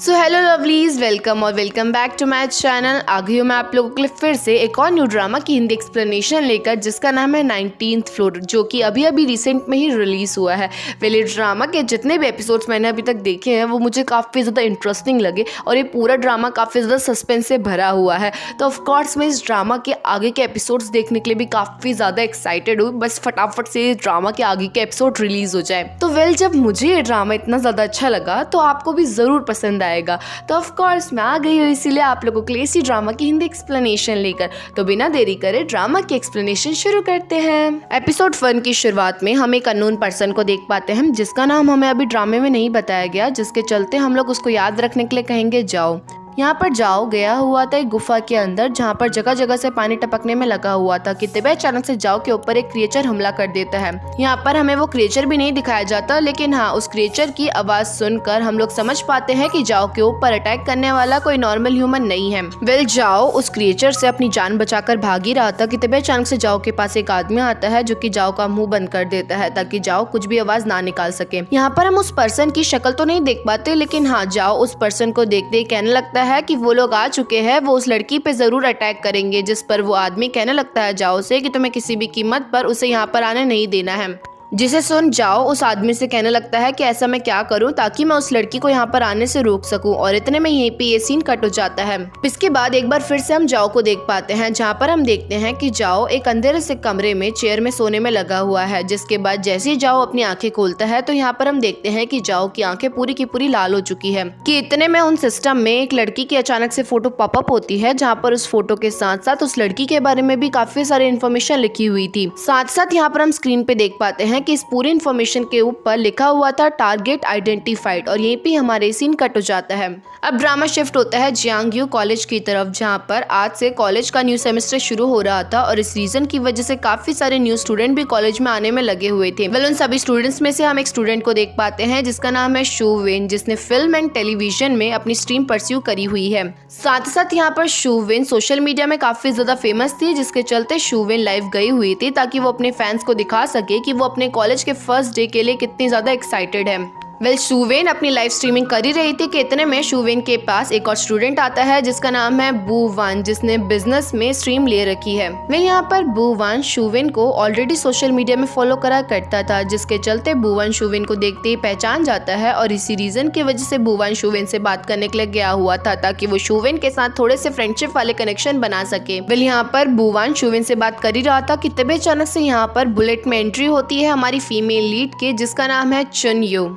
So hello lovelies, welcome back to my channel. आ गई हूँ मैं आप लोगों के लिए फिर से एक और न्यू ड्रामा की हिंदी एक्सप्लेनेशन लेकर, जिसका नाम है 19th फ्लोर, जो कि अभी रिसेंट में ही रिलीज़ हुआ है। ये ड्रामा के जितने भी एपिसोड्स मैंने अभी तक देखे हैं वो मुझे काफ़ी ज़्यादा इंटरेस्टिंग लगे और ये पूरा ड्रामा काफ़ी ज़्यादा सस्पेंस से भरा हुआ है। तो ऑफकोर्स मैं इस ड्रामा के आगे के एपिसोड्स देखने के लिए भी काफ़ी ज़्यादा एक्साइटेड हूँ। बस फटाफट से इस ड्रामा के आगे के एपिसोड रिलीज़ हो जाए। तो जब मुझे ये ड्रामा इतना ज़्यादा अच्छा लगा तो आपको भी ज़रूर पसंद आएगा। तो ऑफ कोर्स मैं आ गई हूँ इसीलिए आप लोगों के लिए इसी ड्रामा की हिंदी एक्सप्लेनेशन लेकर। तो बिना देरी करे ड्रामा की एक्सप्लेनेशन शुरू करते हैं। एपिसोड 1 की शुरुआत में हम एक अननोन पर्सन को देख पाते हैं, जिसका नाम हमें अभी ड्रामे में नहीं बताया गया, जिसके चलते हम लोग उसको याद रखने के लिए कहेंगे जाओ। यहाँ पर जाओ गया हुआ था एक गुफा के अंदर, जहाँ पर जगह जगह से पानी टपकने में लगा हुआ था कि तभी अचानक से जाओ के ऊपर एक क्रिएचर हमला कर देता है। यहाँ पर हमें वो क्रिएचर भी नहीं दिखाया जाता, लेकिन हाँ, उस क्रिएचर की आवाज सुनकर हम लोग समझ पाते हैं कि जाओ के ऊपर अटैक करने वाला कोई नॉर्मल ह्यूमन नहीं है। जाओ उस क्रिएचर से अपनी जान बचाकर भाग ही रहा था कि तभी अचानक से जाओ के पास एक आदमी आता है, जो कि जाओ का मुंह बंद कर देता है ताकि जाओ कुछ भी आवाज ना निकाल सके। यहाँ पर हम उस पर्सन की शक्ल तो नहीं देख पाते, लेकिन हाँ, जाओ उस पर्सन को देखते ही कहने लगता है कि वो लोग आ चुके हैं, वो उस लड़की पे जरूर अटैक करेंगे। जिस पर वो आदमी कहने लगता है जाओ से कि तुम्हें किसी भी कीमत पर उसे यहाँ पर आने नहीं देना है। जिसे सुन जाओ उस आदमी से कहने लगता है कि ऐसा मैं क्या करूं ताकि मैं उस लड़की को यहाँ पर आने से रोक सकूं। और इतने में यहीं पे ये सीन कट हो जाता है। इसके बाद एक बार फिर से हम जाओ को देख पाते हैं, जहाँ पर हम देखते हैं कि जाओ एक अंधेरे से कमरे में चेयर में सोने में लगा हुआ है। जिसके बाद जैसे ही जाओ अपनी आंखें खोलता है तो यहाँ पर हम देखते हैं कि जाओ की आंखें पूरी की पूरी लाल हो चुकी है। कि इतने में उन सिस्टम में एक लड़की की अचानक से फोटो पॉपअप होती है, जहाँ पर उस फोटो के साथ साथ उस लड़की के बारे में भी काफी सारी इन्फॉर्मेशन लिखी हुई थी। साथ साथ यहाँ पर हम स्क्रीन पे देख पाते हैं कि इस पूरी इन्फॉर्मेशन के ऊपर लिखा हुआ था टारगेट आइडेंटिफाइड। और यहीं पे हमारे सीन कट हो जाता है। अब ड्रामा शिफ्ट होता है जियांगयू कॉलेज की तरफ, जहां पर आज से कॉलेज का न्यू सेमेस्टर शुरू हो रहा था और इस रीजन की वजह से काफी सारे न्यू स्टूडेंट भी कॉलेज में आने में लगे हुए थे। उन सभी स्टूडेंट्स में से हम एक स्टूडेंट को देख पाते हैं, जिसका नाम है शू वेन, जिसने फिल्म एंड टेलीविजन में अपनी स्ट्रीम परस्यू करी हुई है। साथ साथ यहाँ पर शू वेन सोशल मीडिया में काफी ज्यादा फेमस थी, जिसके चलते शू वेन लाइव गई हुई थी ताकि वो अपने फैंस को दिखा सके कि वो अपने कॉलेज के फर्स्ट डे के लिए कितनी ज्यादा एक्साइटेड है। शू वेन अपनी लाइव स्ट्रीमिंग कर ही रही थी कि इतने में शू वेन के पास एक और स्टूडेंट आता है, जिसका नाम है बू वान, जिसने बिजनेस में स्ट्रीम ले रखी है। यहाँ पर बू वान शू वेन को ऑलरेडी सोशल मीडिया में फॉलो करा करता था, जिसके चलते बू वान शू वेन को देखते ही पहचान जाता है और इसी रीजन की वजह से बू वान शू वेन से बात करने के लिए गया हुआ था ताकि वो शू वेन के साथ थोड़े से फ्रेंडशिप वाले कनेक्शन बना सके। यहाँ पर बू वान शू वेन से बात कर ही रहा था कि तभी अचानक से यहाँ पर बुलेट में एंट्री होती है हमारी फीमेल लीड के, जिसका नाम है चुनयू।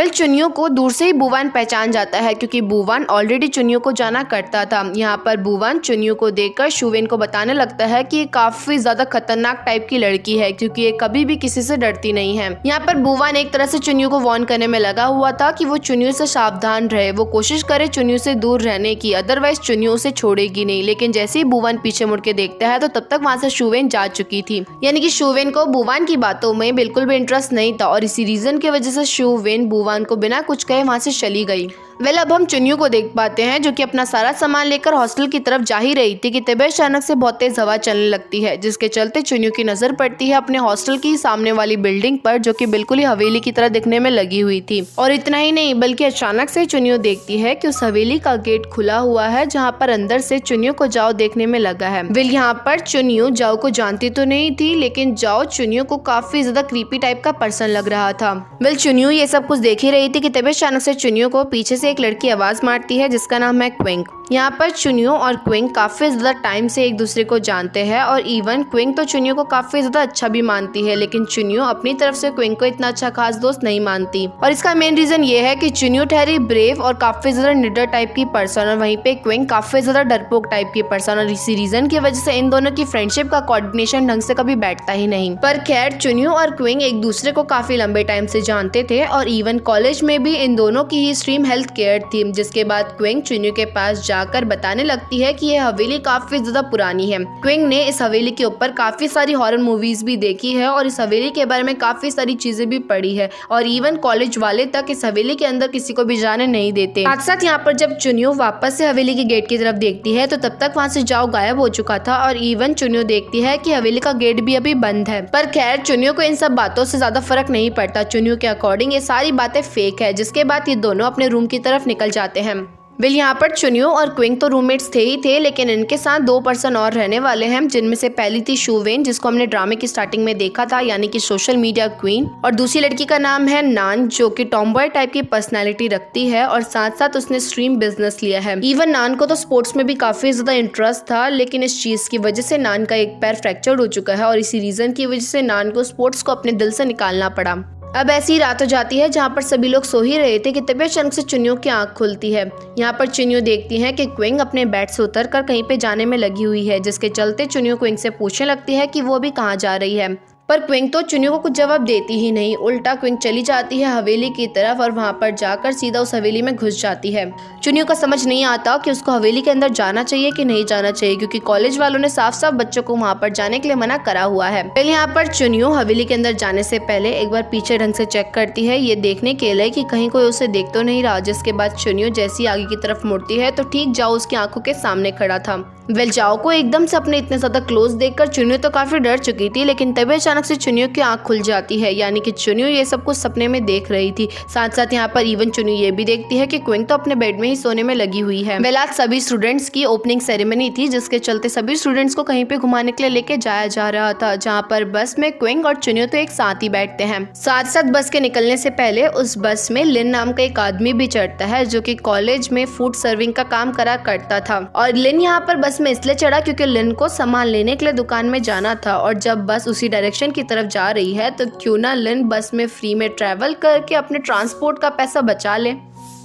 चुनियों को दूर से ही बुवान पहचान जाता है, क्योंकि बुवान ऑलरेडी चुनियों को जाना करता था। यहाँ पर बुवान चुनियों को देखकर शूवेन को बताने लगता है कि ये काफी ज्यादा खतरनाक टाइप की लड़की है, क्योंकि ये कभी भी किसी से डरती नहीं है। यहाँ पर बुवान एक तरह से चुनियों को वार्न करने में लगा हुआ था कि वो चुनियों से सावधान रहे, वो कोशिश करे चुनियों से दूर रहने की, अदरवाइज चुनियों से छोड़ेगी नहीं। लेकिन जैसे ही बुवान पीछे मुड़ के देखता है तो तब तक वहाँ से शूवेन जा चुकी थी। यानी कि शूवेन को बुवान की बातों में बिल्कुल भी इंटरेस्ट नहीं था और इसी रीजन की वजह से शूवेन बुवान को बिना कुछ कहे वहां से चली गई। अब हम चुनियों को देख पाते हैं, जो कि अपना सारा सामान लेकर हॉस्टल की तरफ जा ही रही थी कि तभी अचानक से बहुत तेज हवा चलने लगती है, जिसके चलते चुनियों की नजर पड़ती है अपने हॉस्टल की सामने वाली बिल्डिंग पर, जो कि बिल्कुल ही हवेली की तरह दिखने में लगी हुई थी। और इतना ही नहीं, बल्कि अचानक से चुनियों देखती है कि उस हवेली का गेट खुला हुआ है, जहाँ पर अंदर से चुनियों को जाओ देखने में लगा है। यहाँ पर चुनियों जाओ को जानती तो नहीं थी, लेकिन जाओ चुनियों को काफी ज्यादा क्रीपी टाइप का पर्सन लग रहा था। चुनियों ये सब कुछ देख ही रही थी कि तभी अचानक से चुनियों को पीछे से एक लड़की आवाज मारती है, जिसका नाम है क्विंग। यहाँ पर चुनियों और क्विंग काफी ज्यादा टाइम से एक दूसरे को जानते हैं और इवन क्विंग तो चुनियों को काफी ज्यादा अच्छा भी मानती है, लेकिन चुनियों अपनी तरफ से क्विंग को इतना अच्छा खास दोस्त नहीं मानती। और इसका मेन रीजन ये है कि चुनियों ठहरी ब्रेव और काफी ज्यादा निडर टाइप की पर्सन, और वहीं पे क्विंग काफी ज्यादा डरपोक टाइप की पर्सन, और इसी रीजन की वजह से इन दोनों की फ्रेंडशिप का कोऑर्डिनेशन ढंग से कभी बैठता ही नहीं। पर खैर, चुनियों और क्विंग एक दूसरे को काफी लंबे टाइम से जानते थे और इवन कॉलेज में भी इन दोनों की ही स्ट्रीम हेल्थ केयर थी। जिसके बाद क्विंग चुनियों के पास जा जाकर बताने लगती है कि यह हवेली काफी ज्यादा पुरानी है। क्विंग ने इस हवेली के ऊपर काफी सारी हॉरर मूवीज भी देखी है और इस हवेली के बारे में काफी सारी चीजें भी पढ़ी है और इवन कॉलेज वाले तक इस हवेली के अंदर किसी को भी जाने नहीं देते। साथ साथ यहाँ पर जब चुनियो वापस से हवेली के गेट की तरफ देखती है तो तब तक वहाँ से जाओ गायब हो चुका था और इवन चुनियो देखती है कि हवेली का गेट भी अभी बंद है। पर खैर चुनियो को इन सब बातों से ज्यादा फर्क नहीं पड़ता। चुनियो के अकॉर्डिंग ये सारी बातें फेक है, जिसके बाद ये दोनों अपने रूम की तरफ निकल जाते हैं। वेल यहाँ पर चुनियो और क्विंग तो रूममेट्स थे ही थे, लेकिन इनके साथ 2 पर्सन और रहने वाले हैं, जिनमें से पहली थी शूवेन, जिसको हमने ड्रामे की स्टार्टिंग में देखा था, यानी कि सोशल मीडिया क्वीन। और दूसरी लड़की का नाम है नान, जो कि टॉमबॉय टाइप की पर्सनैलिटी रखती है और साथ साथ उसने स्ट्रीम बिजनेस लिया है। इवन नान को तो स्पोर्ट्स में भी काफी ज्यादा इंटरेस्ट था, लेकिन इस चीज की वजह से नान का एक पैर फ्रैक्चर हो चुका है और इसी रीजन की वजह से नान को स्पोर्ट्स को अपने दिल से निकालना पड़ा। अब ऐसी रात हो जाती है जहाँ पर सभी लोग सो ही रहे थे कि तभी अचानक से चुनियो की आंख खुलती है। यहाँ पर चुनियो देखती है कि क्विंग अपने बेड से उतरकर कहीं पे जाने में लगी हुई है, जिसके चलते चुनियो क्विंग से पूछने लगती है कि वो भी कहाँ जा रही है। पर क्विंग तो चुनियो को कुछ जवाब देती ही नहीं, उल्टा क्विंग चली जाती है हवेली की तरफ और वहाँ पर जाकर सीधा उस हवेली में घुस जाती है। चुनियो का समझ नहीं आता कि उसको हवेली के अंदर जाना चाहिए कि नहीं जाना चाहिए, क्योंकि कॉलेज वालों ने साफ साफ बच्चों को वहाँ पर जाने के लिए मना करा हुआ है। पहले यहाँ पर चुनियो हवेली के अंदर जाने से पहले एक बार पीछे ढंग से चेक करती है, ये देखने के लिए कि कहीं कोई उसे देख तो नहीं रहा। जिसके बाद चुनियो जैसी आगे की तरफ मुड़ती है तो ठीक जाओ उसकी आंखों के सामने खड़ा था। वेल जाओ को एकदम से अपने इतने ज्यादा क्लोज देखकर चुनियो तो काफी डर चुकी थी, लेकिन तभी अचानक से चुनियो की आंख खुल जाती है, यानी कि चुनियो ये सब कुछ सपने में देख रही थी। साथ साथ यहाँ पर इवन चुनियो ये भी देखती है कि क्विंग तो अपने बेड में ही सोने में लगी हुई है। वेल आज सभी स्टूडेंट्स की ओपनिंग सेरेमनी थी, जिसके चलते सभी स्टूडेंट्स को कहीं पे घुमाने के लिए लेके जाया जा रहा था, जहाँ पर बस में क्विंग और चुनियो तो एक साथ ही बैठते हैं। साथ साथ बस के निकलने से पहले उस बस में लिन नाम का एक आदमी भी चढ़ता है, जो कि कॉलेज में फूड सर्विंग का काम करा करता था। और लिन यहाँ पर बस में इसलिए चढ़ा क्योंकि लिन को सामान लेने के लिए दुकान में जाना था, और जब बस उसी डायरेक्शन की तरफ जा रही है तो क्यों ना लिन बस में फ्री में ट्रेवल करके अपने ट्रांसपोर्ट का पैसा बचा ले।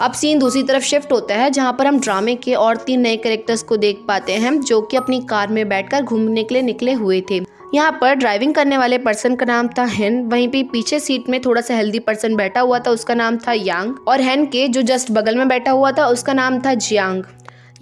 अब सीन दूसरी तरफ शिफ्ट होता है, जहाँ पर हम ड्रामे के और 3 नए कैरेक्टर्स को देख पाते हैं, जो कि अपनी कार में बैठकर घूमने के लिए निकले हुए थे। यहाँ पर ड्राइविंग करने वाले पर्सन का नाम था हेन, वहीं पे पीछे सीट में थोड़ा सा हेल्दी पर्सन बैठा हुआ था, उसका नाम था यांग, और हेन के जो जस्ट बगल में बैठा हुआ था उसका नाम था जियांग।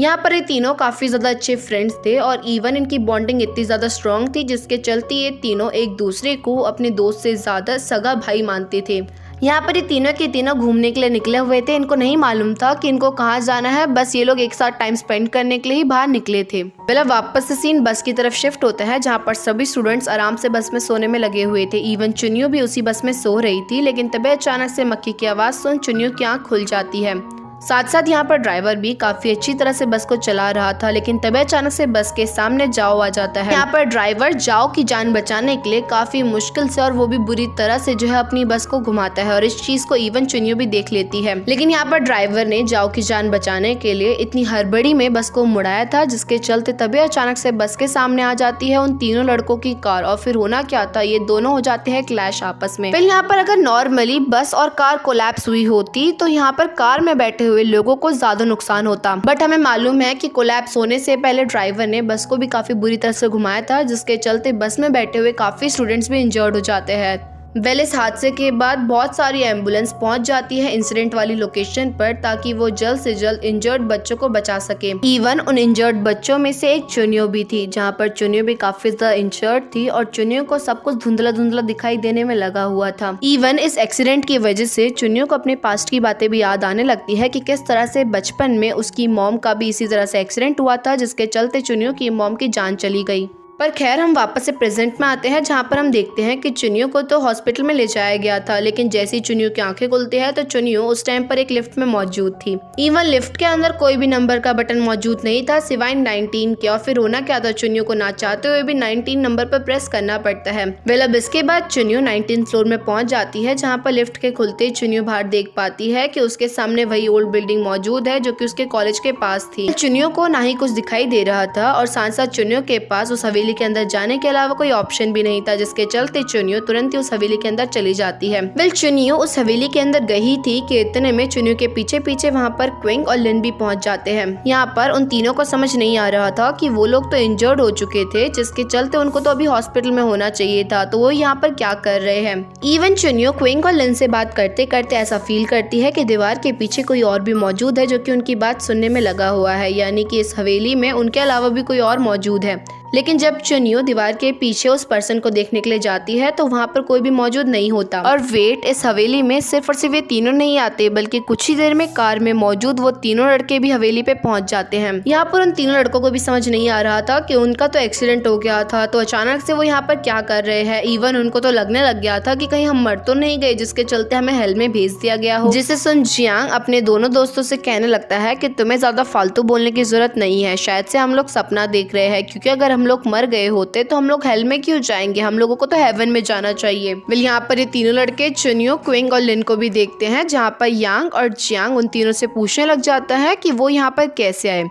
यहाँ पर ये तीनों काफी ज्यादा अच्छे फ्रेंड्स थे और इवन इनकी बॉन्डिंग इतनी ज्यादा स्ट्रॉन्ग थी, जिसके चलते ये तीनों एक दूसरे को अपने दोस्त से ज्यादा सगा भाई मानते थे। यहाँ पर ये तीनों के तीनों घूमने के लिए निकले हुए थे। इनको नहीं मालूम था कि इनको कहाँ जाना है, बस ये लोग एक साथ टाइम स्पेंड करने के लिए ही बाहर निकले थे। पहले वापस से सीन बस की तरफ शिफ्ट होता है, जहाँ पर सभी स्टूडेंट्स आराम से बस में सोने में लगे हुए थे। इवन चुनियो भी उसी बस में सो रही थी, लेकिन तभी अचानक से मक्खी की आवाज सुन चुनियो की आँख खुल जाती है। साथ साथ यहाँ पर ड्राइवर भी काफी अच्छी तरह से बस को चला रहा था, लेकिन तभी अचानक से बस के सामने जाओ आ जाता है। यहाँ पर ड्राइवर जाओ की जान बचाने के लिए काफी मुश्किल से और वो भी बुरी तरह से जो है अपनी बस को घुमाता है, और इस चीज को इवन चुनियो भी देख लेती है। लेकिन यहाँ पर ड्राइवर ने जाओ की जान बचाने के लिए इतनी हड़बड़ी में बस को मुड़ाया था, जिसके चलते तभी अचानक से बस के सामने आ जाती है उन तीनों लड़कों की कार, और फिर होना क्या था, ये दोनों हो जाते हैं क्लैश आपस में। फिर यहाँ पर अगर नॉर्मली बस और कार कोलैप्स हुई होती तो यहाँ पर कार में बैठे हुए लोगों को ज्यादा नुकसान होता, बट हमें मालूम है कि कोलैप्स होने से पहले ड्राइवर ने बस को भी काफी बुरी तरह से घुमाया था, जिसके चलते बस में बैठे हुए काफी स्टूडेंट्स भी इंजर्ड हो जाते हैं। वेल इस हादसे के बाद बहुत सारी एम्बुलेंस पहुंच जाती है इंसिडेंट वाली लोकेशन पर, ताकि वो जल्द से जल्द इंजर्ड बच्चों को बचा सके। इवन उन इंजर्ड बच्चों में से एक चुनियो भी थी, जहां पर चुनियो भी काफी ज्यादा इंजर्ड थी और चुनियो को सब कुछ धुंधला धुंधला दिखाई देने में लगा हुआ था। इवन इस एक्सीडेंट की वजह से चुनियो को अपने पास्ट की बातें भी याद आने लगती है कि किस तरह से बचपन में उसकी मॉम का भी इसी तरह से एक्सीडेंट हुआ था, जिसके चलते चुनियो की मॉम की जान चली गई। पर खैर हम वापस से प्रेजेंट में आते हैं, जहाँ पर हम देखते हैं कि चुनियो को तो हॉस्पिटल में ले जाया गया था, लेकिन जैसे ही चुनियो की आंखें खुलती है तो चुनियो उस टाइम पर एक लिफ्ट में मौजूद थी। इवन लिफ्ट के अंदर कोई भी नंबर का बटन मौजूद नहीं था सिवाय 19 के, और फिर होना क्या था, चुनियो को ना चाहते हुए भी 19 नंबर पर प्रेस करना पड़ता है। वेल अब इसके बाद चुनियो 19 फ्लोर में पहुंच जाती है, जहाँ पर लिफ्ट के खुलते चुनियो बाहर देख पाती है कि उसके सामने वही ओल्ड बिल्डिंग मौजूद है जो कि उसके कॉलेज के पास थी। चुनियो को ना ही कुछ दिखाई दे रहा था, और साथ साथ चुनियो के पास उस हवेली हवेली के अंदर जाने के अलावा कोई ऑप्शन भी नहीं था, जिसके चलते चुनियो तुरंत ही उस हवेली के अंदर चली जाती है। वेल चुनियो उस हवेली के अंदर गई थी कि इतने में चुनियो के पीछे पीछे वहाँ पर क्विंग और लिन भी पहुँच जाते हैं। यहाँ पर उन तीनों को समझ नहीं आ रहा था कि वो लोग तो इंजर्ड हो चुके थे, जिसके चलते उनको तो अभी हॉस्पिटल में होना चाहिए था, तो वो यहाँ पर क्या कर रहे हैं। इवन चुनियो क्विंग और लिन से बात करते करते ऐसा फील करती है कि दीवार के पीछे कोई और भी मौजूद है जो कि उनकी बात सुनने में लगा हुआ है, यानी कि इस हवेली में उनके अलावा भी कोई और मौजूद है। लेकिन जब चुनियो दीवार के पीछे उस पर्सन को देखने के लिए जाती है तो वहाँ पर कोई भी मौजूद नहीं होता। और वेट, इस हवेली में सिर्फ और सिर्फ ये तीनों नहीं आते, बल्कि कुछ ही देर में कार में मौजूद वो तीनों लड़के भी हवेली पे पहुँच जाते हैं। यहाँ पर उन तीनों लड़कों को भी समझ नहीं आ रहा था कि उनका तो एक्सीडेंट हो गया था, तो अचानक से वो यहाँ पर क्या कर रहे हैं। इवन उनको तो लगने लग गया था कि कहीं हम मर तो नहीं गए, जिसके चलते हमें हेल में भेज दिया गया हो। जिसे सुन जियांग अपने दोनों दोस्तों से कहने लगता है कि तुम्हें ज्यादा फालतू बोलने की जरूरत नहीं है, शायद से हम लोग सपना देख रहे हैं, क्योंकि अगर हम लोग मर गए होते तो हम लोग हेल में क्यों जाएंगे, हम लोगों को तो हेवन में जाना चाहिए। वेल यहाँ पर ये तीनों लड़के चुनियो, क्विंग और लिन को भी देखते हैं, जहाँ पर यांग और जियांग उन तीनों से पूछने लग जाता है कि वो यहाँ पर कैसे आए।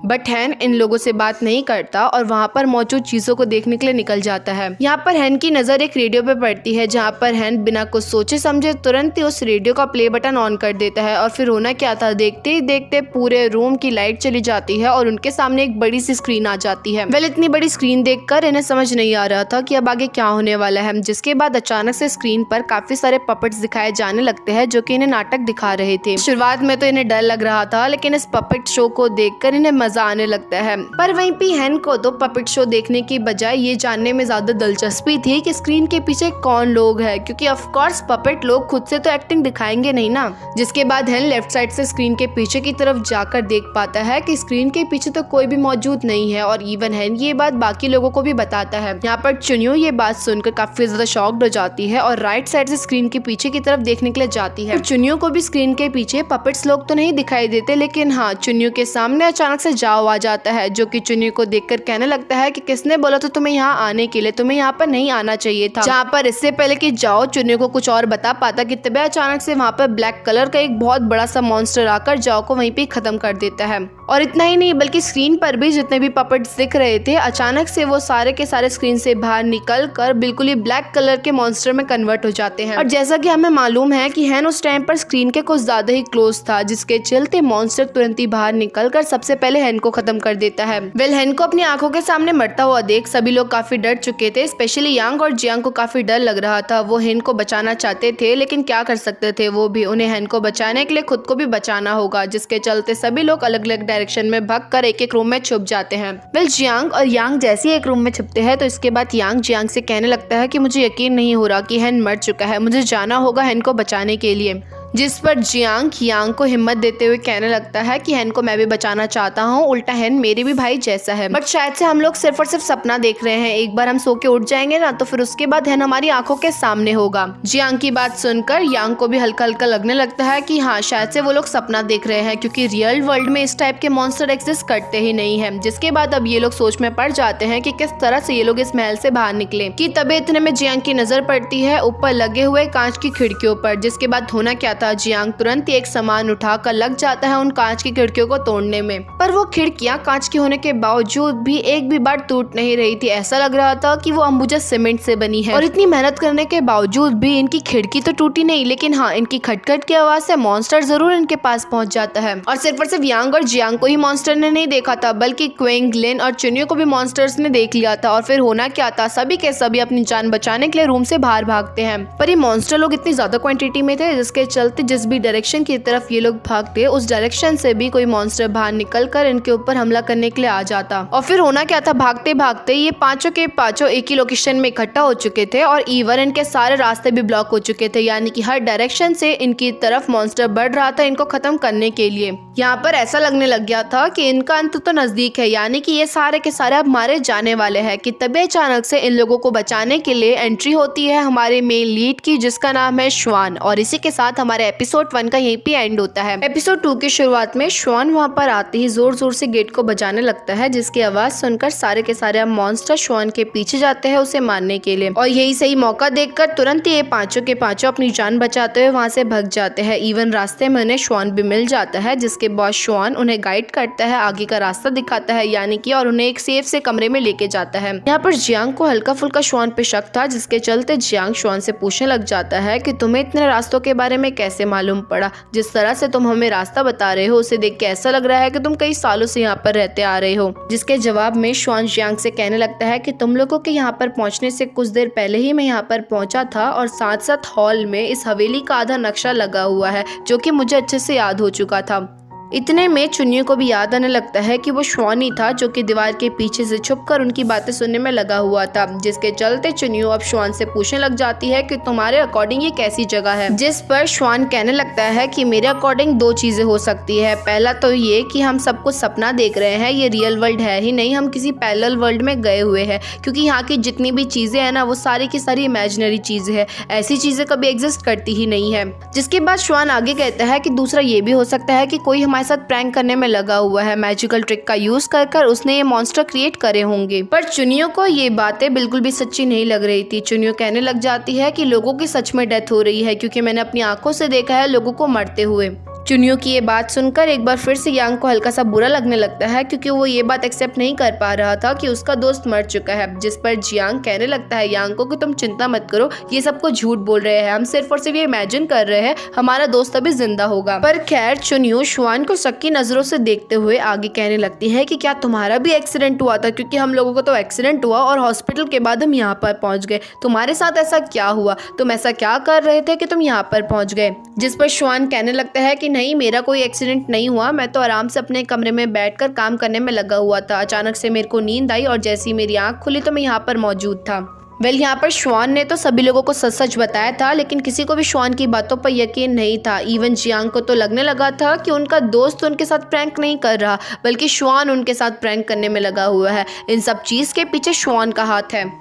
बट हैन इन लोगों से बात नहीं करता और वहाँ पर मौजूद चीजों को देखने के लिए निकल जाता है। यहाँ पर हैन की नजर एक रेडियो पे पड़ती है, जहाँ पर हैन बिना कुछ सोचे समझे तुरंत ही उस रेडियो का प्ले बटन ऑन कर देता है। और फिर होना क्या था, देखते ही देखते पूरे रूम की लाइट चली जाती है और उनके सामने एक बड़ी सी स्क्रीन आ जाती है। वेल इतनी बड़ी स्क्रीन देखकर इन्हें समझ नहीं आ रहा था कि अब आगे क्या होने वाला है, जिसके बाद अचानक से स्क्रीन पर काफी सारे पपेट्स दिखाए जाने लगते हैं जो कि इन्हें नाटक दिखा रहे थे। शुरुआत में तो इन्हें डर लग रहा था, लेकिन इस पपेट शो को देखकर इन्हें मजा आने लगता है। पर वहीं पे हैन को तो पपेट शो देखने की बजाय ये जानने में ज्यादा दिलचस्पी थी कि स्क्रीन के पीछे कौन लोग हैं, क्योंकि ऑफ कोर्स पपेट लोग खुद से तो एक्टिंग दिखाएंगे नहीं ना। जिसके बाद हैन लेफ्ट साइड से स्क्रीन के पीछे की तरफ जाकर देख पाता है कि स्क्रीन के पीछे तो कोई भी मौजूद नहीं है, और इवन हैन ये बात बाकी लोगों को भी बताता है। यहाँ पर चुनियो ये बात सुनकर काफी ज्यादा शॉक्ड हो जाती है और राइट साइड से स्क्रीन के पीछे की तरफ देखने के लिए जाती है। चुनियो को भी स्क्रीन के पीछे पपेट्स लोग तो नहीं दिखाई देते, लेकिन हाँ, चुनियो के सामने अचानक से जाओ आ जाता है, जो कि चुनियो को देखकर कहने लगता है कि किसने बोला था तुम्हें यहाँ आने के लिए, तुम्हें यहाँ पर नहीं आना चाहिए था। जहाँ पर इससे पहले कि जाओ चुनियो को कुछ और बता पाता कि तभी अचानक से वहाँ पर ब्लैक कलर का एक बहुत बड़ा सा मॉन्स्टर आकर जाओ को वहीं पे खत्म कर देता है। और इतना ही नहीं, बल्कि स्क्रीन पर भी जितने भी पपेट्स दिख रहे थे अचानक से वो सारे के सारे स्क्रीन से बाहर निकल कर बिल्कुल ही ब्लैक कलर के मॉन्स्टर में कन्वर्ट हो जाते हैं। और जैसा कि हमें मालूम है कि हैन उस टाइम पर स्क्रीन के कुछ ज्यादा ही क्लोज था, जिसके चलते मॉन्स्टर तुरंत ही बाहर निकल कर सबसे पहले हैन को खत्म कर देता है। वेल हैन को अपनी आंखों के सामने मरता हुआ देख सभी लोग काफी डर चुके थे, स्पेशली यांग और जियांग को काफी डर लग रहा था। वो हैन को बचाना चाहते थे, लेकिन क्या कर सकते थे वो भी, उन्हें हैन को बचाने के लिए खुद को भी बचाना होगा, जिसके चलते सभी लोग अलग अलग डायरेक्शन में भाग कर एक एक रूम में छुप जाते हैं। वेल जियांग और यांग जैसे ही एक रूम में छुपते हैं तो इसके बाद यांग जियांग से कहने लगता है कि मुझे यकीन नहीं हो रहा कि हैन मर चुका है, मुझे जाना होगा हैन को बचाने के लिए। जिस पर जियांग यांग को हिम्मत देते हुए कहने लगता है कि हैन को मैं भी बचाना चाहता हूँ, उल्टा हैन मेरे भी भाई जैसा है, बट शायद से हम लोग सिर्फ और सिर्फ सपना देख रहे हैं, एक बार हम सो के उठ जाएंगे ना तो फिर उसके बाद हैन हमारी आंखों के सामने होगा। जियांग की बात सुनकर यांग को भी हल्का हल्का लगने लगता है कि हाँ, शायद से वो लोग सपना देख रहे हैं, क्योंकि रियल वर्ल्ड में इस टाइप के मॉन्स्टर एग्जिस्ट करते ही नहीं है। जिसके बाद अब ये लोग सोच में पड़ जाते हैं कि किस तरह से ये लोग इस महल से बाहर निकले। कि तभी इतने में जियांग की नजर पड़ती है ऊपर लगे हुए कांच की खिड़कियों पर, जिसके बाद होना क्या था, जियांग तुरंत एक सामान उठाकर लग जाता है उन कांच की खिड़कियों को तोड़ने में। पर वो खिड़कियां कांच की होने के बावजूद भी एक भी बार टूट नहीं रही थी, ऐसा लग रहा था कि वो अंबुजा सीमेंट से बनी है। और इतनी मेहनत करने के बावजूद भी इनकी खिड़की तो टूटी नहीं, लेकिन हाँ, इनकी खटखट की आवाज से मॉन्स्टर जरूर इनके पास पहुंच जाता है। और सिर्फ यांग और जियांग को ही मॉन्स्टर ने नहीं देखा था, बल्कि क्विंग, लिन और चुनियो को भी मॉन्स्टर्स ने देख लिया था। और फिर होना क्या था, सभी के सभी अपनी जान बचाने के लिए रूम से बाहर भागते हैं। पर ये मॉन्स्टर लोग इतनी ज्यादा क्वांटिटी में थे, जिसके चलते जिस भी डायरेक्शन की तरफ ये लोग भागते उस डायरेक्शन से भी कोई मॉन्स्टर बाहर निकलकर इनके ऊपर हमला करने के लिए आ जाता। और फिर होना क्या था, भागते भागते ये पांचों के पांचों एक ही लोकेशन में इकट्ठा हो चुके थे और इवन इनके सारे रास्ते भी ब्लॉक हो चुके थे, यानी कि हर डायरेक्शन से इनकी तरफ मॉन्स्टर बढ़ रहा था इनको खत्म करने के लिए। यहाँ पर ऐसा लगने लग गया था कि इनका अंत तो नजदीक है, यानी कि ये सारे के सारे अब मारे जाने वाले हैं। कि तभी अचानक से इन लोगों को बचाने के लिए एंट्री होती है हमारे मेन लीड की, जिसका नाम है श्वान। और इसी के साथ हमारे एपिसोड 1 का यहीं पे एंड होता है। एपिसोड 2 की शुरुआत में श्वान वहाँ पर आते ही जोर जोर से गेट को बजाने लगता है, जिसकी आवाज सुनकर सारे के सारे मॉन्स्टर श्वान के पीछे जाते हैं उसे मारने के लिए। और यही सही मौका देखकर तुरंत ही ये पांचों के पांचों अपनी जान बचाते हुए वहाँ से भाग जाते हैं। इवन रास्ते में उन्हें श्वान भी मिल जाता है, जिसके जिसके बाद श्वान उन्हें गाइड करता है, आगे का रास्ता दिखाता है यानी कि, और उन्हें एक सेफ से कमरे में लेके जाता है। यहाँ पर जियांग को हल्का फुल्का श्वान पे शक था, जिसके चलते जियांग श्वान से पूछने लग जाता है कि तुम्हें इतने रास्तों के बारे में कैसे मालूम पड़ा। जिस तरह से तुम हमें रास्ता बता रहे हो उसे देख के ऐसा लग रहा है कि तुम कई सालों से यहाँ पर रहते आ रहे हो। जिसके जवाब में श्वान जियांग से कहने लगता है कि तुम लोगों के यहाँ पर पहुँचने से कुछ देर पहले ही मैं यहाँ पर पहुंचा था और साथ साथ हॉल में इस हवेली का आधा नक्शा लगा हुआ है जो कि मुझे अच्छे से याद हो चुका था। इतने में चुन्नियों को भी याद आने लगता है कि वो श्वान ही था जो कि दीवार के पीछे से छुपकर उनकी बातें सुनने में लगा हुआ था। जिसके चलते चुन्नियों अब श्वान से पूछने लग जाती है कि तुम्हारे अकॉर्डिंग ये कैसी जगह है। जिस पर श्वान कहने लगता है कि मेरे अकॉर्डिंग दो चीजें हो सकती है। पहला तो ये कि हम सब कुछ सपना देख रहे हैं, ये रियल वर्ल्ड है ही नहीं, हम किसी पैरेलल वर्ल्ड में गए हुए हैं, क्योंकि यहाँ की जितनी भी चीजें हैं ना वो सारी की सारी इमेजिनरी चीजें हैं, ऐसी चीजें कभी एग्जिस्ट करती ही नहीं है। जिसके बाद श्वान आगे कहता है कि दूसरा ये भी हो सकता है कि कोई हमारे साथ प्रैंक करने में लगा हुआ है, मैजिकल ट्रिक का यूज कर उसने ये मॉन्स्टर क्रिएट करे होंगे। पर चुनियों को ये बातें बिल्कुल भी सच्ची नहीं लग रही थी। चुनियों कहने लग जाती है कि लोगों की सच में डेथ हो रही है, क्योंकि मैंने अपनी आंखों से देखा है लोगों को मरते हुए। चुनियों की ये बात सुनकर एक बार फिर से यांग को हल्का सा बुरा लगने लगता है, क्योंकि वो ये बात एक्सेप्ट नहीं कर पा रहा था कि उसका दोस्त मर चुका है। जिस पर जियांग कहने लगता है यांग को कि तुम चिंता मत करो, ये सबको झूठ बोल रहे हैं, हम सिर्फ और सिर्फ ये इमेजिन कर रहे हैं, हमारा दोस्त अभी जिंदा होगा। पर खैर चुनियों श्वान को शक की नजरों से देखते हुए आगे कहने लगती है कि क्या तुम्हारा भी एक्सीडेंट हुआ था, क्योंकि हम लोगों को तो एक्सीडेंट हुआ और हॉस्पिटल के बाद हम यहाँ पर पहुंच गए, तुम्हारे साथ ऐसा क्या हुआ, तुम ऐसा क्या कर रहे थे कि तुम यहाँ पर पहुंच गए। जिस पर श्वान कहने लगता है कि नहीं, मेरा कोई एक्सीडेंट नहीं हुआ, मैं तो आराम से अपने कमरे में बैठकर काम करने में लगा हुआ था। अचानक से मेरे को नींद आई और जैसे ही मेरी आंख खुली तो मैं यहाँ पर मौजूद था। यहाँ पर श्वान ने तो सभी लोगों को सच सच बताया था, लेकिन किसी को भी श्वान की बातों पर यकीन नहीं था। इवन जियांग को तो लगने लगा था कि उनका दोस्त उनके साथ प्रैंक नहीं कर रहा, बल्कि श्वान उनके साथ प्रैंक करने में लगा हुआ है। इन सब चीज के पीछे श्वान का हाथ है।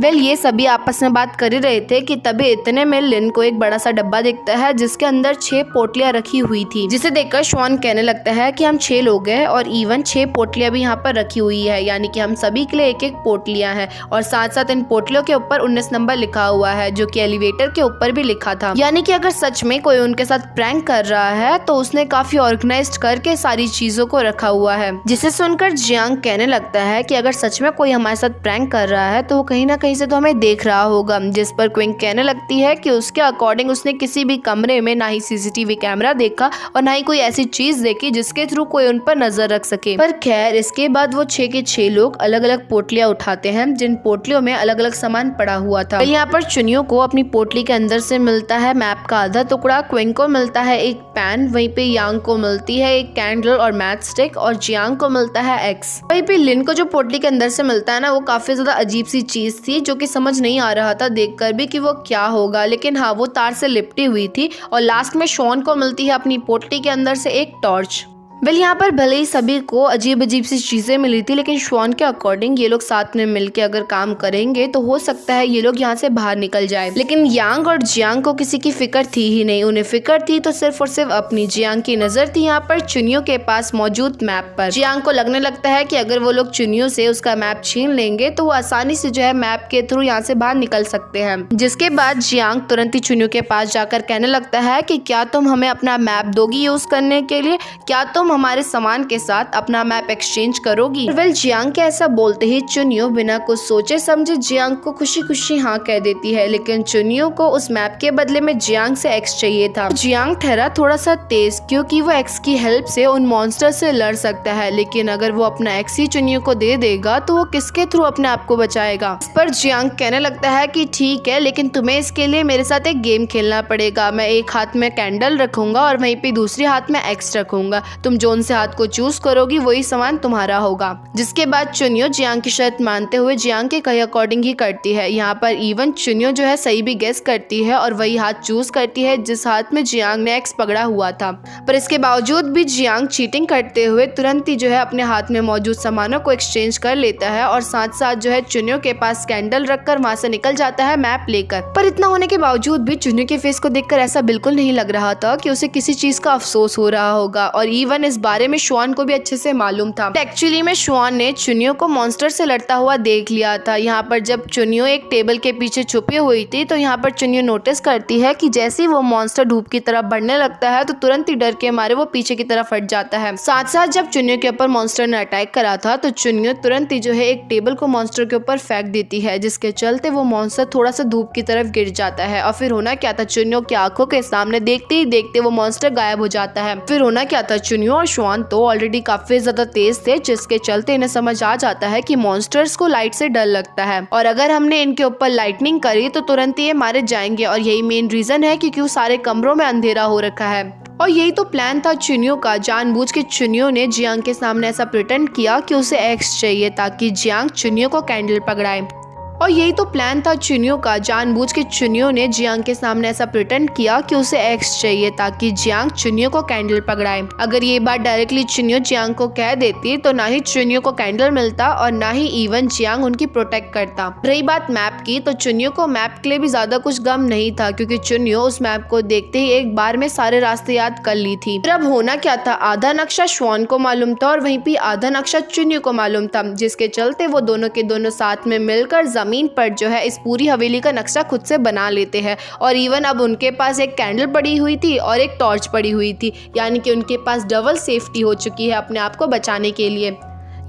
ये सभी आपस में बात कर ही रहे थे कि तभी इतने में लिन को एक बड़ा सा डब्बा दिखता है जिसके अंदर 6 पोटलियां रखी हुई थी, जिसे देखकर श्वान कहने लगता है कि हम 6 लोग हैं और इवन 6 पोटलियां भी यहाँ पर रखी हुई है, यानी कि हम सभी के लिए एक एक पोटलियां हैं। और साथ साथ इन पोटलियों के ऊपर 19 नंबर लिखा हुआ है, जो कि एलिवेटर के ऊपर भी लिखा था। यानी कि अगर सच में कोई उनके साथ प्रैंक कर रहा है तो उसने काफी ऑर्गेनाइज करके सारी चीजों को रखा हुआ है। जिसे सुनकर जियांग कहने लगता है कि अगर सच में कोई हमारे साथ प्रैंक कर रहा है तो वो कहीं ना कहीं से तो हमें देख रहा होगा। जिस पर क्विंग कहने लगती है कि उसके अकॉर्डिंग उसने किसी भी कमरे में ना ही सीसीटीवी कैमरा देखा और ना ही कोई ऐसी चीज देखी जिसके थ्रू कोई उन पर नजर रख सके। पर खैर इसके बाद वो 6 के 6 लोग अलग अलग पोटलियां उठाते हैं, जिन पोटलियों में अलग अलग सामान पड़ा हुआ था। यहाँ पर चुनियों को अपनी पोटली के अंदर से मिलता है मैप का आधा टुकड़ा, क्विंग को मिलता है एक पेन, वहीं पे यांग को मिलती है एक कैंडल और मैच स्टिक, और जियांग को मिलता है एक्स। वहीं पे लिन को जो पोटली के अंदर से मिलता है ना, वो काफी ज्यादा अजीब सी चीज थी, जो कि समझ नहीं आ रहा था देखकर भी कि वो क्या होगा, लेकिन हाँ वो तार से लिपटी हुई थी। और लास्ट में शॉन को मिलती है अपनी पोटली के अंदर से एक टॉर्च। यहाँ पर भले ही सभी को अजीब अजीब सी चीजें मिली थी, लेकिन श्वान के अकॉर्डिंग ये लोग साथ में मिलके अगर काम करेंगे तो हो सकता है ये लोग यहाँ से बाहर निकल जाए। लेकिन यांग और जियांग को किसी की फिक्र थी ही नहीं, उन्हें फिक्र थी तो सिर्फ और सिर्फ अपनी। जियांग की नजर थी यहाँ पर चुनियों के पास मौजूद मैप पर। जियांग को लगने लगता है कि अगर वो लोग चुनियों से उसका मैप छीन लेंगे तो वो आसानी से जो है मैप के थ्रू यहाँ से बाहर निकल सकते हैं। जिसके बाद जियांग तुरंत ही चुनियों के पास जाकर कहने लगता है कि क्या तुम हमें अपना मैप दोगी यूज करने के लिए, क्या तुम हमारे सामान के साथ अपना मैप एक्सचेंज करोगी। जियांग के ऐसा बोलते ही चुनियो बिना कुछ सोचे समझे जियांग को खुशी खुशी हाँ कह देती है, लेकिन चुनियो को उस मैप के बदले में जियांग से एक्स चाहिए था। जियांग ठहरा थोड़ा सा तेज, क्योंकि वो एक्स की हेल्प से उन मॉन्स्टर से लड़ सकता है, लेकिन अगर वो अपना एक्स ही चुनियो को दे देगा तो वो किसके थ्रू अपने आप को बचाएगा। इस पर जियांग कहने लगता है कि ठीक है, लेकिन तुम्हें इसके लिए मेरे साथ एक गेम खेलना पड़ेगा। मैं एक हाथ में कैंडल रखूंगा और वहीं पे दूसरे हाथ में एक्स रखूंगा, तुम जोन से हाथ को चूज करोगी वही सामान तुम्हारा होगा। जिसके बाद चुनियो जियांग की शर्त मानते हुए जियांग के कहे अकॉर्डिंग ही करती है। यहाँ पर इवन चुनियो जो है सही भी गेस करती है और वही हाथ चूज करती है जिस हाथ में जियांग ने एक्स पकड़ा हुआ था। पर इसके बावजूद भी जियांग चीटिंग करते हुए तुरंत ही जो है अपने हाथ में मौजूद सामानों को एक्सचेंज कर लेता है और साथ साथ जो है चुनियो के पास कैंडल रखकर वहां से निकल जाता है मैप लेकर। पर इतना होने के बावजूद भी चुनियो के फेस को देखकर ऐसा बिल्कुल नहीं लग रहा था कि उसे किसी चीज का अफसोस हो रहा होगा। और इवन इस बारे में श्वान को भी अच्छे से मालूम था। एक्चुअली में श्वान ने चुनियो को मॉन्स्टर से लड़ता हुआ देख लिया था। यहाँ पर जब चुनियो एक टेबल के पीछे छुपी हुई थी तो यहाँ पर चुनियो नोटिस करती है कि जैसे ही वो मॉन्स्टर धूप की तरफ बढ़ने लगता है तो तुरंत ही डर के मारे वो पीछे की तरफ हट जाता है। साथ साथ जब चुनियो के ऊपर मॉन्स्टर ने अटैक करा था तो चुनियो तुरंत ही जो है एक टेबल को मॉन्स्टर के ऊपर फेंक देती है, जिसके चलते वो मॉन्स्टर थोड़ा सा धूप की तरफ गिर जाता है। और फिर होना क्या था, चुनियो की आंखों के सामने देखते ही देखते वो मॉन्स्टर गायब हो जाता है। फिर होना क्या था, चुनियो और श्वान तो ऑलरेडी काफी ज्यादा तेज थे, जिसके चलते इन्हें समझ आ जाता है कि मॉन्स्टर्स को लाइट से डर लगता है और अगर हमने इनके ऊपर लाइटनिंग करी तो तुरंत ही ये मारे जाएंगे। और यही मेन रीजन है कि क्यों सारे कमरों में अंधेरा हो रखा है। और यही तो प्लान था चुनियो का। जानबूझ के चुनियो ने जियांग के सामने ऐसा प्रिटेंड किया कि उसे एक्स चाहिए ताकि जियांग चुनियो को कैंडल पकड़ाए। और यही तो प्लान था चुनियो का। जानबूझ के चुनियो ने जियांग के सामने ऐसा प्रिटेंड किया कि उसे एक्स चाहिए ताकि जियांग चुनियो को कैंडल पकड़ाए। अगर ये बात डायरेक्टली चुनियो जियांग को कह देती तो ना ही चुनियो को कैंडल मिलता और ना ही इवन जियांग उनकी प्रोटेक्ट करता। रही बात मैप की, तो चुनियो को मैप के लिए भी ज्यादा कुछ गम नहीं था, क्योंकि चुनियो उस मैप को देखते ही एक बार में सारे रास्ते याद कर ली थी। फिर अब होना क्या था, आधा नक्शा श्वान को मालूम था और वहीं पे आधा नक्शा चुनियो को मालूम था, जिसके चलते वो दोनों के दोनों साथ में मिलकर जमीन पर जो है इस पूरी हवेली का नक्शा खुद से बना लेते हैं। और इवन अब उनके पास एक कैंडल पड़ी हुई थी और एक टॉर्च पड़ी हुई थी, यानी कि उनके पास डबल सेफ्टी हो चुकी है अपने आप को बचाने के लिए।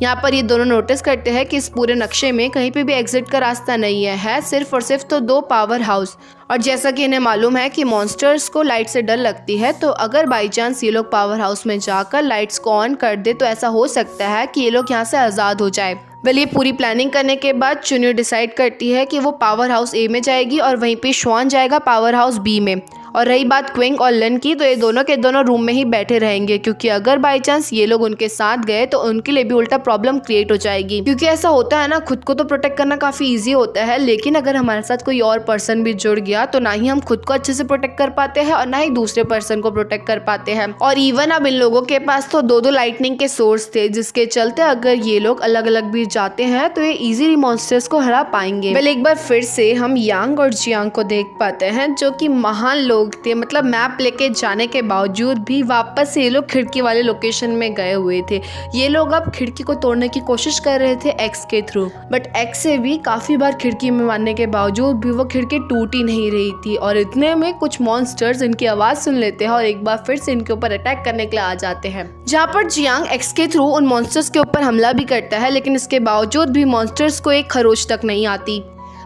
यहाँ पर ये दोनों नोटिस करते हैं कि इस पूरे नक्शे में कहीं पे भी एग्जिट का रास्ता नहीं है सिर्फ और सिर्फ तो 2 पावर हाउस। और जैसा कि इन्हें मालूम है कि मॉन्स्टर्स को लाइट से डर लगती है, तो अगर बाई चांस ये लोग पावर हाउस में जाकर लाइट्स को ऑन कर दे तो ऐसा हो सकता है कि ये लोग यहाँ से आज़ाद हो जाए। वेल, ये पूरी प्लानिंग करने के बाद चुनियो डिसाइड करती है कि वो पावर हाउस ए में जाएगी और वहीं पे श्वान जाएगा पावर हाउस बी में। और रही बात क्विंग और लन की, तो ये दोनों के दोनों रूम में ही बैठे रहेंगे, क्योंकि अगर बाई चांस ये लोग उनके साथ गए तो उनके लिए भी उल्टा प्रॉब्लम क्रिएट हो जाएगी। क्योंकि ऐसा होता है ना, खुद को तो प्रोटेक्ट करना काफी इजी होता है, लेकिन अगर हमारे साथ कोई और पर्सन भी जुड़ गया तो ना ही हम खुद को अच्छे से प्रोटेक्ट कर पाते हैं और ना ही दूसरे पर्सन को प्रोटेक्ट कर पाते हैं। और इवन अब इन लोगों के पास तो 2-2 लाइटनिंग के सोर्स थे, जिसके चलते अगर ये लोग अलग अलग भी जाते हैं तो ये इजीली मॉन्स्टर्स को हरा पाएंगे। वेल, एक बार फिर से हम यांग और जियांग को देख पाते हैं, जो कि महान लोग थे। मतलब मैप लेके जाने के बावजूद भी वापस से ये लोग खिड़की वाले लोकेशन में गए हुए थे। ये लोग अब खिड़की को तोड़ने की कोशिश कर रहे थे एक्स के थ्रू, बट एक्स से भी काफी बार खिड़की में मारने के बावजूद भी वो खिड़की टूट ही नहीं रही थी। और इतने में कुछ मॉन्स्टर्स इनकी आवाज सुन लेते हैं और एक बार फिर से इनके ऊपर अटैक करने के लिए आ जाते हैं, जहाँ पर जियांग एक्स के थ्रू उन मॉन्स्टर्स के ऊपर हमला भी करता है, लेकिन इसके बावजूद भी मॉन्स्टर्स को एक खरोच तक नहीं आती।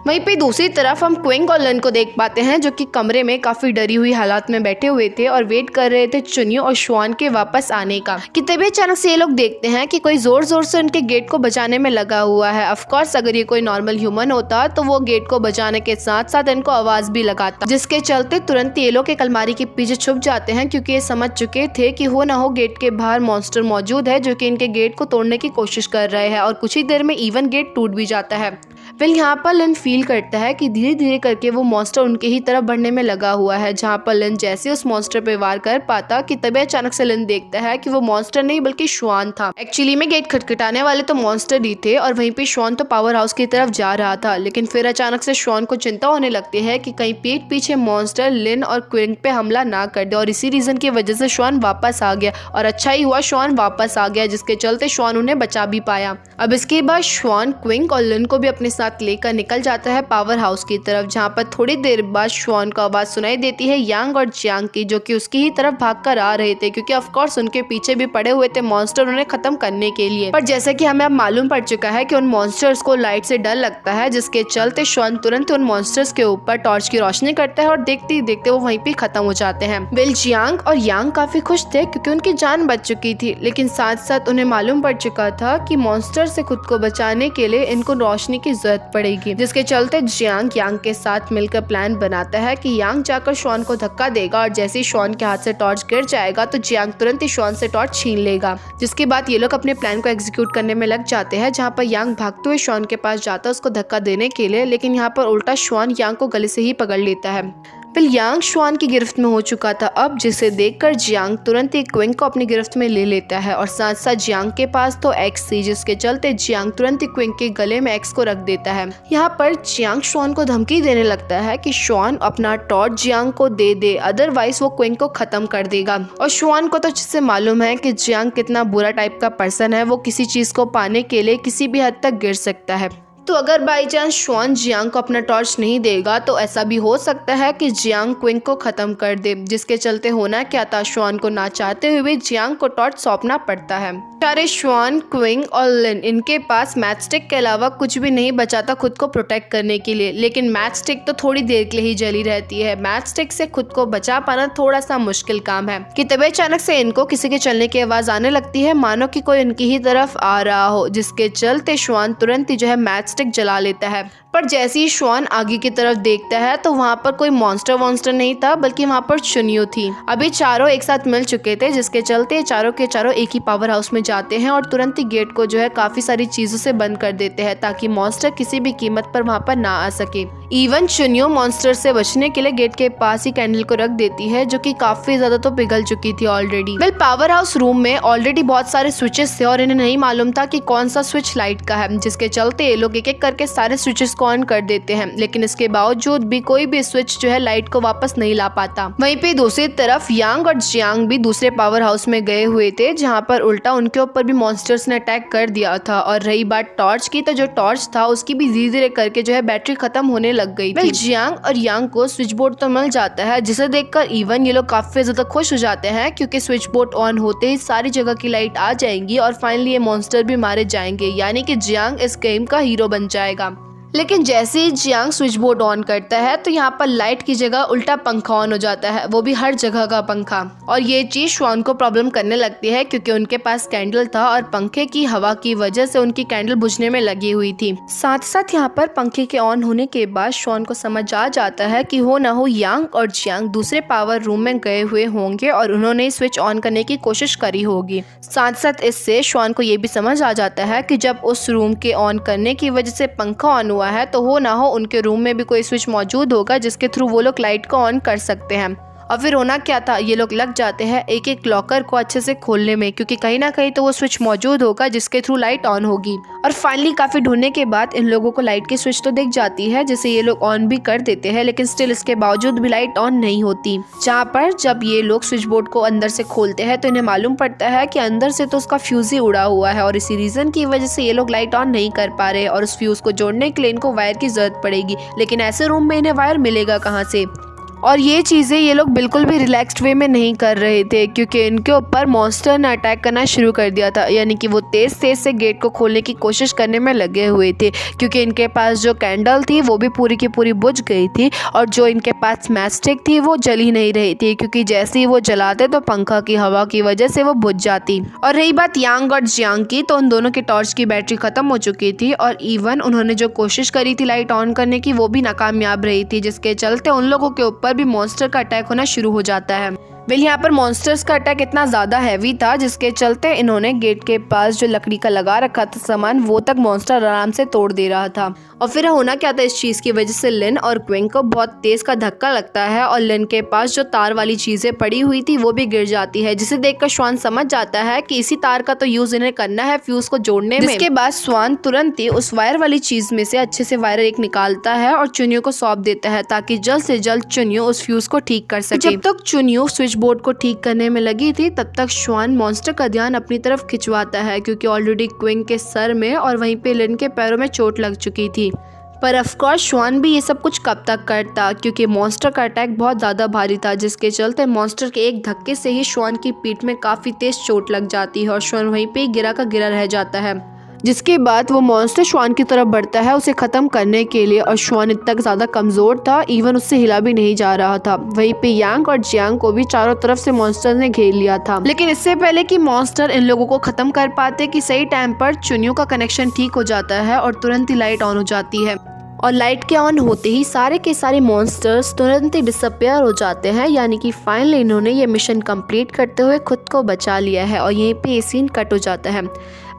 वहीं पे दूसरी तरफ हम क्विंग और लन को देख पाते हैं, जो कि कमरे में काफी डरी हुई हालात में बैठे हुए थे और वेट कर रहे थे चुनियो और श्वान के वापस आने का। कि तभी अचानक से ये लोग देखते हैं कि कोई जोर जोर से उनके गेट को बजाने में लगा हुआ है। ऑफ कोर्स अगर ये कोई नॉर्मल ह्यूमन होता तो वो गेट को बजाने के साथ साथ इनको आवाज भी लगाता, जिसके चलते तुरंत ये लोग एक अलमारी के पीछे छुप जाते हैं, क्योंकि ये समझ चुके थे कि हो ना हो गेट के बाहर मॉन्स्टर मौजूद है जो कि इनके गेट को तोड़ने की कोशिश कर रहे हैं। और कुछ ही देर में इवन गेट टूट भी जाता है। वेल, यहाँ पर लन फील करता है कि धीरे धीरे करके वो मॉन्स्टर उनके ही तरफ बढ़ने में लगा हुआ है। जहाँ पर लन जैसे उस मॉन्स्टर पे वार कर पाता कि तभी अचानक से लन देखता है कि वो मॉन्स्टर नहीं बल्कि श्वान था। एक्चुअली में गेट खटखटाने वाले तो मॉन्स्टर ही थे और वहीं पे श्वान तो पावर हाउस की तरफ जा रहा था। लेकिन फिर अचानक से श्वान को चिंता होने लगती है कि कहीं पीठ पीछे मॉन्स्टर लिन और क्विंग पे हमला ना कर दे, और इसी रीजन की वजह से श्वान वापस आ गया। और अच्छा ही हुआ श्वान वापस आ गया, जिसके चलते श्वान उन्हें बचा भी पाया। अब इसके बाद श्वान क्विंग और लिन को भी अपने साथ लेकर निकल जाता है पावर हाउस की तरफ, जहाँ पर थोड़ी देर बाद श्वान को आवाज सुनाई देती है यांग और जियांग की, जो कि उसकी ही तरफ भागकर आ रहे थे, क्योंकि ऑफ कोर्स उनके पीछे भी पड़े हुए थे मॉन्स्टर उन्हें खत्म करने के लिए। पर जैसा कि हमें अब मालूम पड़ चुका है कि उन मॉन्स्टर्स को लाइट से डर लगता है, जिसके चलते श्वान तुरंत उन मॉन्स्टर्स के ऊपर टॉर्च की रोशनी करता है और देखते ही देखते वो वहीं पे खत्म हो जाते हैं। वेल, जियांग और यांग काफी खुश थे क्योंकि उनकी जान बच चुकी थी, लेकिन साथ साथ उन्हें मालूम पड़ चुका था कि मॉन्स्टर से खुद को बचाने के लिए इनको रोशनी की जरूरत पड़ेगी, जिसके चलते जियांग यांग के साथ मिलकर प्लान बनाता है कि यांग जाकर श्वान को धक्का देगा और जैसे ही श्वान के हाथ से टॉर्च गिर जाएगा तो जियांग तुरंत ही श्वान से टॉर्च छीन लेगा। जिसके बाद ये लोग अपने प्लान को एग्जीक्यूट करने में लग जाते हैं, जहाँ पर यांग भागते हुए श्वान के पास जाता है उसको धक्का देने के लिए, लेकिन यहाँ पर उल्टा श्वान यांग को गले से ही पकड़ लेता है। फिर यांग श्वान की गिरफ्त में हो चुका था अब, जिसे देखकर जियांग तुरंत ही क्विंग को अपनी गिरफ्त में ले लेता है और साथ साथ जियांग के पास तो एक्स थी, जिसके चलते जियांग तुरंत ही क्विंग के गले में एक्स को रख देता है। यहाँ पर जियांग श्वान को धमकी देने लगता है कि श्वान अपना टॉर्च जियांग को दे दे, अदरवाइज वो क्विंग को खत्म कर देगा। और श्वान को तो जिससे मालूम है कि जियांग कितना बुरा टाइप का पर्सन है, वो किसी चीज को पाने के लिए किसी भी हद तक गिर सकता है। तो अगर बाई चांस श्वान जियांग को अपना टॉर्च नहीं देगा तो ऐसा भी हो सकता है कि जियांग क्विंग को खत्म कर दे, जिसके चलते होना क्या था, श्वान को ना चाहते हुए जियांग को टॉर्च सौंपना पड़ता है। सारे श्वान, क्विंग और लिन, इनके पास मैच स्टिक के अलावा कुछ भी नहीं बचा था खुद को प्रोटेक्ट करने के लिए, लेकिन मैच स्टिक तो थोड़ी देर के लिए ही जली रहती है। मैच स्टिक से खुद को बचा पाना थोड़ा सा मुश्किल काम है कि तभी अचानक से इनको किसी के चलने की आवाज आने लगती है, मानो कि कोई इनकी ही तरफ आ रहा हो, जिसके चलते श्वान तुरंत ही जो है मैच स्टिक जला लेता है। पर जैसे ही श्वान आगे की तरफ देखता है तो वहाँ पर कोई मॉन्स्टर नहीं था, बल्कि वहाँ पर चुनियो थी। अभी चारों एक साथ मिल चुके थे, जिसके चलते चारों के चारों एक ही पावर हाउस में जाते हैं और तुरंत ही गेट को जो है काफी सारी चीजों से बंद कर देते हैं ताकि मॉन्स्टर किसी भी कीमत पर वहाँ पर ना आ सके। इवन चुनियो मॉन्स्टर से बचने के लिए गेट के पास ही कैंडल को रख देती है, जो कि काफी ज्यादा तो पिघल चुकी थी already. Well, power house room में ऑलरेडी बहुत सारे स्विचेस थे और इन्हें नहीं मालूम था कि कौन सा स्विच लाइट का है, जिसके चलते ये लोग एक एक करके सारे स्विचेस को ऑन कर देते हैं, लेकिन इसके बावजूद भी कोई भी स्विच जो है लाइट को वापस नहीं ला पाता। वहीं पे दूसरी तरफ यांग और जियांग भी दूसरे पावर हाउस में गए हुए थे, जहाँ पर उल्टा उनके ऊपर भी मॉन्स्टर्स ने अटैक कर दिया था। और रही बात टॉर्च की, तो जो टॉर्च था उसकी भी धीरे धीरे करके जो है बैटरी खत्म होने लग गई थी। जियांग और यांग को स्विच बोर्ड तो मिल जाता है, जिसे देखकर इवन ये लोग काफी ज्यादा खुश हो जाते हैं, क्योंकि स्विच बोर्ड ऑन होते ही सारी जगह की लाइट आ जाएंगी और फाइनली ये मॉन्स्टर भी मारे जाएंगे, यानी कि जियांग इस गेम का हीरो बन जाएगा। लेकिन जैसे ही जियांग स्विच बोर्ड ऑन करता है तो यहाँ पर लाइट की जगह उल्टा पंखा ऑन हो जाता है, वो भी हर जगह का पंखा। और ये चीज श्वान को प्रॉब्लम करने लगती है, क्योंकि उनके पास कैंडल था और पंखे की हवा की वजह से उनकी कैंडल बुझने में लगी हुई थी। साथ साथ यहाँ पर पंखे के ऑन होने के बाद श्वान को समझ आ जाता है कि हो ना हो यांग और जियांग दूसरे पावर रूम में गए हुए होंगे और उन्होंने स्विच ऑन करने की कोशिश करी होगी। साथ साथ इससे श्वान को ये भी समझ आ जाता है कि जब उस रूम के ऑन करने की वजह से पंखा ऑन हुआ है तो हो ना हो उनके रूम में भी कोई स्विच मौजूद होगा, जिसके थ्रू वो लोग लाइट को ऑन कर सकते हैं। और फिर होना क्या था, ये लोग लग जाते हैं एक एक लॉकर को अच्छे से खोलने में, क्योंकि कहीं ना कहीं तो वो स्विच मौजूद होगा जिसके थ्रू लाइट ऑन होगी। और फाइनली काफी ढूंढने के बाद इन लोगों को लाइट की स्विच तो दिख जाती है, जिसे ये लोग ऑन भी कर देते हैं, लेकिन स्टिल इसके बावजूद भी लाइट ऑन नहीं होती। जहाँ पर जब ये लोग स्विच बोर्ड को अंदर से खोलते हैं तो इन्हें मालूम पड़ता है कि अंदर से तो उसका फ्यूज ही उड़ा हुआ है और इसी रीजन की वजह से ये लोग लाइट ऑन नहीं कर पा रहे और उस फ्यूज को जोड़ने के लिए इनको वायर की जरूरत पड़ेगी। लेकिन ऐसे रूम में इन्हें वायर मिलेगा कहाँ से? और ये चीज़ें ये लोग बिल्कुल भी रिलैक्स्ड वे में नहीं कर रहे थे, क्योंकि इनके ऊपर मॉन्स्टर ने अटैक करना शुरू कर दिया था, यानी कि वो तेज़ से गेट को खोलने की कोशिश करने में लगे हुए थे, क्योंकि इनके पास जो कैंडल थी वो भी पूरी की पूरी बुझ गई थी और जो इनके पास मैच स्टिक थी वो जल ही नहीं रही थी, क्योंकि जैसे ही वो जलाते तो पंखा की हवा की वजह से वो बुझ जाती। और रही बात यांग और जियांग की, तो उन दोनों के टॉर्च की बैटरी खत्म हो चुकी थी और इवन उन्होंने जो कोशिश करी थी लाइट ऑन करने की वो भी नाकामयाब रही थी, जिसके चलते उन लोगों के ऊपर भी मॉन्स्टर का अटैक होना शुरू हो जाता है। वेल, यहाँ पर मॉन्स्टर्स का अटैक इतना ज्यादा हैवी था जिसके चलते इन्होंने गेट के पास जो लकड़ी का लगा रखा था सामान, वो तक मॉन्स्टर आराम से तोड़ दे रहा था। और फिर होना क्या था, इस चीज की वजह से लिन और क्विंग को बहुत तेज का धक्का लगता है और लिन के पास जो तार वाली चीजें पड़ी हुई थी वो भी गिर जाती है, जिसे देखकर श्वान समझ जाता है कि इसी तार का तो यूज इन्हें करना है फ्यूज को जोड़ने में। इसके बाद श्वान तुरंत ही उस वायर वाली चीज में से अच्छे से वायर एक निकालता है और चुनियो को सौंप देता है, ताकि जल्द से जल्द चुनियो उस फ्यूज को ठीक कर सके। जब तक चुनियो स्विच बोर्ड को ठीक करने में लगी थी तब तक श्वान मॉन्स्टर का ध्यान अपनी तरफ खिंचवाता है, क्योंकि ऑलरेडी क्विंग के सर में और वहीं पे लिन के पैरों में चोट लग चुकी थी। पर ऑफकोर्स श्वान भी ये सब कुछ कब तक करता, क्योंकि मॉन्स्टर का अटैक बहुत ज़्यादा भारी था, जिसके चलते मॉन्स्टर के एक धक्के से ही श्वान की पीठ में काफ़ी तेज चोट लग जाती है और श्वान वहीं पे गिरा का गिरा रह जाता है। जिसके बाद वो मॉन्स्टर श्वान की तरफ बढ़ता है उसे ख़त्म करने के लिए, और श्वान इतना ज़्यादा कमज़ोर था इवन उससे हिला भी नहीं जा रहा था। वहीं पे यांग और जियांग को भी चारों तरफ से मॉन्स्टर ने घेर लिया था। लेकिन इससे पहले कि मॉन्स्टर इन लोगों को ख़त्म कर पाते कि सही टाइम पर चुनियों का कनेक्शन ठीक हो जाता है और तुरंत ही लाइट ऑन हो जाती है। और लाइट के ऑन होते ही सारे के सारे मॉन्स्टर्स तुरंत ही डिसअपियर हो जाते हैं, यानी कि फाइनली इन्होंने ये मिशन कंप्लीट करते हुए खुद को बचा लिया है और यहीं पे ये सीन कट हो जाता है।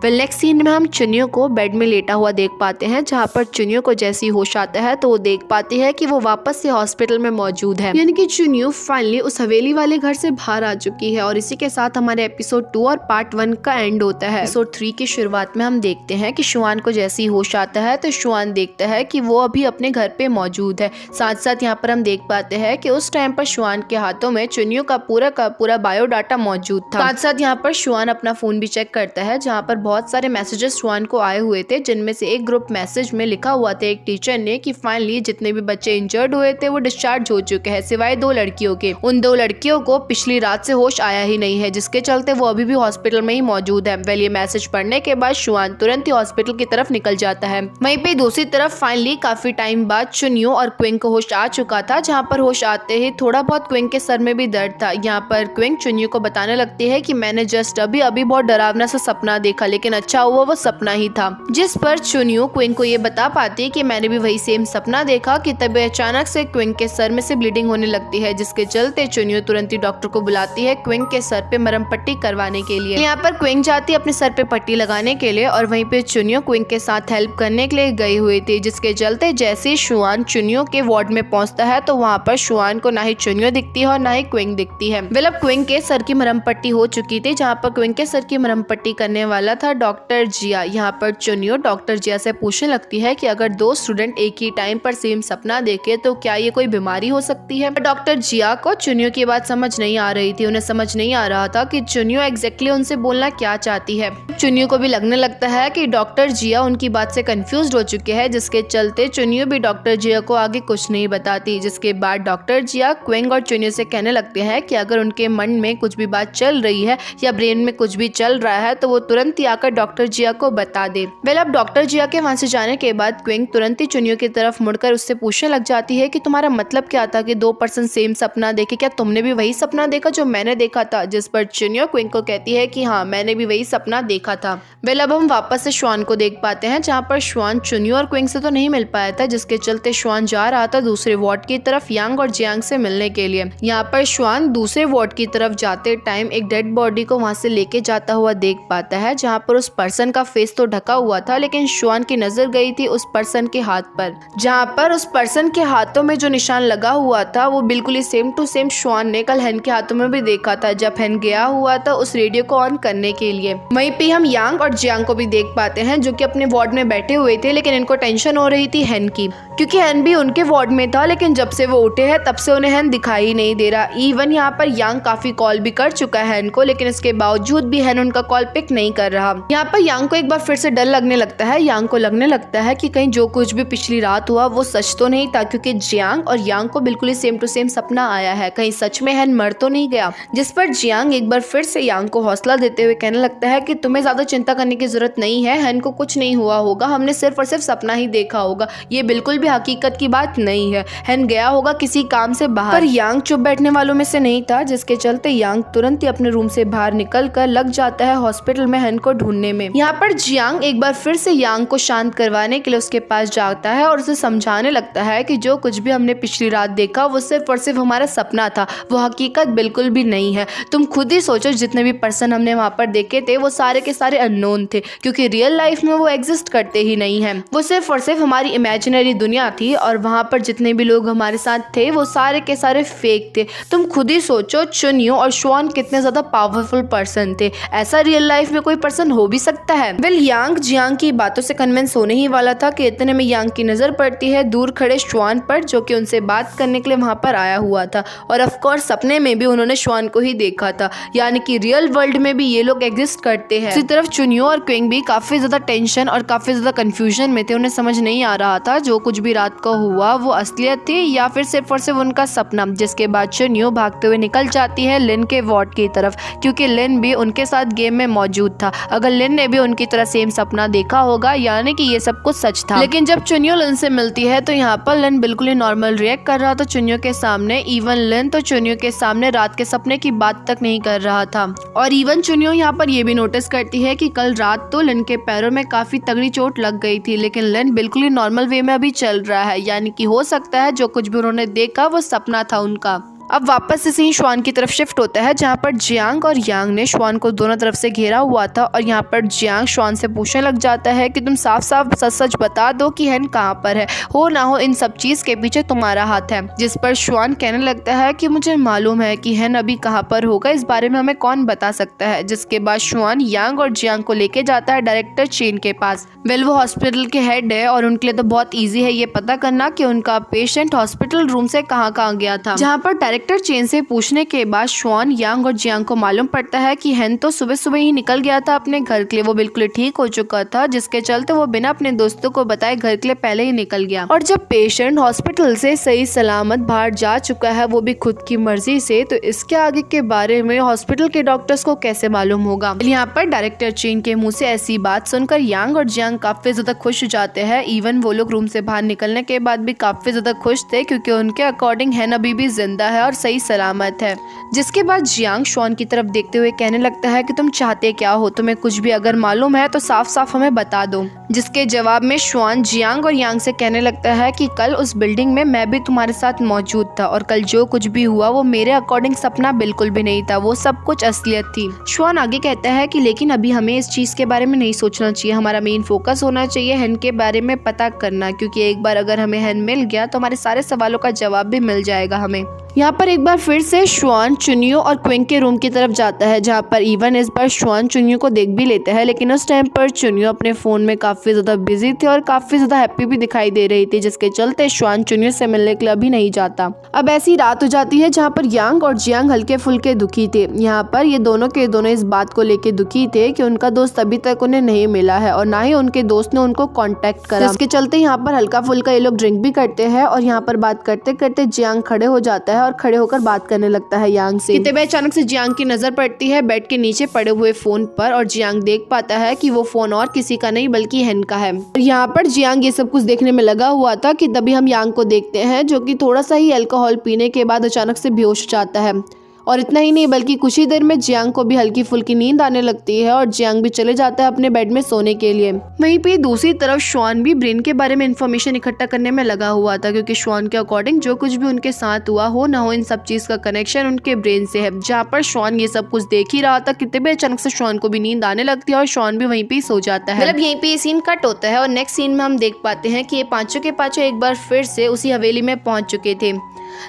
वेल नेक्स्ट सीन में हम चुनियो को बेड में लेटा हुआ देख पाते हैं, जहाँ पर चुनियो को जैसे ही होश आता है तो वो देख पाती है कि वो वापस से हॉस्पिटल में मौजूद है, यानी कि चुनियो फाइनली उस हवेली वाले घर से बाहर आ चुकी है। और इसी के साथ हमारे एपिसोड 2 और पार्ट 1 का एंड होता है। एपिसोड 3 की शुरुआत में हम देखते हैं कि शुआन को जैसे ही होश आता है तो शुआन देखता है कि वो अभी अपने घर पे मौजूद है। साथ साथ यहाँ पर हम देख पाते हैं कि उस टाइम पर शुआन के हाथों में चुनियो का पूरा बायोडाटा मौजूद था। साथ साथ यहाँ पर शुआन अपना फोन भी चेक करता है, जहाँ पर बहुत सारे मैसेजेस शुआन को आए हुए थे, जिनमें से एक ग्रुप मैसेज में लिखा हुआ था एक टीचर ने कि फाइनली जितने भी बच्चे इंजर्ड हुए थे वो डिस्चार्ज हो चुके हैं, सिवाय 2 लड़कियों के। उन 2 लड़कियों को पिछली रात से होश आया ही नहीं है, जिसके चलते वो अभी भी हॉस्पिटल में ही मौजूद है। वेल ये मैसेज पढ़ने के बाद शुआन तुरंत ही हॉस्पिटल की तरफ निकल जाता है। वहीं पे दूसरी तरफ फाइनली काफी टाइम बाद चुनियो और क्विंग को होश आ चुका था, जहाँ पर होश आते ही थोड़ा बहुत क्विंग के सर में भी दर्द था। यहाँ पर क्विंग चुनियो को बताने लगती है कि मैंने जस्ट अभी बहुत डरावना सा सपना देखा, लेकिन अच्छा हुआ वो सपना ही था। जिस पर चुनियो क्विंग को ये बता पाती है कि मैंने भी वही सेम सपना देखा कि तभी अचानक से क्विंग के सर में से ब्लीडिंग होने लगती है, जिसके चलते चुनियो तुरंत ही डॉक्टर को बुलाती है क्विंग के सर पे मरहम पट्टी करवाने के लिए। यहाँ पर क्विंग जाती है अपने सर पे पट्टी लगाने के लिए, और वहीं पे चुनियो क्विंग के साथ हेल्प करने के लिए गई हुई थी, जिसके चलते जैसे ही शुआन चुनियो के वार्ड में पहुंचता है तो वहाँ पर शुआन को ना ही चुनियो दिखती है और ना ही क्विंग दिखती है। वेल अब क्विंग के सर की मरहम पट्टी हो चुकी थी, जहाँ पर क्विंग के सर की मरहम पट्टी करने वाला था डॉक्टर जिया। यहाँ पर चुनियो डॉक्टर जिया से पूछने लगती है कि अगर 2 स्टूडेंट एक ही टाइम पर सेम सपना देखे तो क्या ये कोई बीमारी हो सकती है। डॉक्टर जिया को चुनियो की बात समझ नहीं आ रही थी, उन्हें समझ नहीं आ रहा था कि चुनियो एग्जैक्टली उनसे बोलना क्या चाहती है। चुनियो को भी लगने लगता है कि डॉक्टर जिया उनकी बात से कंफ्यूज हो चुके हैं, जिसके चलते चुनियो भी डॉक्टर जिया को आगे कुछ नहीं बताती। जिसके बाद डॉक्टर जिया क्विंग और चुनियो से कहने लगते हैं कि अगर उनके मन में कुछ भी बात चल रही है या ब्रेन में कुछ भी चल रहा है तो वो तुरंत ही आकर डॉक्टर जिया को बता दे। वेल अब डॉक्टर जिया के वहां से जाने के बाद क्विंग तुरंत ही चुनियो की तरफ मुड़कर उससे पूछने लग जाती है कि तुम्हारा मतलब क्या था कि 2 पर्सन सेम सपना देखे, क्या तुमने भी वही सपना देखा जो मैंने देखा था। जिस पर चुनियो क्विंग को कहती है कि हाँ मैंने भी वही सपना देखा था। वेल अब हम वापस से शुआन को देख पाते हैं, जहाँ पर शुआन चुनियो और क्विंग से तो नहीं मिल पाया था, जिसके चलते शुआन जा रहा था दूसरे वार्ड की तरफ यांग और जियांग से मिलने के लिए। यहाँ पर शुआन दूसरे वार्ड की तरफ जाते टाइम एक डेड बॉडी को वहां से लेके जाता हुआ देख पाता है, जहाँ पर उस पर्सन का फेस तो ढका हुआ था, लेकिन शुआन की नजर गई थी उस पर्सन के हाथ पर, जहाँ पर उस पर्सन के हाथों में जो निशान लगा हुआ था वो बिल्कुल ही सेम टू सेम शुआन ने कल हेन के हाथों में भी देखा था, जब हेन गया हुआ था उस रेडियो को ऑन करने के लिए। वहीं पे हम यांग और जियांग को भी देख पाते हैं, जो कि अपने वार्ड में बैठे हुए थे, लेकिन इनको टेंशन हो रही थी हेन की, क्योंकि हेन भी उनके वार्ड में था, लेकिन जब से वो उठे हैं तब से उन्हें हेन दिखाई ही नहीं दे रहा। इवन यहाँ पर यांग काफी कॉल भी कर चुका है हेन को, लेकिन इसके बावजूद भी हेन उनका कॉल पिक नहीं कर रहा। यहाँ पर यांग को एक बार फिर से डर लगने लगता है। यांग को लगने लगता है कि कहीं जो कुछ भी पिछली रात हुआ वो सच तो नहीं था, क्योंकि जियांग और यांग को बिल्कुल ही सेम टू सेम सपना आया है, कहीं सच में हेन मर तो नहीं गया। जिस पर जियांग एक बार फिर से यांग को हौसला देते हुए कहने लगता है कि तुम्हें ज्यादा चिंता करने की जरूरत नहीं है, हेन को कुछ नहीं हुआ होगा, हमने सिर्फ और सिर्फ सपना ही देखा होगा, ये बिल्कुल भी हकीकत की बात नहीं है, हेन गया होगा किसी काम से बाहर। पर यांग चुप बैठने वालों में से नहीं था, जिसके चलते यांग तुरंत ही अपने रूम से बाहर निकल कर लग जाता है हॉस्पिटल में हेन को ढूंढने में। यहाँ पर जियांग एक बार फिर से यांग को शांत करवाने के लिए उसके पास जाता है और उसे समझाने लगता है कि जो कुछ भी हमने पिछली रात देखा वो सिर्फ और सिर्फ हमारा सपना था, वो हकीकत बिल्कुल भी नहीं है। तुम खुद ही सोचो, जितने भी पर्सन हमने वहाँ पर देखे थे वो सारे के सारे अननोन थे, क्योंकि रियल लाइफ में वो एग्जिस्ट करते ही नहीं है, वो सिर्फ और सिर्फ हमारी इमेजिनरी दुनिया थी, और वहाँ पर जितने भी लोग हमारे साथ थे वो सारे के सारे फेक थे। तुम खुद ही सोचो चुनियो और शुआन कितने ज्यादा पावरफुल पर्सन थे, ऐसा रियल लाइफ में कोई पर्सन हो भी सकता है। वेल यांग जियांग की बातों से कन्विंस होने ही वाला था कि इतने में यांग की नजर पड़ती है दूर खड़े शुआन पर, जो कि उनसे बात करने के लिए वहां पर आया हुआ था, और ऑफ कोर्स सपने में भी उन्होंने शुआन को ही देखा था, यानी कि रियल वर्ल्ड में भी ये लोग एग्जिस्ट करते हैं। इसी तरफ चुनियो और क्विंग भी काफी ज्यादा टेंशन और काफी ज्यादा कंफ्यूजन में थे, उन्हें समझ नहीं आ रहा था जो कुछ भी रात को हुआ वो असलियत थी या फिर सिर्फ और सिर्फ उनका सपना। जिसके बाद चुनियो भागते हुए निकल जाती है लिन के वार्ड की तरफ, क्योंकि लिन भी उनके साथ गेम में मौजूद था। अगर लिन ने भी उनकी तरह सेम सपना देखा होगा, यानी कि ये सब कुछ सच था। लेकिन जब चुनियो लिन से मिलती है तो यहाँ पर लिन बिल्कुल ही नॉर्मल रिएक्ट कर रहा था चुनियो के सामने। इवन लिन तो चुनियो के सामने रात के सपने की बात तक नहीं कर रहा था, और इवन चुनियो यहाँ पर ये भी नोटिस करती है कि कल रात तो लिन के पैरों में काफी तगड़ी चोट लग गई थी, लेकिन लिन बिल्कुल ही नॉर्मल वे में अभी चल रहा है, यानी कि हो सकता है जो कुछ भी उन्होंने देखा वो सपना था उनका। अब वापस से सीन श्वान की तरफ शिफ्ट होता है जहाँ पर जियांग और यांग ने श्वान को दोनों तरफ से घेरा हुआ था और यहाँ पर जियांग श्वान से पूछने लग जाता है कि तुम साफ साफ सच सच बता दो कि हेन कहाँ पर है, हो ना हो इन सब चीज के पीछे तुम्हारा हाथ है। जिस पर श्वान कहने लगता है कि मुझे मालूम है कि हेन अभी कहाँ पर होगा, इस बारे में हमें कौन बता सकता है। जिसके बाद श्वान यांग और जियांग को लेके जाता है डायरेक्टर चेन के पास। वेल वो हॉस्पिटल के हेड है और उनके लिए तो बहुत ईजी है ये पता करना कि उनका पेशेंट हॉस्पिटल रूम से कहाँ गया था। जहाँ पर डायरेक्टर चेन से पूछने के बाद श्वान यांग और जियांग को मालूम पड़ता है कि हेन तो सुबह सुबह ही निकल गया था अपने घर के लिए, वो बिल्कुल ठीक हो चुका था, जिसके चलते वो बिना अपने दोस्तों को बताए घर के लिए पहले ही निकल गया। और जब पेशेंट हॉस्पिटल से सही सलामत बाहर जा चुका है वो भी खुद की मर्जी से, तो इसके आगे के बारे में हॉस्पिटल के डॉक्टर्स को कैसे मालूम होगा। यहाँ पर डायरेक्टर चेन के मुँह से ऐसी बात सुनकर यांग और जियांग काफी ज्यादा खुश हो जाते हैं। इवन वो लोग रूम से बाहर निकलने के बाद भी काफी ज्यादा खुश थे क्योंकि उनके अकॉर्डिंग हेन अभी भी जिंदा है और सही सलामत है। जिसके बाद जियांग श्वान की तरफ देखते हुए कहने लगता है कि तुम चाहते क्या हो, तुम्हें कुछ भी अगर मालूम है तो साफ साफ हमें बता दो। जिसके जवाब में श्वान जियांग और यांग से कहने लगता है कि कल उस बिल्डिंग में मैं भी तुम्हारे साथ मौजूद था और कल जो कुछ भी हुआ वो मेरे अकॉर्डिंग सपना बिल्कुल भी नहीं था, वो सब कुछ असलियत थी। श्वान आगे कहता है कि लेकिन अभी हमें इस चीज के बारे में नहीं सोचना चाहिए, हमारा मेन फोकस होना चाहिए हेन के बारे में पता करना, क्योंकि एक बार अगर हमें हेन मिल गया तो हमारे सारे सवालों का जवाब भी मिल जाएगा हमें। यहाँ पर एक बार फिर से श्वान चुनियो और क्विंग के रूम की तरफ जाता है जहाँ पर इवन इस बार श्वान चुनियो को देख भी लेता है, लेकिन उस टाइम पर चुनियो अपने फोन में काफी ज्यादा बिजी थी और काफी ज्यादा हैप्पी भी दिखाई दे रही थी, जिसके चलते श्वान चुनियो से मिलने के लिए अभी नहीं जाता। अब ऐसी रात हो जाती है जहाँ पर यांग और जियांग हल्के फुल्के दुखी थे। यहाँ पर ये दोनों के दोनों इस बात को लेके दुखी थे कि उनका दोस्त अभी तक उन्हें नहीं मिला है और ना ही उनके दोस्त ने उनको कांटेक्ट करा, जिसके चलते यहाँ पर हल्का फुल्का ये लोग ड्रिंक भी करते हैं और यहाँ पर बात करते करते जियांग खड़े हो जाता है और खड़े होकर बात करने लगता है यांग से। तभी अचानक से जियांग की नजर पड़ती है बेड के नीचे पड़े हुए फोन पर और जियांग देख पाता है कि वो फोन और किसी का नहीं बल्कि हेन का है। यहाँ पर जियांग ये सब कुछ देखने में लगा हुआ था कि तभी हम यांग को देखते हैं जो कि थोड़ा सा ही अल्कोहल पीने के बाद अचानक से बेहोश हो जाता है। और इतना ही नहीं बल्कि कुछ ही देर में जियांग को भी हल्की फुल्की नींद आने लगती है और जियांग भी चले जाता है अपने बेड में सोने के लिए। वहीं पे दूसरी तरफ श्वान भी ब्रेन के बारे में इंफॉर्मेशन इकट्ठा करने में लगा हुआ था, क्योंकि श्वान के अकॉर्डिंग जो कुछ भी उनके साथ हुआ हो ना हो इन सब चीज का कनेक्शन उनके ब्रेन से है। जहाँ पर श्वान ये सब कुछ देख ही रहा था कि तभी अचानक से श्वान को भी नींद आने लगती है और श्वान भी वहीं पे सो जाता है। मतलब यहीं पे सीन कट होता है और नेक्स्ट सीन में हम देख पाते हैं कि ये पांचों के पांचों एक बार फिर से उसी हवेली में पहुंच चुके थे।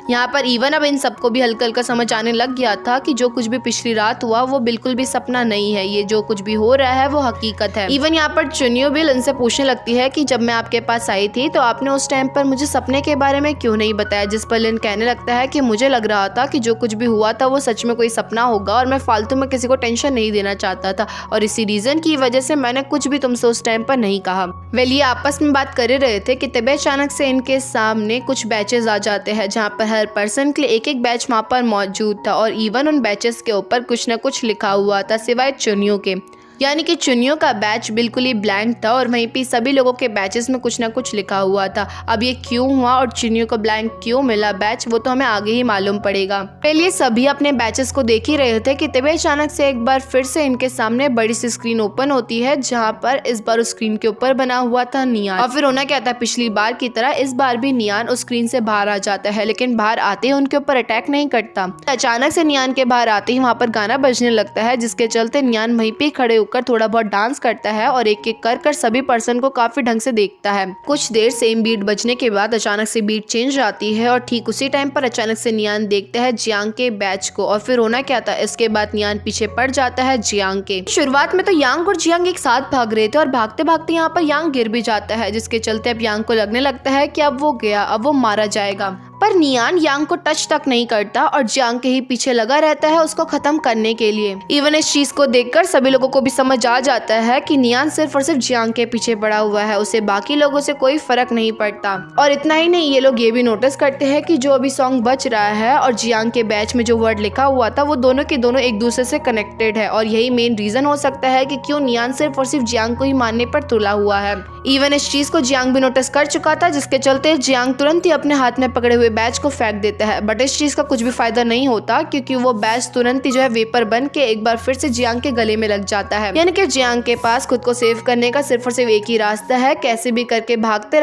यहाँ पर इवन अब इन सबको भी हल्का हल्का समझ आने लग गया था कि जो कुछ भी पिछली रात हुआ वो बिल्कुल भी सपना नहीं है, ये जो कुछ भी हो रहा है वो हकीकत है। इवन यहाँ पर चुनियो भी लिन से पूछने लगती है कि जब मैं आपके पास आई थी तो आपने उस टाइम पर मुझे सपने के बारे में क्यों नहीं बताया, जिस पर लिन कहने लगता है कि मुझे लग रहा था कि जो कुछ भी हुआ था वो सच में कोई सपना होगा और मैं फालतू में किसी को टेंशन नहीं देना चाहता था और इसी रीजन की वजह से मैंने कुछ भी तुमसे उस टाइम पर नहीं कहा। वेल ये आपस में बात कर रहे थे कि तभी अचानक से इनके सामने कुछ बैचेस आ जाते हैं जहाँ पर हर पर्सन के लिए एक एक बैच वहाँ पर मौजूद था और इवन उन बैचेस के ऊपर कुछ न कुछ लिखा हुआ था सिवाय चुनियों के, यानी कि चुनियों का बैच बिल्कुल ही ब्लैंक था और वहीं पे सभी लोगों के बैचेस में कुछ ना कुछ लिखा हुआ था। अब ये क्यों हुआ और चुनियों को ब्लैंक क्यों मिला बैच वो तो हमें आगे ही मालूम पड़ेगा। पहले सभी अपने बैचेस को देख ही रहे थे कि तभी अचानक से एक बार फिर से इनके सामने बड़ी सी स्क्रीन ओपन होती है जहाँ पर इस बार उस स्क्रीन के ऊपर बना हुआ था नियान। और फिर होना क्या था, पिछली बार की तरह इस बार भी नियान उस स्क्रीन से बाहर आ जाता है, लेकिन बाहर आते ही उनके ऊपर अटैक नहीं करता। अचानक से नियान के बाहर आते ही वहाँ पर गाना बजने लगता है, जिसके चलते नियान वहीं पे खड़े होकर थोड़ा बहुत डांस करता है और एक एक कर सभी पर्सन को काफी ढंग से देखता है। कुछ देर सेम बीट बजने के बाद अचानक से बीट चेंज आती है और ठीक उसी टाइम पर अचानक से नियान देखता है जियांग के बैच को। और फिर होना क्या था, इसके बाद नियान पीछे पड़ जाता है जियांग के। शुरुआत में तो यांग और जियांग एक साथ भाग रहे थे और भागते भागते यहाँ पर यांग गिर भी जाता है, जिसके चलते अब यांग को लगने लगता है कि अब वो गया, अब वो मारा जाएगा। पर नियान यांग को टच तक नहीं करता और जियांग के ही पीछे लगा रहता है उसको खत्म करने के लिए। इवन इस चीज को देखकर सभी लोगों को भी समझ आ जाता है कि नियान सिर्फ और सिर्फ जियांग के पीछे पड़ा हुआ है, उसे बाकी लोगों से कोई फर्क नहीं पड़ता। और इतना ही नहीं, ये लोग ये भी नोटिस करते हैं कि जो अभी सॉन्ग बज रहा है और जियांग के बैच में जो वर्ड लिखा हुआ था वो दोनों के दोनों एक दूसरे से कनेक्टेड है और यही मेन रीजन हो सकता है कि क्यों नियान सिर्फ और सिर्फ जियांग को ही मानने पर तुला हुआ है। इवन इस चीज को जियांग भी नोटिस कर चुका था, जिसके चलते जियांग तुरंत ही अपने हाथ में पकड़े हुए बैच को फेंक देता है, बट इस चीज का कुछ भी फायदा नहीं होता क्योंकि वो बैच तुरंत ही जो है वेपर बन के एक बार फिर से जियांग के गले में लग जाता है। यानी कि जियांग के पास खुद को सेव करने का सिर्फ और सिर्फ एक ही रास्ता है, कैसे भी करके भागते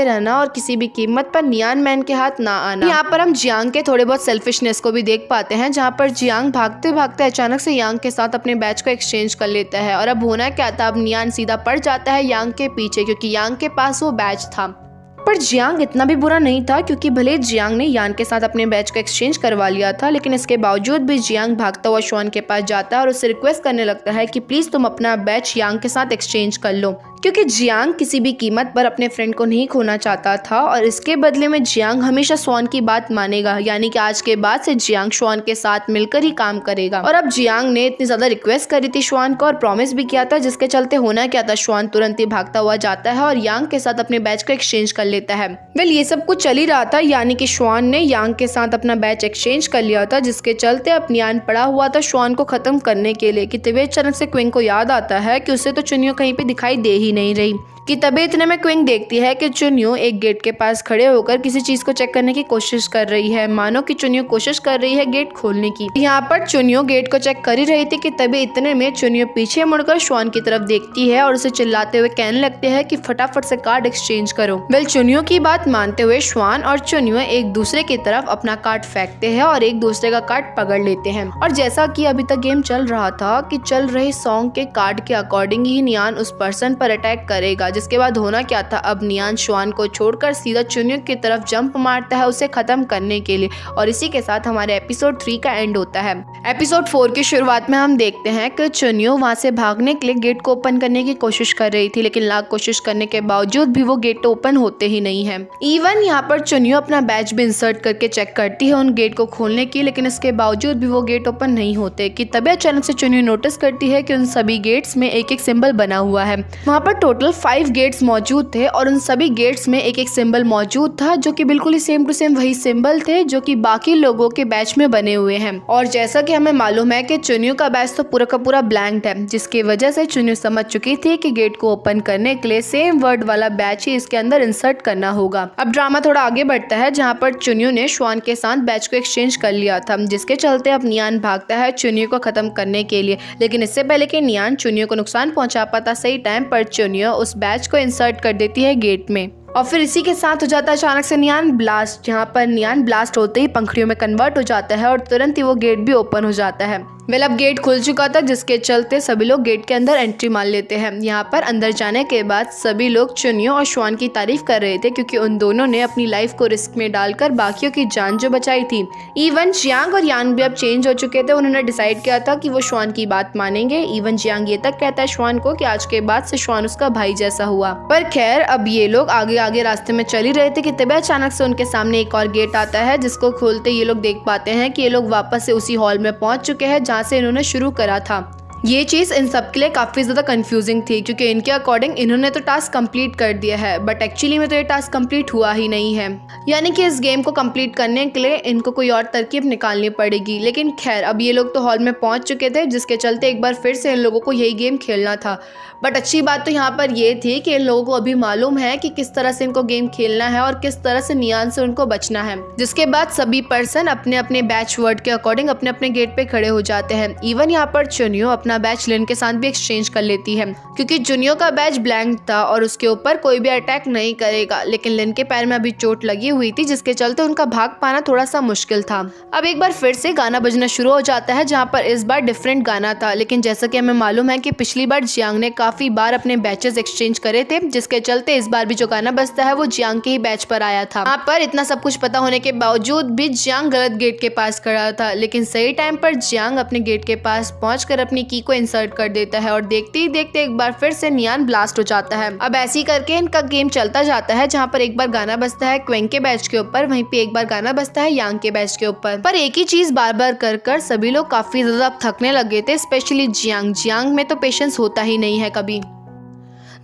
रहना और किसी भी कीमत पर नियान मैन के हाथ ना आना। यहाँ पर हम जियांग के थोड़े बहुत सेल्फिशनेस को भी देख पाते हैं, जहाँ पर जियांग भागते भागते अचानक से यांग के साथ अपने बैच को एक्सचेंज कर लेता है। और अब होना क्या था, अब नियान सीधा पड़ जाता है यांग के पीछे क्योंकि यांग के पास वो बैच था। पर जियांग इतना भी बुरा नहीं था क्योंकि भले जियांग ने यान के साथ अपने बैच को एक्सचेंज करवा लिया था, लेकिन इसके बावजूद भी जियांग भागता हुआ श्वान के पास जाता है और उससे रिक्वेस्ट करने लगता है कि प्लीज तुम अपना बैच यांग के साथ एक्सचेंज कर लो, क्योंकि जियांग किसी भी कीमत पर अपने फ्रेंड को नहीं खोना चाहता था और इसके बदले में जियांग हमेशा स्वान की बात मानेगा। यानी कि आज के बाद से जियांग स्वान के साथ मिलकर ही काम करेगा। और अब जियांग ने इतनी ज्यादा रिक्वेस्ट करी थी स्वान को और प्रॉमिस भी किया था, जिसके चलते होना क्या था, स्वान तुरंत ही भागता हुआ जाता है और यांग के साथ अपने बैच को एक्सचेंज कर लेता है। वेल ये सब कुछ चल ही रहा था, यानी कि स्वान ने यांग के साथ अपना बैच एक्सचेंज कर लिया था, जिसके चलते अब नियान पड़ा हुआ था स्वान को खत्म करने के लिए कि तभी अचानक से क्विंग को याद आता है कि उसे तो चुनियो कहीं पे दिखाई दे ही नहीं रही। कि तभी इतने में क्विंग देखती है कि चुनियो एक गेट के पास खड़े होकर किसी चीज को चेक करने की कोशिश कर रही है, मानो कि चुनियो कोशिश कर रही है गेट खोलने की। यहाँ पर चुनियो गेट को चेक कर ही रही थी कि तभी इतने में चुनियो पीछे मुड़कर श्वान की तरफ देखती है और उसे चिल्लाते हुए कहने लगते हैं कि फटाफट से कार्ड एक्सचेंज करो। वेल चुनियो की बात मानते हुए श्वान और चुनियो एक दूसरे की तरफ अपना कार्ड फेंकते हैं और एक दूसरे का कार्ड पकड़ लेते हैं। और जैसा कि अभी तक गेम चल रहा था कि चल रहे सॉन्ग के कार्ड के अकॉर्डिंग ही नियान उस पर्सन पर अटैक करेगा, जिसके बाद होना क्या था, अब नियान श्वान को छोड़कर सीधा चुनियो की तरफ जंप मारता है उसे खत्म करने के लिए। और इसी के साथ हमारे एपिसोड 3 का एंड होता है। एपिसोड 4 की शुरुआत में हम देखते हैं कि चुनियो वहां से भागने के लिए गेट को ओपन करने की कोशिश कर रही थी, लेकिन लाख कोशिश करने के बावजूद भी वो गेट ओपन होते ही नहीं है। इवन यहाँ पर चुनियो अपना बैच भी इंसर्ट करके चेक करती है उन गेट को खोलने की, लेकिन इसके बावजूद भी वो गेट ओपन नहीं होते। कि तभी अचानक से चुनियो नोटिस करती है कि उन सभी गेट्स में एक एक सिंबल बना हुआ है। वहाँ पर टोटल 5 गेट्स मौजूद थे और उन सभी गेट्स में एक एक सिंबल मौजूद था जो कि बिल्कुल ही सेम टू सेम वही सिंबल थे जो कि बाकी लोगों के बैच में बने हुए हैं। और जैसा कि हमें मालूम है कि चुनियो का बैच तो पूरा का पूरा ब्लैंक है, जिसकी वजह से चुनियो समझ चुकी थी कि गेट को ओपन करने के लिए सेम वर्ड वाला बैच ही इसके अंदर इंसर्ट करना होगा। अब ड्रामा थोड़ा आगे बढ़ता है, जहाँ पर चुनियो ने श्वान के साथ बैच को एक्सचेंज कर लिया था, जिसके चलते अब नियान भागता है चुनियो को खत्म करने के लिए। लेकिन इससे पहले कि नियान चुनियो को नुकसान पहुंचा पाता, सही टाइम पर चुनियो उस बैच को इंसर्ट कर देती है गेट में। और फिर इसी के साथ हो जाता है अचानक से नियान ब्लास्ट, जहाँ पर नियान ब्लास्ट होते ही पंखड़ियों में कन्वर्ट हो जाता है और तुरंत ही वो गेट भी ओपन हो जाता है। वेल अब गेट खुल चुका था, जिसके चलते सभी लोग गेट के अंदर एंट्री मार लेते हैं। यहाँ पर अंदर जाने के बाद सभी लोग चुनियो और श्वान की तारीफ कर रहे थे क्योंकि उन दोनों ने अपनी लाइफ को रिस्क में डालकर बाकियों की जान जो बचाई थी। इवन जियांग और यान भी अब चेंज हो चुके थे, उन्होंने डिसाइड किया था कि वो श्वान की बात मानेंगे। इवन जियांग ये तक कहता है श्वान को कि आज के बाद से श्वान उसका भाई जैसा हुआ। पर खैर अब ये लोग आगे आगे रास्ते में चल ही रहे थे कि तभी अचानक से उनके सामने एक और गेट आता है, जिसको खोलते ये लोग देख पाते हैं कि ये लोग वापस से उसी हॉल में पहुंच चुके हैं जहाँ से इन्होंने शुरू करा था। ये चीज़ इन सब के लिए काफ़ी ज़्यादा कंफ्यूजिंग थी क्योंकि इनके अकॉर्डिंग इन्होंने तो टास्क कंप्लीट कर दिया है, बट एक्चुअली में तो ये टास्क कंप्लीट हुआ ही नहीं है। यानी कि इस गेम को कंप्लीट करने के लिए इनको कोई और तरकीब निकालनी पड़ेगी। लेकिन खैर अब ये लोग तो हॉल में पहुंच चुके थे, जिसके चलते एक बार फिर से इन लोगों को यही गेम खेलना था। बट अच्छी बात तो यहाँ पर ये थी कि इन लोगों को अभी मालूम है कि किस तरह से इनको गेम खेलना है और किस तरह से नियान से उनको बचना है। जिसके बाद सभी पर्सन अपने अपने बैच वर्ड के अकॉर्डिंग अपने अपने गेट पे खड़े हो जाते हैं। इवन यहाँ पर चुनियो अपना बैच लिन के साथ भी एक्सचेंज कर लेती है क्योंकि चुनियो का बैच ब्लैंक था और उसके ऊपर कोई भी अटैक नहीं करेगा। लेकिन लिन के पैर में अभी चोट लगी हुई थी, जिसके चलते उनका भाग पाना थोड़ा सा मुश्किल था। अब एक बार फिर से गाना बजना शुरू हो जाता है, जहाँ पर इस बार डिफरेंट गाना था। लेकिन जैसा कि हमें मालूम है कि पिछली बार जियांग ने काफी बार अपने बैचेस एक्सचेंज करे थे, जिसके चलते इस बार भी जो गाना बजता है वो जियांग के ही बैच पर आया था। यहाँ पर इतना सब कुछ पता होने के बावजूद भी जियांग गलत गेट के पास खड़ा था, लेकिन सही टाइम पर जियांग अपने गेट के पास पहुंचकर अपनी की को इंसर्ट कर देता है और देखते ही देखते एक बार फिर से नियान ब्लास्ट हो जाता है। अब ऐसे ही करके इनका गेम चलता जाता है, जहाँ पर एक बार गाना बजता है क्वेंग के बैच के ऊपर, वहीं पे एक बार गाना बजता है यांग के बैच के ऊपर। पर एक ही चीज बार बार कर कर सभी लोग काफी ज्यादा थकने लगे थे, स्पेशली जियांग में तो पेशेंस होता ही नहीं है कभी।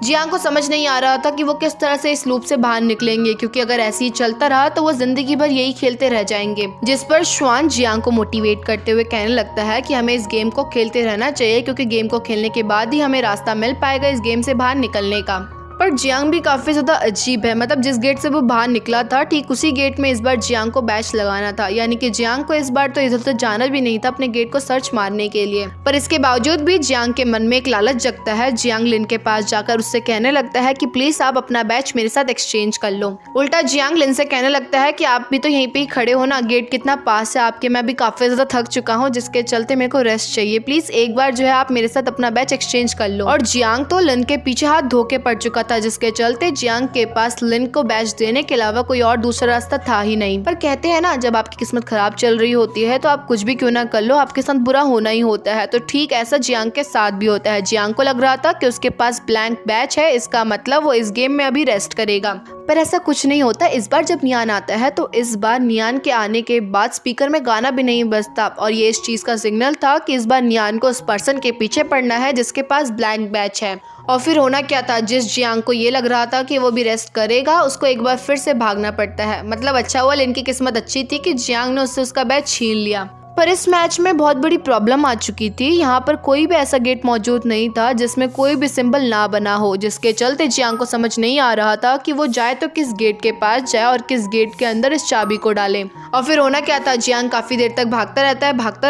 जियांग को समझ नहीं आ रहा था कि वो किस तरह से इस लूप से बाहर निकलेंगे, क्योंकि अगर ऐसे ही चलता रहा तो वो जिंदगी भर यही खेलते रह जाएंगे। जिस पर श्वान जियांग को मोटिवेट करते हुए कहने लगता है कि हमें इस गेम को खेलते रहना चाहिए, क्योंकि गेम को खेलने के बाद ही हमें रास्ता मिल पाएगा इस गेम से बाहर निकलने का। पर जियांग भी काफी ज्यादा अजीब है, मतलब जिस गेट से वो बाहर निकला था ठीक उसी गेट में इस बार जियांग को बैच लगाना था, यानी कि जियांग को इस बार तो इधर उधर जाना भी नहीं था अपने गेट को सर्च मारने के लिए। पर इसके बावजूद भी जियांग के मन में एक लालच जगता है। जियांग लिन के पास जाकर उससे कहने लगता है कि प्लीज आप अपना बैच मेरे साथ एक्सचेंज कर लो। उल्टा जियांग लिन से कहने लगता है कि आप भी तो यहीं पे ही खड़े हो ना, गेट कितना पास है आपके, मैं भी काफी ज्यादा थक चुका हूँ जिसके चलते मेरे को रेस्ट चाहिए, प्लीज एक बार जो है आप मेरे साथ अपना बैच एक्सचेंज कर लो। और जियांग तो लिन के पीछे हाथ धो के पड़ चुका था जिसके चलते जियांग के पास लिन को बैच देने के अलावा कोई और दूसरा रास्ता था ही नहीं। पर कहते हैं ना, जब आपकी किस्मत खराब चल रही होती है तो आप कुछ भी क्यों ना कर लो, आपके साथ बुरा होना ही होता है। तो ठीक ऐसा जियांग के साथ भी होता है। जियांग को लग रहा था कि उसके पास ब्लैंक बैच है, इसका मतलब वो इस गेम में अभी रेस्ट करेगा, पर ऐसा कुछ नहीं होता। इस बार जब नियान आता है तो इस बार नियान के आने के बाद स्पीकर में गाना भी नहीं बजता, और ये इस चीज का सिग्नल था कि इस बार नियान को उस पर्सन के पीछे पड़ना है जिसके पास ब्लैंक बैच है। और फिर होना क्या था, जिस जियांग को ये लग रहा था कि वो भी रेस्ट करेगा उसको एक बार फिर से भागना पड़ता है। मतलब अच्छा हुआ इनकी किस्मत अच्छी थी कि जियांग ने उससे उसका बैच छीन लिया। पर इस मैच में बहुत बड़ी प्रॉब्लम आ चुकी थी। यहाँ पर कोई भी ऐसा गेट मौजूद नहीं था जिसमें कोई भी सिंबल ना बना हो, जिसके चलते जियांग को समझ नहीं आ रहा था कि वो जाए तो किस गेट के पास जाए और किस गेट के अंदर इस चाबी को डाले। और फिर होना क्या था, जियांग काफी देर तक भागता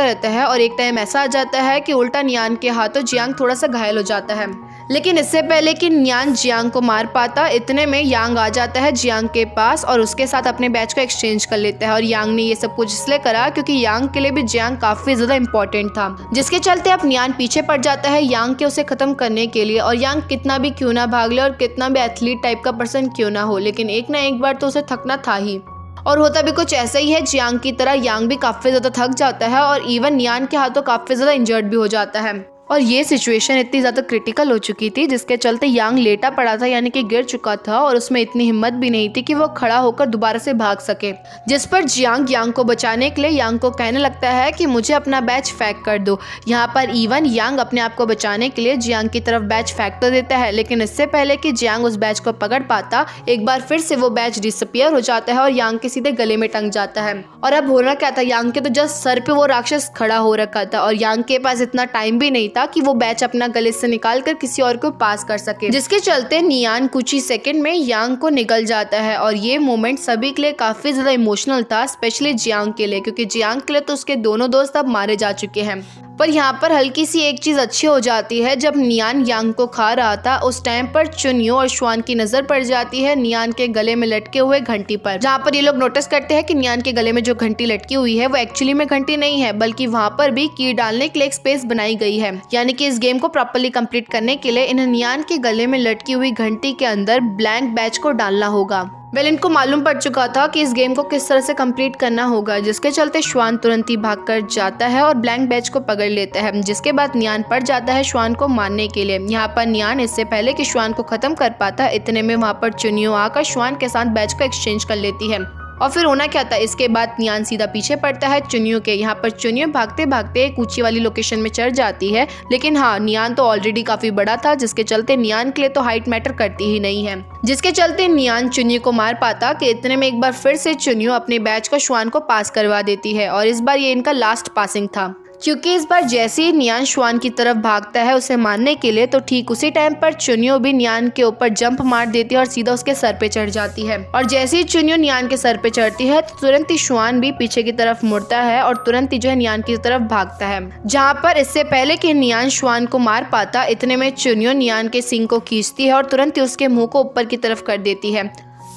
रहता है और एक टाइम ऐसा आ जाता है कि उल्टा नियान के हाथों जियांग थोड़ा सा घायल हो जाता है। लेकिन इससे पहले कि नियान जियांग को मार पाता, इतने में यांग आ जाता है जियांग के पास और उसके साथ अपने बैच को एक्सचेंज कर लेता है। और यांग ने ये सब कुछ इसलिए करा क्योंकि यांग के लिए भी जियांग काफी ज्यादा इम्पोर्टेंट था, जिसके चलते अब नियान पीछे पड़ जाता है यांग के उसे खत्म करने के लिए। और यांग कितना भी क्यों ना भाग ले और कितना भी एथलीट टाइप का पर्सन क्यों ना हो, लेकिन एक ना एक बार तो उसे थकना था ही। और होता भी कुछ ऐसा ही है, जियांग की तरह यांग भी काफी ज्यादा थक जाता है और इवन नियान के हाथों काफी ज्यादा इंजर्ड भी हो जाता है। और ये सिचुएशन इतनी ज़्यादा क्रिटिकल हो चुकी थी जिसके चलते यांग लेटा पड़ा था, यानी कि गिर चुका था और उसमें इतनी हिम्मत भी नहीं थी कि वो खड़ा होकर दोबारा से भाग सके। जिस पर जियांग यांग को बचाने के लिए यांग को कहने लगता है कि मुझे अपना बैच फेंक कर दो। यहाँ पर इवन यांग अपने आप को बचाने के लिए जियांग की तरफ बैच फेंक तो देता है, लेकिन इससे पहले कि जियांग उस बैच को पकड़ पाता एक बार फिर से वो बैच डिसअपियर हो जाता है और यांग के सीधे गले में टंग जाता है। और अब होना क्या था, यांग के तो जस्ट सर पे वो राक्षस खड़ा हो रखा था और यांग के पास इतना टाइम भी नहीं था कि वो बैच अपना गले से निकालकर किसी और को पास कर सके, जिसके चलते नियान कुछ ही सेकंड में यांग को निकल जाता है। और ये मोमेंट सभी के लिए काफी ज्यादा इमोशनल था, स्पेशली जियांग के लिए, क्योंकि जियांग के लिए तो उसके दोनों दोस्त अब मारे जा चुके हैं। पर यहाँ पर हल्की सी एक चीज अच्छी हो जाती है, जब नियान यांग को खा रहा था उस टाइम पर चुनियो और श्वान की नजर पड़ जाती है नियान के गले में लटके हुए घंटी पर, जहाँ पर ये लोग नोटिस करते हैं कि नियान के गले में जो घंटी लटकी हुई है वो एक्चुअली में घंटी नहीं है, बल्कि वहाँ पर भी की डालने के लिए एक स्पेस बनाई गई है। यानी कि इस गेम को प्रॉपर्ली कंप्लीट करने के लिए इन नियान के गले में लटकी हुई घंटी के अंदर ब्लैंक बैच को डालना होगा। इनको मालूम पड़ चुका था कि इस गेम को किस तरह से कंप्लीट करना होगा, जिसके चलते श्वान तुरंत ही भागकर जाता है और ब्लैंक बैच को पकड़ लेता है, जिसके बाद नियान पड़ जाता है श्वान को मारने के लिए। यहाँ पर नियान इससे पहले कि श्वान को खत्म कर पाता, इतने में वहाँ पर चुनियो आकर श्वान के साथ बैच को एक्सचेंज कर लेती है। और फिर होना क्या था, इसके बाद नियान सीधा पीछे पड़ता है चुनियो के। यहाँ पर चुनियो भागते भागते एक ऊंची वाली लोकेशन में चढ़ जाती है, लेकिन हाँ नियान तो ऑलरेडी काफी बड़ा था, जिसके चलते नियान के लिए तो हाइट मैटर करती ही नहीं है, जिसके चलते नियान चुनियो को मार पाता कि इतने में एक बार फिर से चुनियो अपने बैच को श्वान को पास करवा देती है। और इस बार ये इनका लास्ट पासिंग था, क्योंकि इस बार जैसे ही नियान श्वान की तरफ भागता है उसे मारने के लिए, तो ठीक उसी टाइम पर चुनियो भी नियान के ऊपर जंप मार देती है और सीधा उसके सर पे चढ़ जाती है। और जैसे ही चुनियो नियान के सर पे चढ़ती है तो तुरंत ही श्वान भी पीछे की तरफ मुड़ता है और तुरंत ही जो है नियान की तरफ भागता है, जहाँ पर इससे पहले कि नियान श्वान को मार पाता, इतने में चुनियो नियान के सींग को खींचती है और तुरंत ही उसके मुंह को ऊपर की तरफ कर देती है।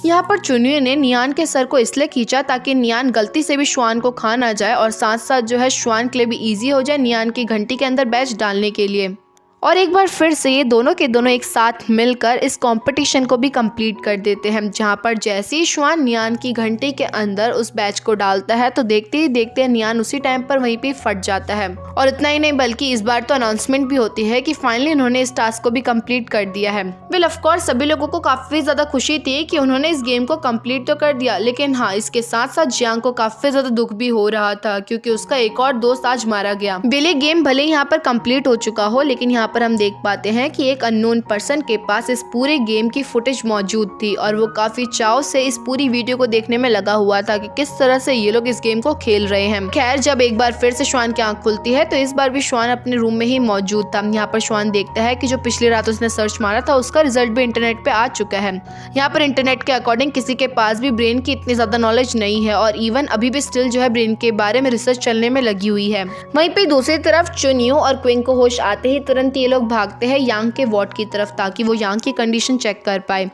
यहाँ पर चुनियो ने नियान के सर को इसलिए खींचा ताकि नियान गलती से भी श्वान को खा ना जाए और साथ साथ जो है श्वान के लिए भी इजी हो जाए नियान की घंटी के अंदर बैच डालने के लिए। और एक बार फिर से ये दोनों के दोनों एक साथ मिलकर इस कंपटीशन को भी कंप्लीट कर देते हैं, जहाँ पर जैसे ही श्वान नियान की घंटी के अंदर उस बैच को डालता है तो देखते ही देखते नियान उसी टाइम पर वहीं पे फट जाता है। और इतना ही नहीं बल्कि इस बार तो अनाउंसमेंट भी होती है कि फाइनली उन्होंने इस टास्क को भी कंप्लीट कर दिया है। वेल ऑफ कोर्स सभी लोगों को काफी ज्यादा खुशी थी कि उन्होंने इस गेम को कंप्लीट तो कर दिया, लेकिन हाँ इसके साथ साथ जियांग को काफी ज्यादा दुख भी हो रहा था, क्योंकि उसका एक और दोस्त आज मारा गया। बेले गेम भले यहाँ पर कंप्लीट हो चुका हो, लेकिन यहाँ पर हम देख पाते हैं कि एक अननोन पर्सन के पास इस पूरे गेम की फुटेज मौजूद थी और वो काफी चाव से इस पूरी वीडियो को देखने में लगा हुआ था कि किस तरह से ये लोग इस गेम को खेल रहे हैं। खैर, जब एक बार फिर से श्वान की आंख खुलती है तो इस बार भी श्वान अपने रूम में ही मौजूद था। यहाँ पर श्वान देखता है कि जो पिछली रात उसने सर्च मारा था उसका रिजल्ट भी इंटरनेट पे आ चुका है। यहाँ पर इंटरनेट के अकॉर्डिंग किसी के पास भी ब्रेन की इतनी ज्यादा नॉलेज नहीं है और इवन अभी भी स्टिल जो है ब्रेन के बारे में रिसर्च चलने में लगी हुई है। वहीं पे दूसरी तरफ चुनियो और क्विंग को होश आते ही तुरंत ये लोग भागते हैं यांग के वार्ड की तरफ ताकि वो यांग की कंडीशन चेक कर पाए।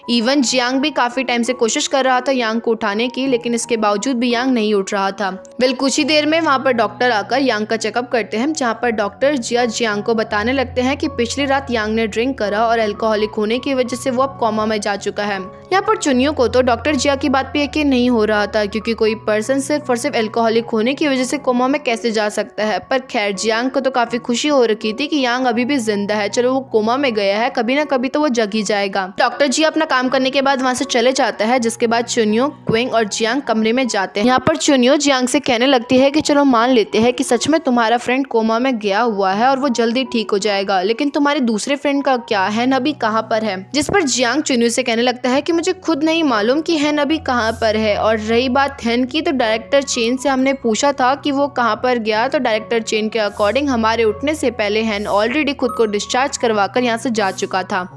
इवन जियांग भी काफी टाइम से कोशिश कर रहा था यांग को उठाने की, लेकिन इसके बावजूद भी यांग नहीं उठ रहा था। कुछ ही देर में वहाँ पर डॉक्टर आकर यांग का चेकअप करते हैं, जहाँ पर डॉक्टर जियांग को बताने लगते हैं कि पिछली रात यांग ने ड्रिंक करा और अल्कोहलिक होने की वजह से वो अब कोमा में जा चुका है। यहाँ पर चुनियो को तो डॉक्टर जिया की बात पे यकीन नहीं हो रहा था, क्योंकि कोई पर्सन सिर्फ और सिर्फ अल्कोहलिक होने की वजह से कोमा में कैसे जा सकता है। पर खैर, जियांग को तो काफी खुशी हो रखी थी कि यांग अभी भी जिंदा है। चलो, वो कोमा में गया है, कभी ना कभी तो वो जग ही जाएगा। डॉक्टर जिया अपना काम करने के बाद वहाँ से चले जाता है, जिसके बाद चुनियो, क्विंग और जियांग कमरे में जाते हैं। यहाँ पर चुनियो जियांग से कहने लगती है कि चलो मान लेते हैं कि सच में तुम्हारा फ्रेंड कोमा में गया हुआ है और वो जल्दी ठीक हो जाएगा, लेकिन तुम्हारे दूसरे फ्रेंड का क्या है, अभी कहाँ पर है? जिस पर जियांग चुनियो से कहने लगता है कि मुझे खुद नहीं मालूम कि हैन अभी कहाँ पर है। और रही बात हैन की, तो डायरेक्टर चेन से हमने पूछा था कि वो कहाँ पर गया, तो डायरेक्टर चेन के अकॉर्डिंग हमारे उठने से पहले हैन ऑलरेडी खुद को डिस्चार्ज करवाकर यहाँ से जा चुका था।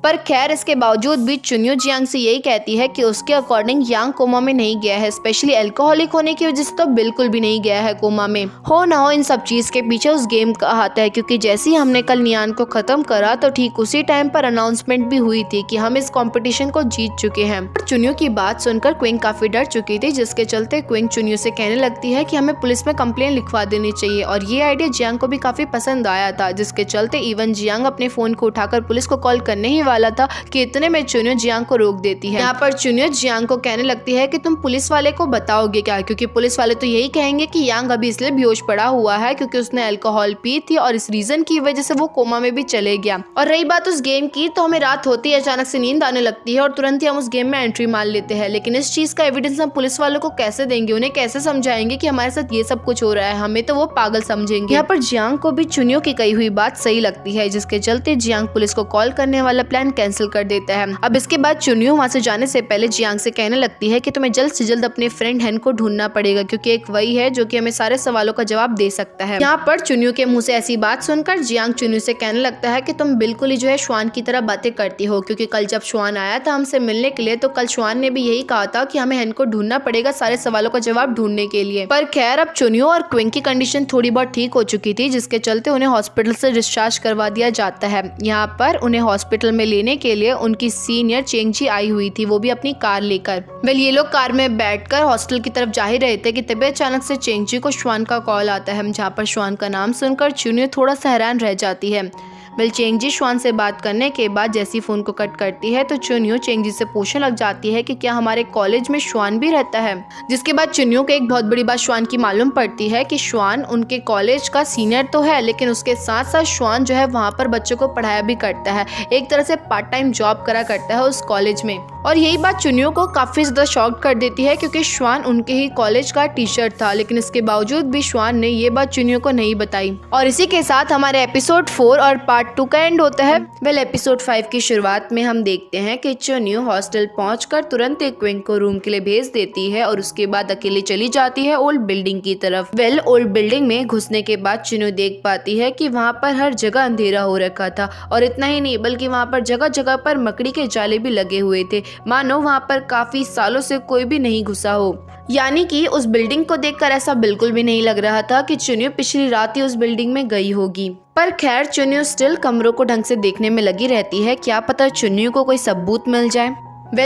पर खैर, इसके बावजूद भी चुनियो जियांग से यही कहती है कि उसके अकॉर्डिंग यांग कोमा में नहीं गया है, स्पेशली अल्कोहलिक होने की वजह से तो बिल्कुल भी नहीं गया है कोमा में। हो ना हो, इन सब चीज के पीछे उस गेम का हाथ है, क्योंकि जैसे ही हमने कल नियान को खत्म करा तो ठीक उसी टाइम पर अनाउंसमेंट भी हुई थी कि हम इस कॉम्पिटिशन को जीत चुके हैं। चुनियो की बात सुनकर क्विंग काफी डर चुकी थी, जिसके चलते क्विंग चुनियो से कहने लगती है कि हमें पुलिस में कंप्लेन लिखवा देनी चाहिए। और ये आइडिया जियांग को भी काफी पसंद आया था, जिसके चलते इवन जियांग अपने फोन को उठाकर पुलिस को कॉल करने ही वाला था कि इतने में चुनियो जियांग को रोक देती है। यहाँ पर चुनियो जियांग को कहने लगती है कि तुम पुलिस वाले को बताओगे क्या, क्योंकि पुलिस वाले तो यही कहेंगे कि यांग अभी इसलिए बेहोश पड़ा हुआ है क्योंकि उसने अल्कोहल पी थी और इस रीजन की वजह से वो कोमा में भी चले गया। और रही बात उस गेम की, तो हमें रात होती है अचानक से नींद आने लगती है और तुरंत ही हम उस गेम में एंट्री मार लेते हैं। लेकिन इस चीज का एविडेंस हम पुलिस वालों को कैसे देंगे, उन्हें कैसे समझाएंगे कि हमारे साथ ये सब कुछ हो रहा है? हमें तो वो पागल समझेंगे। यहाँ पर जियांग को भी चुनियो की कही हुई बात सही लगती है, जिसके चलते जियांग पुलिस को कॉल करने वाला प्लान कैंसिल कर देता है। अब इसके बाद चुनियो वहाँ से जाने से पहले जियांग से कहने लगती है कि तुम्हें जल्द से जल्द अपने फ्रेंड हैन को ढूंढना पड़ेगा, क्योंकि एक वही है जो कि हमें सारे सवालों का जवाब दे सकता है। यहाँ पर चुनियो के मुंह से ऐसी बात सुनकर जियांग चुनियो से कहने लगता है कि तुम बिल्कुल ही जो है श्वान की तरह बातें करती हो, क्योंकि कल जब श्वान आया था हमसे मिलने के लिए तो कल श्वान ने भी यही कहा था कि हमें हैन को ढूंढना पड़ेगा सारे सवालों का जवाब ढूंढने के लिए। पर खैर, अब चुनियो और क्विंग की कंडीशन थोड़ी बहुत ठीक हो चुकी थी, जिसके चलते उन्हें हॉस्पिटल से डिस्चार्ज करवा दिया जाता है। यहाँ पर उन्हें हॉस्पिटल में लेने के लिए उनकी सीनियर चेंगजी आई हुई थी, वो भी अपनी कार लेकर। ये लोग कार में बैठकर हॉस्टल की तरफ जा ही रहे थे कि तभी अचानक से चेंगजी को श्वान का कॉल आता है, जहाँ पर श्वान का नाम सुनकर चुनियो थोड़ा सा हैरान रह जाती है। चेंगजी श्वान से बात करने के बाद जैसी फोन को कट करती है तो चुनियो चेंगजी से पूछने लग जाती है कि क्या हमारे कॉलेज में श्वान भी रहता है। जिसके बाद चुनियो को एक बहुत बड़ी बात श्वान की मालूम पड़ती है कि श्वान उनके कॉलेज का सीनियर तो है, लेकिन उसके साथ साथ श्वान जो है वहाँ पर बच्चों को पढ़ाया भी करता है, एक तरह से पार्ट टाइम जॉब करा करता है उस कॉलेज में। और यही बात चुनियो को काफी ज्यादा शॉक कर देती है, क्योंकि श्वान उनके ही कॉलेज का टीचर था, लेकिन इसके बावजूद भी श्वान ने ये बात चुनियो को नहीं बताई। और इसी के साथ हमारे एपिसोड 4 और पार्ट 2 का एंड होता है। एपिसोड 5 की शुरुआत में हम देखते हैं कि चुनियो हॉस्टल पहुंचकर तुरंत एक क्विंग को रूम के लिए भेज देती है और उसके बाद अकेली चली जाती है ओल्ड बिल्डिंग की तरफ। ओल्ड बिल्डिंग में घुसने के बाद चुनियो देख पाती है कि वहाँ पर हर जगह अंधेरा हो रखा था, और इतना ही नहीं बल्कि वहाँ पर जगह जगह पर मकड़ी के जाले भी लगे हुए थे, मानो वहाँ पर काफी सालों से कोई भी नहीं घुसा हो। यानी कि उस बिल्डिंग को देखकर ऐसा बिल्कुल भी नहीं लग रहा था कि चुनियो पिछली रात ही उस बिल्डिंग में गई होगी। पर खैर, चुनियो स्टिल कमरों को ढंग से देखने में लगी रहती है, क्या पता चुनियो को कोई सबूत मिल जाए।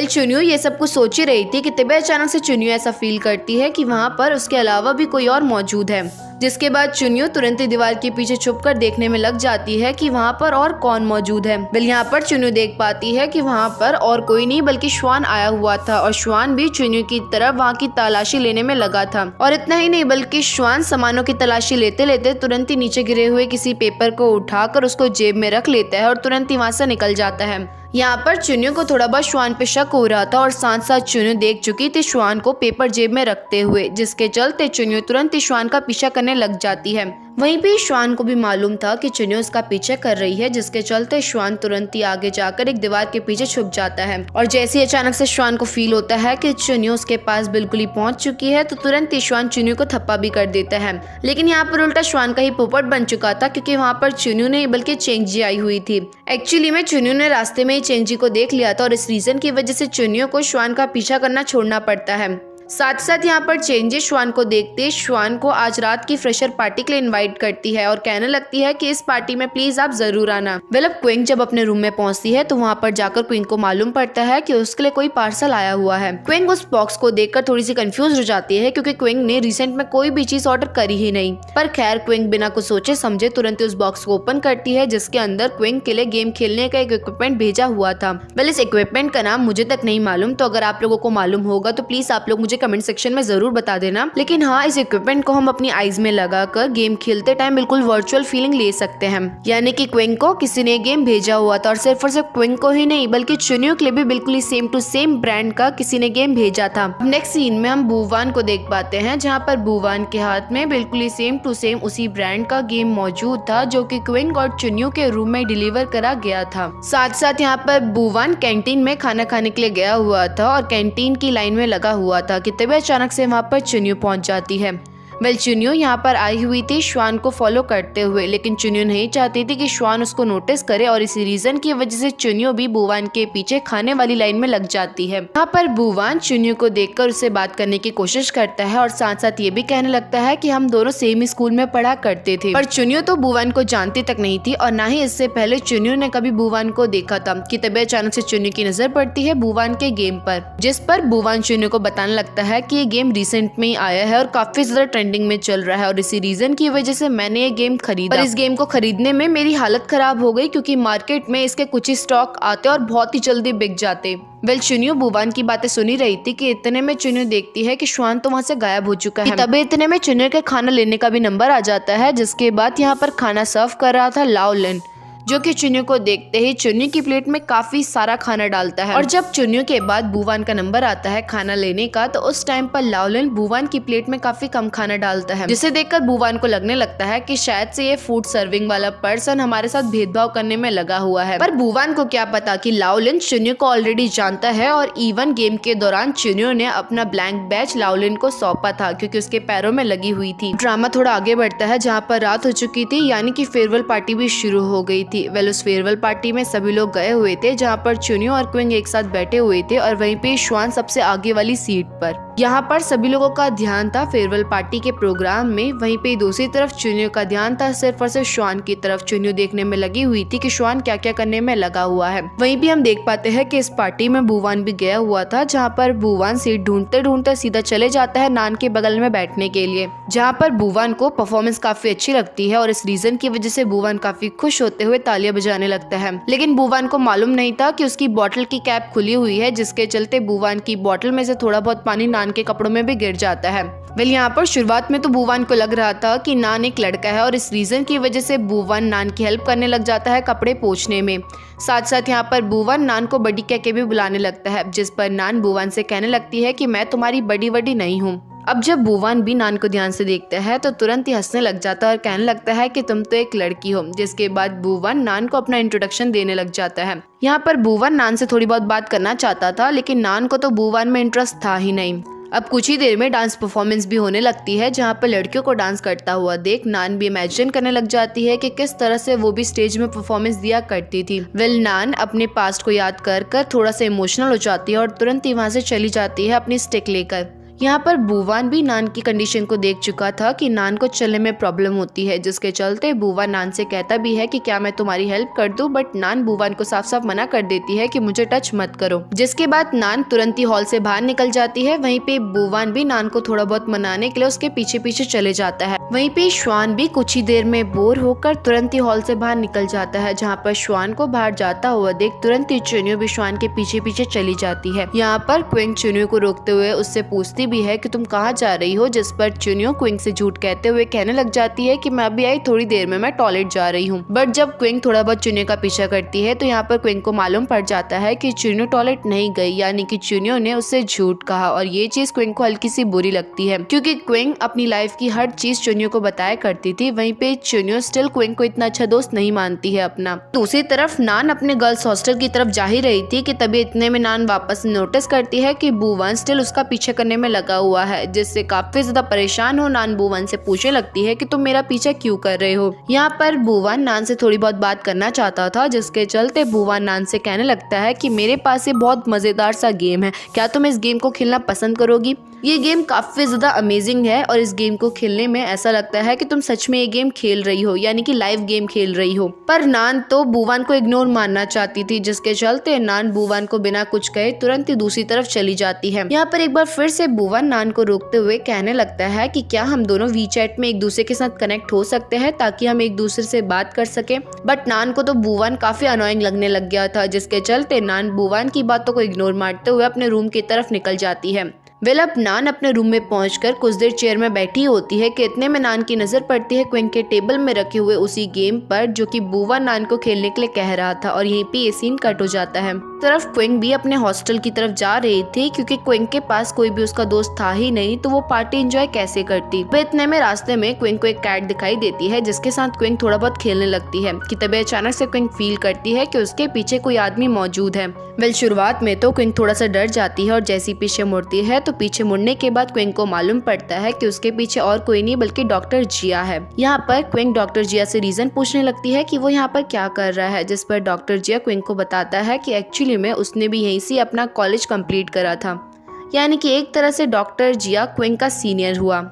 चुनियो ये सब कुछ सोच ही रही थी कि तभी अचानक से चुनियो ऐसा फील करती है कि वहाँ पर उसके अलावा भी कोई और मौजूद है। जिसके बाद चुनियो तुरंत ही दीवार के पीछे छुपकर देखने में लग जाती है कि वहाँ पर और कौन मौजूद है। यहाँ पर चुनियो देख पाती है कि वहाँ पर और कोई नहीं बल्कि श्वान आया हुआ था, और श्वान भी चुनियो की तरफ वहाँ की तलाशी लेने में लगा था। और इतना ही नहीं बल्कि श्वान सामानों की तलाशी लेते लेते तुरंत ही नीचे गिरे हुए किसी पेपर को उठाकर उसको जेब में रख लेता है और तुरंत ही वहाँ से निकल जाता है। यहाँ पर चुनियो को थोड़ा बहुत श्वान पे शक हो रहा था, और साथ साथ चुनियो देख चुकी थी श्वान को पेपर जेब में रखते हुए, जिसके चलते चुनियो तुरंत ही श्वान का पीछा करने करने लग जाती है। वहीं पे श्वान को भी मालूम था कि चुन्नी उसका पीछा कर रही है, जिसके चलते श्वान तुरंत ही आगे जाकर एक दीवार के पीछे छुप जाता है। और जैसे ही अचानक से श्वान को फील होता है कि चुन्नी उसके पास बिल्कुल ही पहुंच चुकी है, तो तुरंत ही श्वान चुन्नी को थप्पा भी कर देता है। लेकिन यहाँ पर उल्टा श्वान का ही पोपट बन चुका था, क्योंकि वहाँ पर चुन्नी नहीं बल्कि चेंगजी आई हुई थी। एक्चुअली में चुन्नी ने रास्ते में ही चेंगजी को देख लिया था और इस रीजन की वजह से चुन्नियों को श्वान का पीछा करना छोड़ना पड़ता है। साथ साथ यहाँ पर चेंजी श्वान को देखते श्वान को आज रात की फ्रेशर पार्टी के लिए इनवाइट करती है और कहने लगती है कि इस पार्टी में प्लीज आप जरूर आना। वेल, अब क्विंग जब अपने रूम में पहुंचती है तो वहाँ पर जाकर क्विंग को मालूम पड़ता है कि उसके लिए कोई पार्सल आया हुआ है। क्विंग उस बॉक्स को देखकर थोड़ी सी कंफ्यूज हो जाती है, क्योंकि क्विंग ने रिसेंट में कोई भी चीज ऑर्डर करी ही नहीं। पर खैर क्विंग बिना कुछ सोचे समझे तुरंत ही उस बॉक्स को ओपन करती है, जिसके अंदर क्विंग के लिए गेम खेलने का एक इक्विपमेंट भेजा हुआ था। वेल, इस इक्विपमेंट का नाम मुझे तक नहीं मालूम, तो अगर आप लोगों को मालूम होगा तो प्लीज आप लोग मुझे कमेंट सेक्शन में जरूर बता देना। लेकिन हाँ, इस इक्विपमेंट को हम अपनी आईज में लगाकर गेम खेलते टाइम बिल्कुल वर्चुअल फीलिंग ले सकते हैं। यानी कि क्विंग को किसी ने गेम भेजा हुआ था और सिर्फ क्विंग को ही नहीं बल्कि चुन्नियों के लिए भी बिल्कुल ही सेम टू सेम ब्रांड का किसी ने गेम भेजा था। नेक्स्ट सीन में हम बुवान को देख पाते हैं, जहाँ पर बुवान के हाथ में बिल्कुल ही सेम टू सेम उसी ब्रांड का गेम मौजूद था, जो कि क्विंग और चुन्नियों के रूम में डिलीवर करा गया था। साथ साथ यहाँ पर बुवान कैंटीन में खाना खाने के लिए गया हुआ था और कैंटीन की लाइन में लगा हुआ था कि तभी अचानक से वहाँ पर चुन्नी पहुंच जाती है। वेल, चुन्नी यहाँ पर आई हुई थी श्वान को फॉलो करते हुए, लेकिन चुन्नी नहीं चाहती थी कि श्वान उसको नोटिस करे और इसी रीजन की वजह से चुन्नी भी बुवान के पीछे खाने वाली लाइन में लग जाती है। यहाँ पर बुवान चुन्नी को देखकर उससे बात करने की कोशिश करता है और साथ साथ ये भी कहने लगता है कि हम दोनों सेम ही स्कूल में पढ़ा करते थे। पर चुन्नी तो बुवान को जानती तक नहीं थी और ना ही इससे पहले चुन्नी ने कभी बुवान को देखा था कि तभी अचानक से चुन्नी की नजर पड़ती है बुवान के गेम पर, जिस पर बुवान चुन्नी को बताने लगता है कि ये गेम रिसेंट में ही आया है और काफी ज्यादा ट्रेंडिंग में चल रहा है और इसी रीजन की वजह से मैंने ये गेम खरीदा। पर इस गेम को खरीदने में मेरी हालत खराब हो गई, क्योंकि मार्केट में इसके कुछ ही स्टॉक आते और बहुत ही जल्दी बिक जाते। वेल, चुन्नी बुवान की बातें सुनी रही थी कि इतने में चुन्नी देखती है कि श्वान तो वहाँ से गायब हो चुका है। तभी इतने में चुन्नी के खाना लेने का भी नंबर आ जाता है, जिसके बाद यहाँ पर खाना सर्व कर रहा था लाओलिन, जो कि चुन्नी को देखते ही चुन्नी की प्लेट में काफी सारा खाना डालता है। और जब चुन्नी के बाद बुवान का नंबर आता है खाना लेने का, तो उस टाइम पर लाओलिन बुवान की प्लेट में काफी कम खाना डालता है, जिसे देखकर बुवान को लगने लगता है कि शायद से ये फूड सर्विंग वाला पर्सन हमारे साथ भेदभाव करने में लगा हुआ है। पर बुवान को क्या पता कि लाओलिन चुन्नी को ऑलरेडी जानता है और इवन गेम के दौरान चुन्नी ने अपना ब्लैंक बैच लाओलिन को सौंपा था, क्योंकि उसके पैरों में लगी हुई थी। ड्रामा थोड़ा आगे बढ़ता है, जहाँ पर रात हो चुकी थी, यानी कि फेयरवेल पार्टी भी शुरू हो गई थी। वेल, उस फेयरवेल पार्टी में सभी लोग गए हुए थे, जहाँ पर चुन्नी और क्विंग एक साथ बैठे हुए थे और वहीं पे श्वान सबसे आगे वाली सीट पर। यहाँ पर सभी लोगों का ध्यान था फेयरवेल पार्टी के प्रोग्राम में, वहीं पे दूसरी तरफ चुन्नी का ध्यान था सिर्फ और सिर्फ श्वान की तरफ। चुन्नी देखने में लगी हुई थी कि श्वान क्या क्या करने में लगा हुआ है। वहीं भी हम देख पाते हैं कि इस पार्टी में बुवान भी गया हुआ था, जहाँ पर बुवान सीट ढूंढते ढूंढते सीधा चले जाता है नान के बगल में बैठने के लिए, जहाँ पर बुवान को परफॉर्मेंस काफी अच्छी लगती है और इस रीजन की वजह से बुवान काफी खुश होते हुए तालियां बजाने लगता है। लेकिन बुवान को मालूम नहीं था कि उसकी बॉटल की कैप खुली हुई है, जिसके चलते बुवान की बॉटल में से थोड़ा बहुत पानी नान के कपड़ों में भी गिर जाता है। वेल, यहाँ पर शुरुआत में तो बुवान को लग रहा था कि नान एक लड़का है और इस रीजन की वजह से बुवान नान की हेल्प करने लग जाता है कपड़े पोंछने में। साथ साथ यहाँ पर बुवान नान को बड़ी कह के भी बुलाने लगता है, जिस पर नान बुवान से कहने लगती है कि मैं तुम्हारी बड़ी वडी नहीं हूँ। अब जब बुवान भी नान को ध्यान से देखता है तो तुरंत ही हंसने लग जाता है और कहने लगता है कि तुम तो एक लड़की हो, जिसके बाद बुवान नान को अपना इंट्रोडक्शन देने लग जाता है। यहाँ पर बुवान नान से थोड़ी बहुत बात करना चाहता था, लेकिन नान को तो बुवान में इंटरेस्ट था ही नहीं। अब कुछ ही देर में डांस परफॉर्मेंस भी होने लगती है, जहाँ पर लड़कियों को डांस करता हुआ देख नान भी इमेजिन करने लग जाती है कि किस तरह से वो भी स्टेज में परफॉर्मेंस दिया करती थी। वेल, नान अपने पास्ट को याद कर कर थोड़ा सा इमोशनल हो जाती है और तुरंत ही वहाँ से चली जाती है अपनी स्टिक लेकर। यहाँ पर बुवान भी नान की कंडीशन को देख चुका था कि नान को चलने में प्रॉब्लम होती है, जिसके चलते बुवान नान से कहता भी है कि क्या मैं तुम्हारी हेल्प कर दूं, बट नान बुवान को साफ साफ मना कर देती है कि मुझे टच मत करो, जिसके बाद नान तुरंत ही हॉल से बाहर निकल जाती है। वहीं पे बुवान भी नान को थोड़ा बहुत मनाने के लिए उसके पीछे पीछे चले जाता है। वहीं पे श्वान भी कुछ ही देर में बोर होकर तुरंत ही हॉल से बाहर निकल जाता है, जहाँ पर श्वान को बाहर जाता हुआ देख तुरंत ही चुन्नी भी श्वान के पीछे पीछे चली जाती है। यहाँ पर क्विंग चुन्नी को रोकते हुए उससे पूछती पूछती भी है कि तुम कहाँ जा रही हो, जिस पर चुनियो क्विंग से झूठ कहते हुए कहने लग जाती है कि मैं अभी आई, थोड़ी देर में मैं टॉयलेट जा रही हूँ। बट जब क्विंग थोड़ा बहुत चुनियो का पीछा करती है तो यहाँ पर क्विंग को मालूम पड़ जाता है कि चुनियो टॉयलेट नहीं गई, यानी कि चुनियो ने उससे झूठ कहा। और ये चीज क्विंग को हल्की सी बुरी लगती है, क्योंकि क्विंग अपनी लाइफ की हर चीज चुनियो को बताया करती थी। वहीं पे चुनियो स्टिल क्विंग को इतना अच्छा दोस्त नहीं मानती है अपना। दूसरी तरफ नान अपने गर्ल्स हॉस्टल की तरफ जा ही रही थी कि तभी इतने में नान वापस नोटिस करती है कि बूवन स्टिल उसका पीछे करने में लगा हुआ है, जिससे काफी ज्यादा परेशान हो नान बूवन से पूछने लगती है कि तुम मेरा पीछा क्यों कर रहे हो। यहाँ पर बूवन नान से थोड़ी बहुत बात करना चाहता था, जिसके चलते बूवन नान से कहने लगता है कि मेरे पास ये बहुत मजेदार सा गेम है, क्या तुम इस गेम को खेलना पसंद करोगी। ये गेम काफी ज्यादा अमेजिंग है और इस गेम को खेलने में ऐसा लगता है कि तुम सच में ये गेम खेल रही हो, यानी कि लाइव गेम खेल रही हो। पर नान तो बूवन को इग्नोर मारना चाहती थी, जिसके चलते नान बूवन को बिना कुछ कहे तुरंत ही दूसरी तरफ चली जाती है। यहाँ पर एक बार फिर से बूवन नान को रोकते हुए कहने लगता है कि क्या हम दोनों वीचैट में एक दूसरे के साथ कनेक्ट हो सकते हैं ताकि हम एक दूसरे से बात कर सके। बट नान को तो बूवन काफी अनोइंग लगने लग गया था, जिसके चलते नान बूवन की बातों को इग्नोर मारते हुए अपने रूम की तरफ निकल जाती है। अब नान अपने रूम में पहुंचकर कुछ देर चेयर में बैठी होती है कि इतने में नान की नजर पड़ती है क्विंग के टेबल में रखे हुए उसी गेम पर जो कि बूवन नान को खेलने के लिए कह रहा था। और यहीं पे ये सीन कट हो जाता है। तरफ क्विंग भी अपने हॉस्टल की तरफ जा रही थी, क्योंकि क्विंग के पास कोई भी उसका दोस्त था ही नहीं, तो वो पार्टी एंजॉय कैसे करती। इतने में रास्ते में क्विंग को एक कैट दिखाई देती है, जिसके साथ क्विंग थोड़ा बहुत खेलने लगती है कि तभी अचानक से क्विंग फील करती है कि उसके पीछे कोई आदमी मौजूद है। शुरुआत में तो क्विंग थोड़ा सा डर जाती है और जैसी पीछे मुड़ती है तो पीछे मुड़ने के बाद क्विंग को मालूम पड़ता है कि उसके पीछे और कोई नहीं बल्कि डॉक्टर जिया है। यहाँ पर क्विंग डॉक्टर जिया से रीजन पूछने लगती है कि वो यहाँ पर क्या कर रहा है, जिस पर डॉक्टर जिया क्विंग को बताता है कि एक्चुअली में उसने भी यहीं से अपना कॉलेज कंप्लीट करा था, यानी कि एक तरह से डॉक्टर जिया क्विंग का सीनियर हुआ।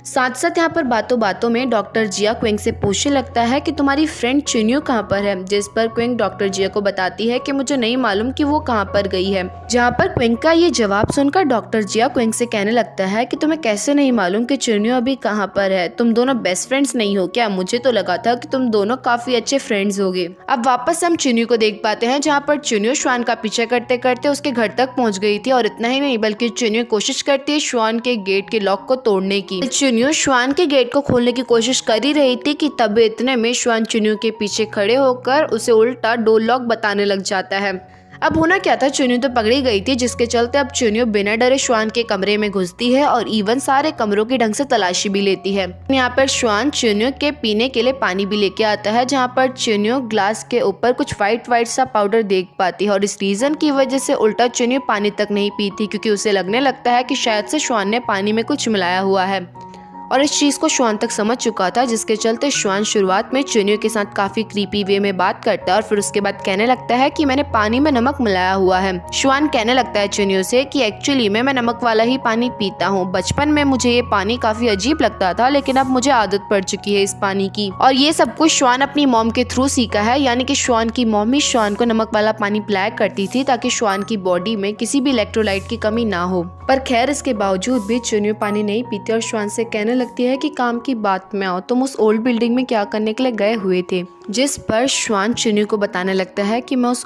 साथ साथ यहाँ पर बातों बातों में डॉक्टर जिया क्विंग से पूछने लगता है कि तुम्हारी फ्रेंड चुनियो कहाँ पर है, जिस पर क्विंग डॉक्टर जिया को बताती है कि मुझे नहीं मालूम कि वो कहाँ पर गई है। जहाँ पर क्विंग का ये जवाब सुनकर डॉक्टर जिया क्विंग से कहने लगता है कि तुम्हें कैसे नहीं मालूम कि चुनियो अभी कहाँ पर है, तुम दोनों बेस्ट फ्रेंड्स नहीं हो क्या, मुझे तो लगा था कि तुम दोनों काफी अच्छे फ्रेंड्स होगे। अब वापस हम चुनियो को देख पाते हैं, जहाँ पर चुनियो श्वान का पीछा करते करते उसके घर तक पहुँच गई थी। और इतना ही नहीं बल्कि चुनियो कोशिश करती है श्वान के गेट के लॉक को तोड़ने की। चुनियो श्वान के गेट को खोलने की कोशिश कर ही रही थी कि तब इतने में श्वान चुनियो के पीछे खड़े होकर उसे उल्टा डोर लॉक बताने लग जाता है। अब होना क्या था, चुनियो तो पकड़ी गई थी, जिसके चलते अब चुनियो बिना डरे श्वान के कमरे में घुसती है और इवन सारे कमरों की ढंग से तलाशी भी लेती है। यहाँ पर श्वान चुनियो के पीने के लिए पानी भी लेके आता है, जहाँ पर चुनियो ग्लास के ऊपर कुछ व्हाइट सा पाउडर देख पाती है और इस रीजन की वजह से उल्टा चुनियो पानी तक नहीं पीती, क्योंकि उसे लगने लगता है कि शायद से श्वान ने पानी में कुछ मिलाया हुआ है। और इस चीज को श्वान तक समझ चुका था, जिसके चलते श्वान शुरुआत में चुनियो के साथ काफी क्रीपी वे में बात करता है और फिर उसके बाद कहने लगता है कि मैंने पानी में नमक मिलाया हुआ है। श्वान कहने लगता है चुनियो से कि एक्चुअली मैं नमक वाला ही पानी पीता हूँ, बचपन में मुझे ये पानी काफी अजीब लगता था, लेकिन अब मुझे आदत पड़ चुकी है इस पानी की। और ये सब कुछ श्वान अपनी मॉम के थ्रू सीखा है, यानी कि श्वान की मॉम ही श्वान को नमक वाला पानी पिलाया करती थी ताकि श्वान की बॉडी में किसी भी इलेक्ट्रोलाइट की कमी ना हो। पर खैर इसके बावजूद भी चुनियो पानी नहीं पीती और श्वान से कहने लगती है कि काम की बात में आओ, तुम उस ओल्ड बिल्डिंग में क्या करने के लिए गए हुए थे। जिस पर श्वान चुनियो को बताने लगता है कि मैं उस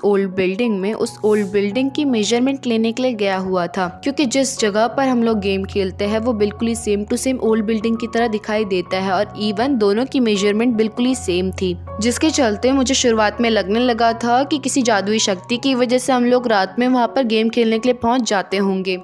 ओल्ड बिल्डिंग की मेजरमेंट लेने के लिए गया हुआ था, क्योंकि जिस जगह पर हम लोग गेम खेलते हैं वो बिल्कुल ही same to same old building की तरह दिखाई देता है और इवन दोनों की मेजरमेंट बिल्कुल ही सेम थी, जिसके चलते मुझे शुरुआत में लगने लगा था कि किसी जादुई शक्ति की वजह से हम लोग रात में वहाँ पर गेम खेलने के लिए पहुँच जाते होंगे।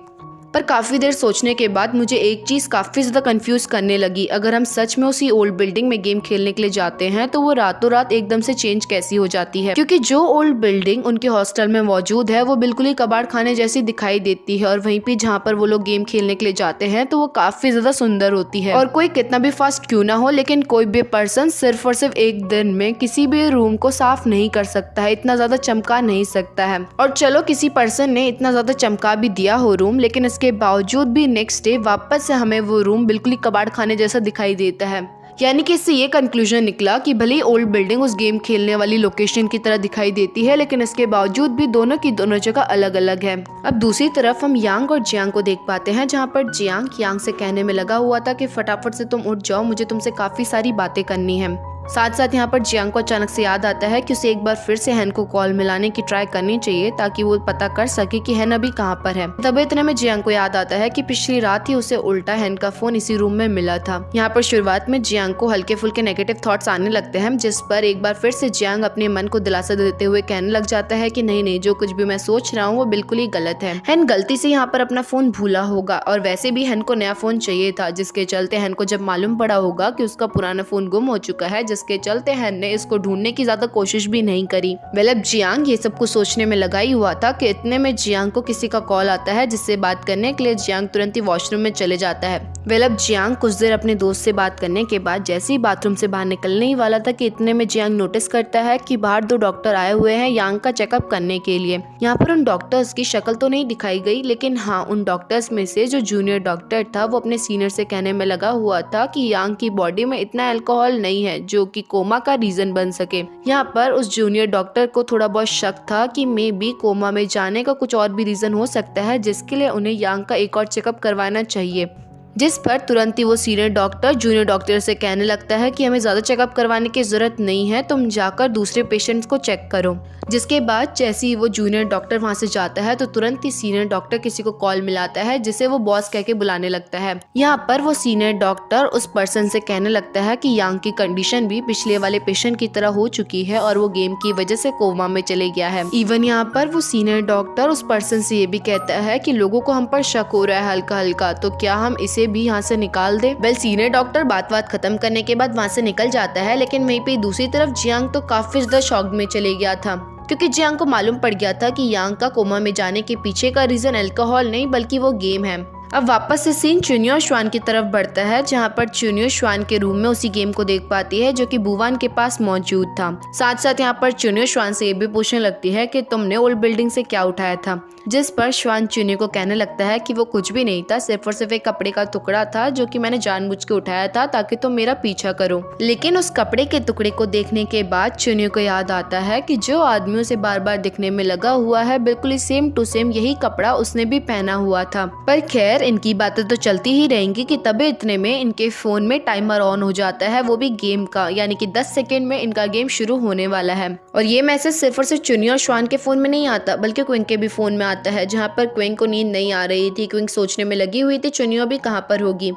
पर काफ़ी देर सोचने के बाद मुझे एक चीज़ काफ़ी ज़्यादा कंफ्यूज करने लगी, अगर हम सच में उसी ओल्ड बिल्डिंग में गेम खेलने के लिए जाते हैं तो वो रातों रात एकदम से चेंज कैसी हो जाती है, क्योंकि जो ओल्ड बिल्डिंग उनके हॉस्टल में मौजूद है वो बिल्कुल ही कबाड़ खाने जैसी दिखाई देती है और वहीं पे जहाँ पर वो लोग गेम खेलने के लिए जाते हैं तो वो काफ़ी ज़्यादा सुंदर होती है। और कोई कितना भी फास्ट क्यों ना हो, लेकिन कोई भी पर्सन सिर्फ और सिर्फ एक दिन में किसी भी रूम को साफ नहीं कर सकता है, इतना ज़्यादा चमका नहीं सकता है। और चलो किसी पर्सन ने इतना ज़्यादा चमका भी दिया हो रूम, लेकिन इसके बावजूद भी नेक्स्ट डे वापस से हमें वो रूम बिल्कुल ही कबाड़ खाने जैसा दिखाई देता है। यानी कि इससे ये कंक्लूजन निकला कि भले ही ओल्ड बिल्डिंग उस गेम खेलने वाली लोकेशन की तरह दिखाई देती है, लेकिन इसके बावजूद भी दोनों की दोनों जगह अलग अलग है। अब दूसरी तरफ हम यांग और जियांग को देख पाते हैं, जहाँ पर जियांग यांग से कहने में लगा हुआ था कि फटाफट से तुम उठ जाओ, मुझे तुमसे काफी सारी बातें करनी है। साथ साथ यहाँ पर जियांग को अचानक से याद आता है कि उसे एक बार फिर से हैन को कॉल मिलाने की ट्राई करनी चाहिए ताकि वो पता कर सके कि हैन अभी कहाँ पर है। तब इतने में जियांग को याद आता है कि पिछली रात ही उसे उल्टा हैन का फोन इसी रूम में मिला था। यहाँ पर शुरुआत में जियांग को हल्के फुल्के नेगेटिव थॉट्स आने लगते हैं, जिस पर एक बार फिर से जियांग अपने मन को दिलासा देते हुए कहने लग जाता है कि नहीं नहीं, जो कुछ भी मैं सोच रहा हूँ वो बिल्कुल ही गलत है। हैन गलती से यहाँ पर अपना फोन भूला होगा और वैसे भी हैन को नया फोन चाहिए था, जिसके चलते हैन को जब मालूम पड़ा होगा कि उसका पुराना फोन गुम हो चुका है, जिसके चलते हैन ने इसको ढूंढने की ज्यादा कोशिश भी नहीं करी। वेल अब जियांग ये सब कुछ सोचने में लगा ही हुआ था कि इतने में जियांग को किसी का कॉल आता है, जिससे बात करने के लिए जियांग तुरंत ही वॉशरूम में चले जाता है। वेल अब जियांग कुछ देर अपने दोस्त से बात करने के बाद जैसे ही बाथरूम से बाहर निकलने ही वाला था कि इतने में जियांग नोटिस करता है कि बाहर 2 डॉक्टर आए हुए हैं यांग का चेकअप करने के लिए। यहाँ पर उन डॉक्टर्स की शक्ल तो नहीं दिखाई गई, लेकिन हाँ उन डॉक्टर्स में से जो जूनियर डॉक्टर था वो अपने सीनियर से कहने में लगा हुआ था कि यांग की बॉडी में इतना अल्कोहल नहीं है जो कि कोमा का रीजन बन सके। यहाँ पर उस जूनियर डॉक्टर को थोड़ा बहुत शक था कि मे बी कोमा में जाने का कुछ और भी रीजन हो सकता है, जिसके लिए उन्हें यांग का एक और चेकअप करवाना चाहिए। जिस पर तुरंत ही वो सीनियर डॉक्टर जूनियर डॉक्टर से कहने लगता है कि हमें ज़्यादा चेकअप करवाने की ज़रूरत नहीं है, तुम जाकर दूसरे पेशेंट्स को चेक करो। जिसके बाद जैसे ही वो जूनियर डॉक्टर वहाँ से जाता है तो तुरंत ही सीनियर डॉक्टर किसी को कॉल मिलाता है, जिसे वो बॉस कह के बुलाने लगता है। यहाँ पर वो सीनियर डॉक्टर उस पर्सन से कहने लगता है कि यांग की कंडीशन भी पिछले वाले पेशेंट की तरह हो चुकी है और वो गेम की वजह से कोमा में चले गया है। इवन यहाँ पर वो सीनियर डॉक्टर उस पर्सन से ये भी कहता है कि लोगों को हम पर शक हो रहा है हल्का हल्का, तो क्या हम इसे भी यहाँ से निकाल दे। वेल सीनियर डॉक्टर बात खत्म करने के बाद वहाँ से निकल जाता है, लेकिन वहीं पे दूसरी तरफ जियांग तो काफी ज्यादा शॉक में चले गया था, क्योंकि जियांग को मालूम पड़ गया था कि यांग का कोमा में जाने के पीछे का रीजन अल्कोहल नहीं बल्कि वो गेम है। अब वापस से सीन चुनियो श्वान की तरफ बढ़ता है, जहाँ पर चुनियो श्वान के रूम में उसी गेम को देख पाती है जो कि बुवान के पास मौजूद था। साथ साथ यहाँ पर चुनियो श्वान से ये भी पूछने लगती है कि तुमने ओल्ड बिल्डिंग से क्या उठाया था, जिस पर श्वान चुनियो को कहने लगता है कि वो कुछ भी नहीं था, सिर्फ और सिर्फ एक कपड़े का टुकड़ा था जो कि मैंने जानबूझ के उठाया था ताकि तुम मेरा पीछा करो। लेकिन उस कपड़े के टुकड़े को देखने के बाद चुनियो को याद आता है कि जो आदमियों से बार बार दिखने में लगा हुआ है बिल्कुल ही सेम टू सेम यही कपड़ा उसने भी पहना हुआ था। पर खैर इनकी बातें तो चलती ही रहेंगी कि तभी इतने में इनके फोन में टाइमर ऑन हो जाता है, वो भी गेम का, यानी कि 10 सेकेंड में इनका गेम शुरू होने वाला है। और ये मैसेज सिर्फ और सिर्फ चुनियो और श्वान के फोन में नहीं आता बल्कि क्विंग के भी फोन में आता है, जहाँ पर क्विंग को नींद नहीं आ रही थी। क्विंग सोचने में लगी हुई थी चुनियो अभी कहाँ पर होगी,